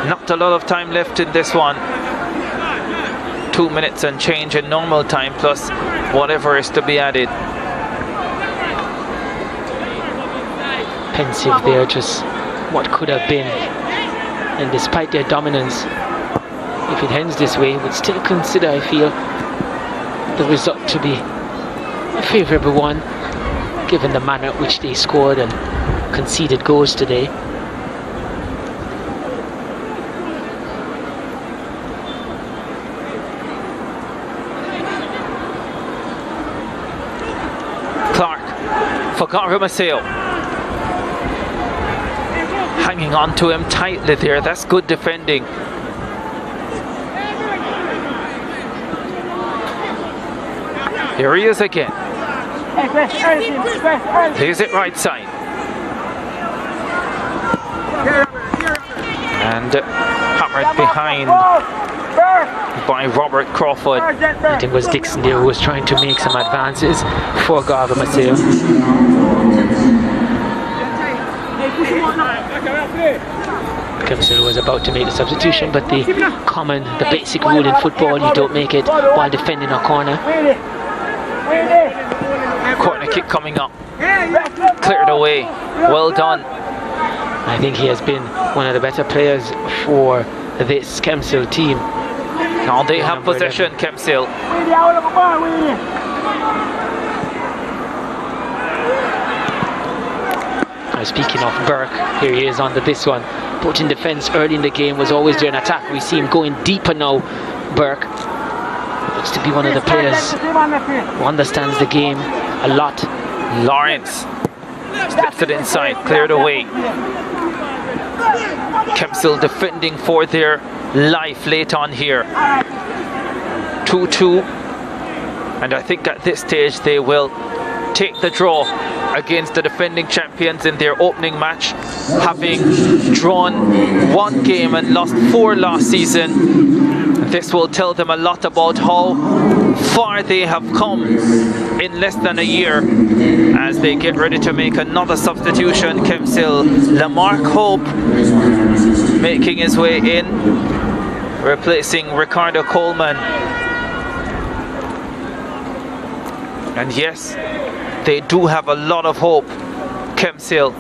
Not a lot of time left in this one. 2 minutes and change in normal time, plus whatever is to be added. Pensive there, just what could have been. And despite their dominance, if it ends this way, would still consider, I feel, the result to be a favourable one, given the manner in which they scored and conceded goals today. Clark for Garvey Maceo. Hanging on to him tightly there. That's good defending. Here he is again. Plays it right side. And hammered behind by Robert Crawford. I think it was Dixon there who was trying to make some advances for Garvey Maceo. Kemps Hill was about to make the substitution, but the basic rule in football, you don't make it while defending a corner. Corner kick coming up. Cleared away. Well done. I think he has been one of the better players for this Kemps Hill team. Now they have possession, Kemps Hill. Speaking of Burke, here he is under this one. Put in defence early in the game, was always there in attack. We see him going deeper now. Burke looks to be one of the players who understands the game a lot. Lawrence slips it inside, cleared away. Kemps Hill defending for their life late on here. 2-2, and I think at this stage they will take the draw against the defending champions in their opening match, having drawn 1 game and lost 4 last season. This will tell them a lot about how far they have come in less than a year as they get ready to make another substitution. Kemps Hill, Lamarck Hope making his way in, replacing Ricardo Coleman. And yes, they do have a lot of hope, Kemps Hill.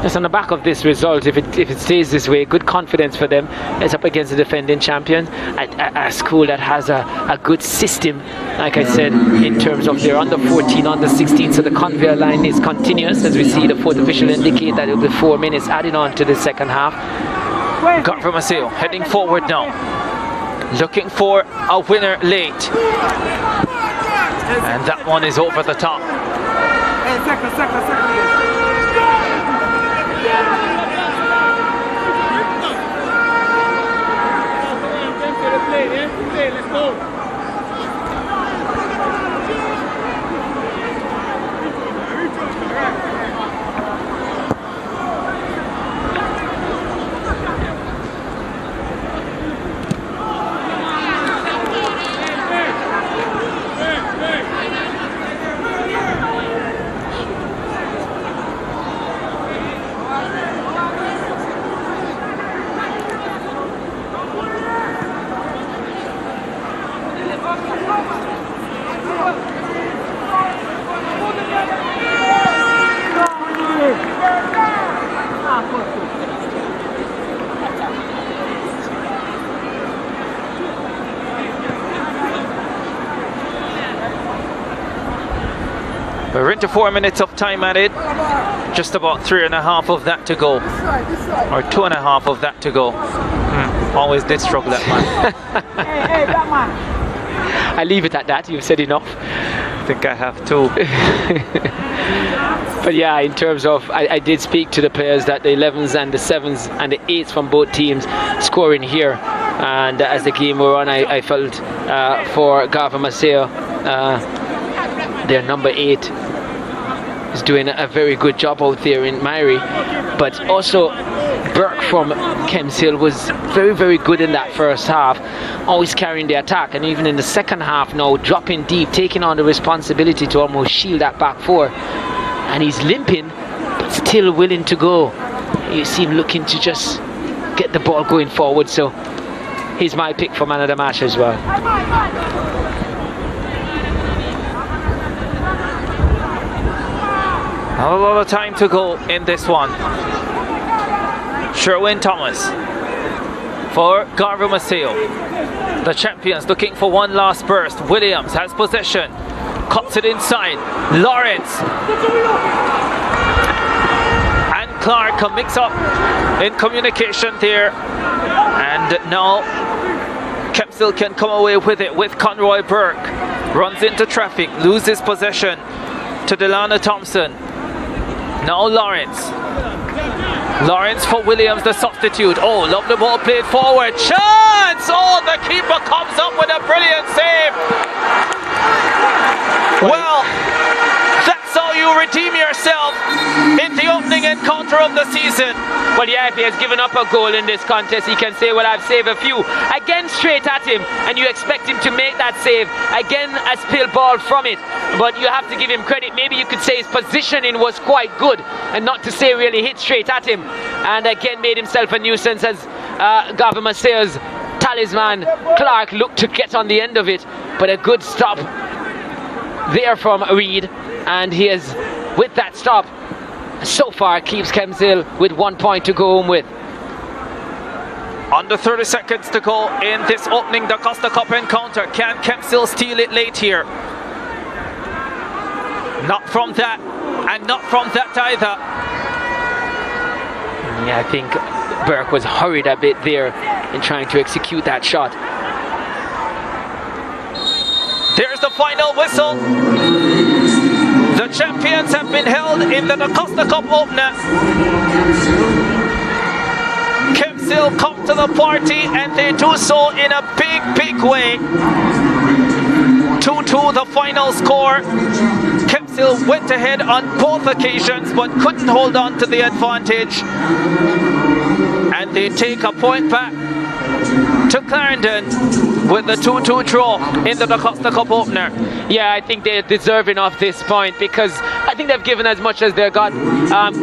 Just on the back of this result, if it stays this way, good confidence for them. It's up against the defending champion, a school that has a good system, like I said, in terms of their under 14, under 16. So the conveyor line is continuous, as we see the fourth official indicate that it will be 4 minutes added on to the second half. Garvey Maceo heading forward now, looking for a winner late. And that one is over the top. We're into 4 minutes of time added. Just about 3.5 of that to go. Or 2.5 of that to go. Always did struggle that man. Hey, that man. I leave it at that. You've said enough. I think I have to. But yeah, in terms of, I did speak to the players that the 11s and the 7s and the 8s from both teams scoring here. And as the game wore on, I felt for Garvey Maceo, their number 8 is doing a very good job out there in Myrie. But also Burke from Kemps Hill was very, very good in that first half, always carrying the attack, and even in the second half now dropping deep, taking on the responsibility to almost shield that back four. And he's limping but still willing to go. You see him looking to just get the ball going forward, so he's my pick for man of the match as well. Not a lot of time to go in this one. Sherwin Thomas for Garvey Maceo. The champions looking for one last burst. Williams has possession. Cuts it inside. Lawrence. And Clark can mix up in communication there. And now Kemps Hill can come away with it with Conroy Burke. Runs into traffic. Loses possession to Delana Thompson. Now Lawrence. Lawrence for Williams, the substitute. Oh, lovely ball played forward. Chance! Oh, the keeper comes up with a brilliant save. Well, that's how you redeem yourself in the opening encounter of the season. Well, yeah, if he has given up a goal in this contest, he can say, well, I've saved a few. Again, straight at him, and you expect him to make that save. Again, a spill ball from it. But you have to give him credit. Maybe you could say his positioning was quite good, and not to say really hit straight at him. And again, made himself a nuisance as Garvey Maceo's talisman, Clark, looked to get on the end of it. But a good stop there from Reed, and he is, with that stop, so far keeps Kemps Hill with 1 point to go home with. Under 30 seconds to go in this opening DaCosta Cup encounter. Can Kemps Hill steal it late here? Not from that, and not from that either. Yeah, I think Burke was hurried a bit there in trying to execute that shot. There's the final whistle. The champions have been held in the DaCosta Cup opener. Kemps Hill come to the party, and they do so in a big, big way. 2-2 the final score. Kemps Hill went ahead on both occasions but couldn't hold on to the advantage. And they take a point back to Clarendon with the 2-2 draw in the DaCosta Cup opener. Yeah, I think they're deserving of this point because I think they've given as much as they got.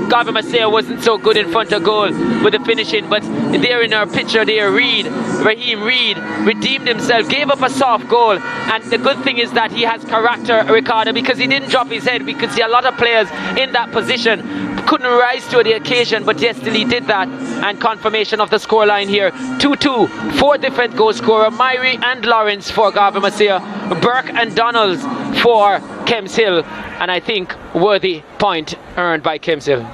Garvey Maceo wasn't so good in front of goal with the finishing, but there in our picture there, Raheem Reed redeemed himself, gave up a soft goal, and the good thing is that he has character, Ricardo, because he didn't drop his head. We could see a lot of players in that position couldn't rise to the occasion, but yes, still he did that. And confirmation of the scoreline here, 2-2, 4 different goal scorer, Myrie and Lawrence for Garvey Maceo, Burke and Donalds for Kemps Hill, and I think worthy point earned by Kemps Hill.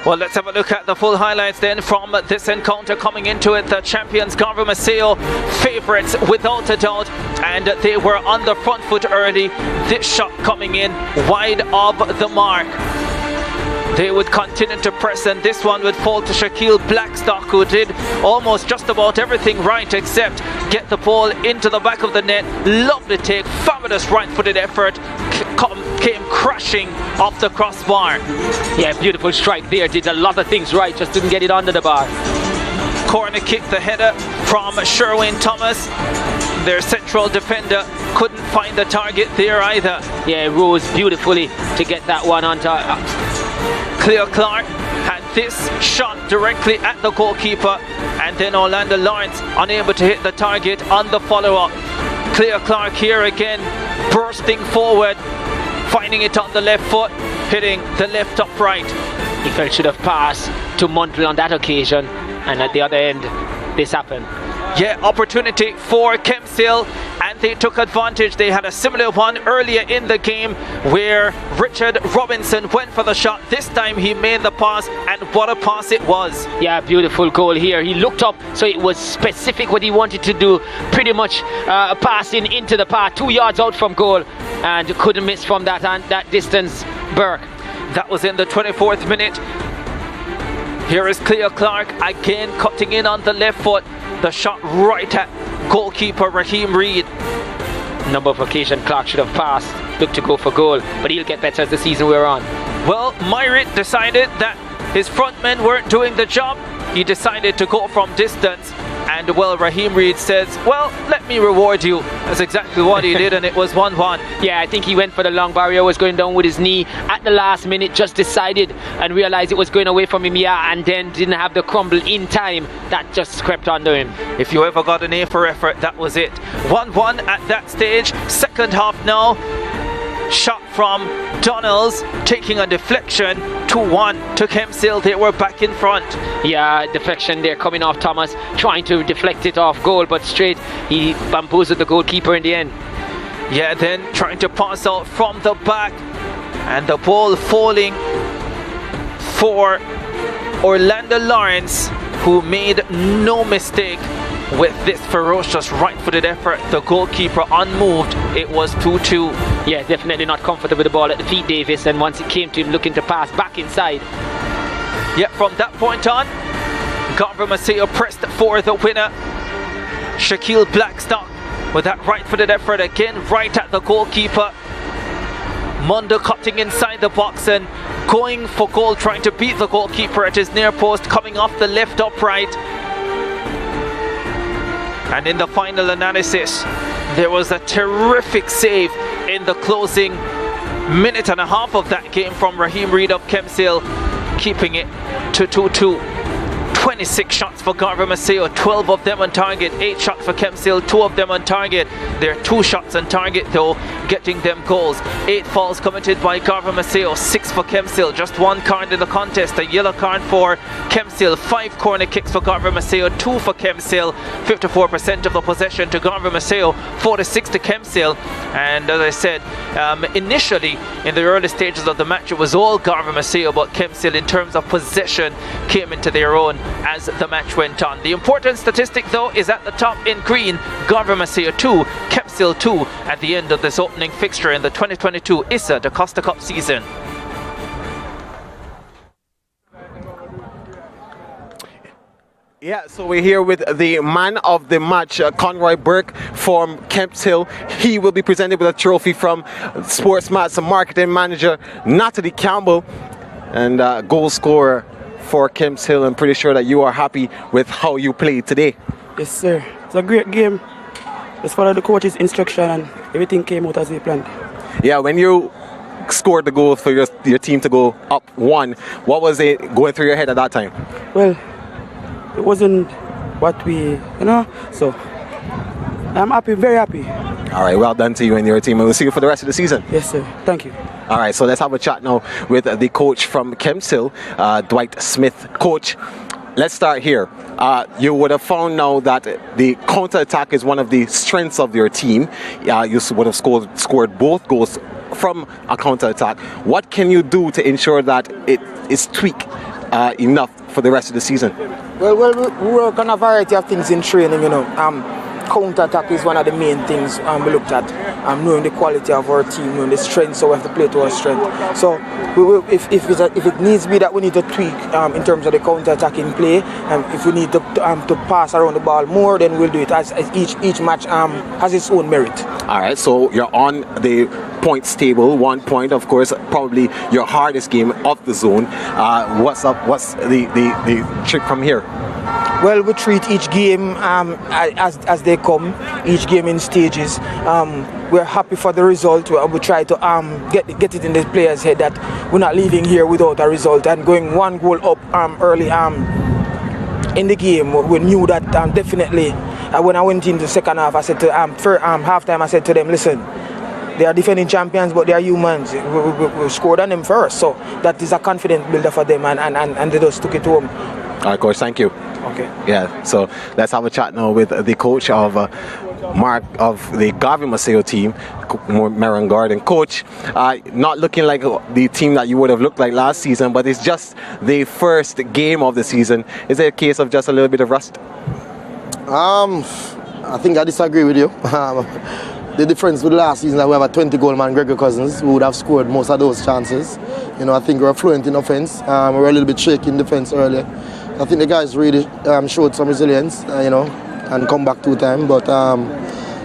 Well, let's have a look at the full highlights then from this encounter. Coming into it, the champions Garvey Maceo, favourites without a doubt, and they were on the front foot early. This shot coming in wide of the mark. They would continue to press, and this one would fall to Shaquille Blackstock, who did almost just about everything right except get the ball into the back of the net. Lovely take, fabulous right-footed effort, came crashing off the crossbar. Yeah, beautiful strike there, did a lot of things right, just didn't get it under the bar. Corner kick, the header from Sherwin Thomas. Their central defender couldn't find the target there either. Yeah, rose beautifully to get that one onto Cleo Clark had this shot directly at the goalkeeper, and then Orlando Lawrence unable to hit the target on the follow-up. Cleo Clark here again, bursting forward, finding it on the left foot, hitting the left upright. He felt should have passed to Montle on that occasion, and at the other end, this happened. Yeah, opportunity for Kemps Hill, and Tristate took advantage. They had a similar one earlier in the game where Richard Robinson went for the shot. This time he made the pass, and what a pass it was. Yeah, beautiful goal here. He looked up, so it was specific what he wanted to do. Pretty much passing into the path, 2 yards out from goal, and couldn't miss from that distance, Burke. That was in the 24th minute. Here is Cleo Clark again cutting in on the left foot. The shot right at goalkeeper Raheem Reid. Number of occasions Clark should have passed, looked to go for goal, but he'll get better as the season we're on. Well, Myrit decided that his front men weren't doing the job. He decided to go from distance, and well, Raheem Reid says, well, let me reward you. That's exactly what he did, and it was 1-1. Yeah, I think he went for the long barrier, was going down with his knee at the last minute, just decided and realized it was going away from him, yeah, and then didn't have the crumble in time. That just crept under him. If you ever got an A for effort, that was it. 1-1 at that stage. Second half now. Shot from Donalds, taking a deflection. 2-1 to Kemps Hill. They were back in front. Yeah, deflection there coming off Thomas, trying to deflect it off goal, but straight he bamboozled the goalkeeper in the end. Yeah, then trying to pass out from the back, and the ball falling for Orlando Lawrence, who made no mistake with this ferocious right-footed effort. The goalkeeper unmoved. It was 2-2. Yeah, definitely not comfortable with the ball at the feet, Davis, and once it came to him looking to pass back inside. Yeah, from that point on, Garvey Maceo pressed for the winner. Shaquille Blackstock with that right-footed effort again, right at the goalkeeper. Mundo cutting inside the box and going for goal, trying to beat the goalkeeper at his near post, coming off the left upright. And in the final analysis, there was a terrific save in the closing minute and a half of that game from Raheem Reid of Kemps Hill, keeping it to 2-2. 26 shots for Garvey Maceo, 12 of them on target, 8 shots for Kemps Hill, 2 of them on target. There are 2 shots on target though, getting them goals. 8 fouls committed by Garvey Maceo, 6 for Kemps Hill, just 1 card in the contest, a yellow card for Kemps Hill, 5 corner kicks for Garvey Maceo, 2 for Kemps Hill, 54% of the possession to Garvey Maceo, 46 to Kemps Hill. And as I said, initially in the early stages of the match it was all Garvey Maceo, but Kemps Hill in terms of possession came into their own as the match went on. The important statistic though is at the top in green, Garvey Maceo 2, Kemps Hill 2 at the end of this opening fixture in the 2022 ISSA DaCosta Cup season. Yeah, so we're here with the man of the match, Conroy Burke from Kemps Hill. He will be presented with a trophy from SportsMax marketing manager Natalie Campbell, and goal scorer for Kemps Hill. I'm pretty sure that you are happy with how you played today. Yes, sir. It's a great game. Just followed the coach's instruction and everything came out as we planned. Yeah, when you scored the goal for your team to go up 1, what was it going through your head at that time? Well, it wasn't what we, so I'm happy, very happy. All right, well done to you and your team, and we'll see you for the rest of the season. Yes, sir. Thank you. All right, so let's have a chat now with the coach from Kemps Hill, Dwight Smith. Coach, let's start here. You would have found now that the counter-attack is one of the strengths of your team. You would have scored both goals from a counter-attack. What can you do to ensure that it is tweaked enough for the rest of the season? Well, we work on a variety of things in training, Counter-attack is one of the main things we looked at. Knowing the quality of our team, knowing the strength, so we have to play to our strength. So we will, if it needs to be that we need to tweak in terms of the counter-attacking play, if we need to pass around the ball more, then we'll do it, as each match has its own merit. All right, so you're on the points table, 1 point, of course, probably your hardest game of the zone. What's the trick from here? Well, we treat each game as they come, each game in stages. We're happy for the result. We try to get it in the players' head that we're not leaving here without a result, and going 1 goal up early in the game. We knew that definitely. When I went into the second half, I said to halftime, I said to them, listen, they are defending champions, but they are humans. We scored on them first, so that is a confidence builder for them, and they just took it home. All right, coach, thank you. Okay. Yeah, so let's have a chat now with the coach of Mark of the Garvey Maceo team, Maron Garden coach. Not looking like the team that you would have looked like last season, but it's just the first game of the season. Is it a case of just a little bit of rust? I think I disagree with you. The difference with last season that we have a 20-goal man, Gregory Cousins, who would have scored most of those chances. You know, I think we're fluent in offense. We're a little bit shaky in defense earlier. I think the guys really showed some resilience, you know, and come back 2 times. But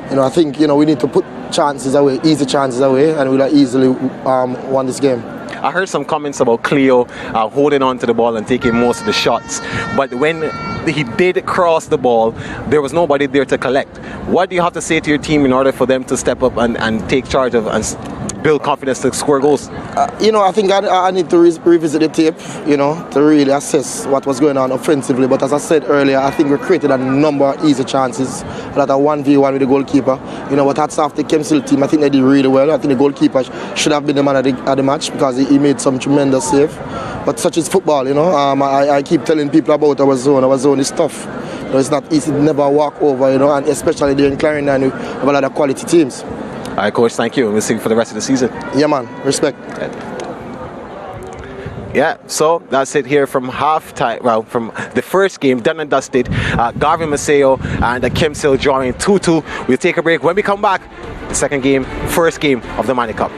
you know, I think, you know, we need to put chances away, easy chances away, and we'll have easily won this game. I heard some comments about Cleo holding on to the ball and taking most of the shots, but when he did cross the ball, there was nobody there to collect. What do you have to say to your team in order for them to step up and take charge of and build confidence to score goals? You know, I think I need to revisit the tape, you know, to really assess what was going on offensively. But as I said earlier, I think we created a number of easy chances, like a 1v1 with the goalkeeper. You know, but that's off the Kemps Hill team. I think they did really well. I think the goalkeeper should have been the man at the match because he made some tremendous save. But such is football, you know. I keep telling people about our zone. Our zone is tough. You know, it's not easy to never walk over, you know, and especially during Clarendon with a lot of quality teams. All right, Coach, thank you. We'll see you for the rest of the season. Yeah, man. Respect. Yeah, so that's it here from half-time. Well, from the first game, done and dusted. Garvey Maceo and Kemps Hill drawing 2-2. We'll take a break. When we come back, the second game, first game of the Money Cup.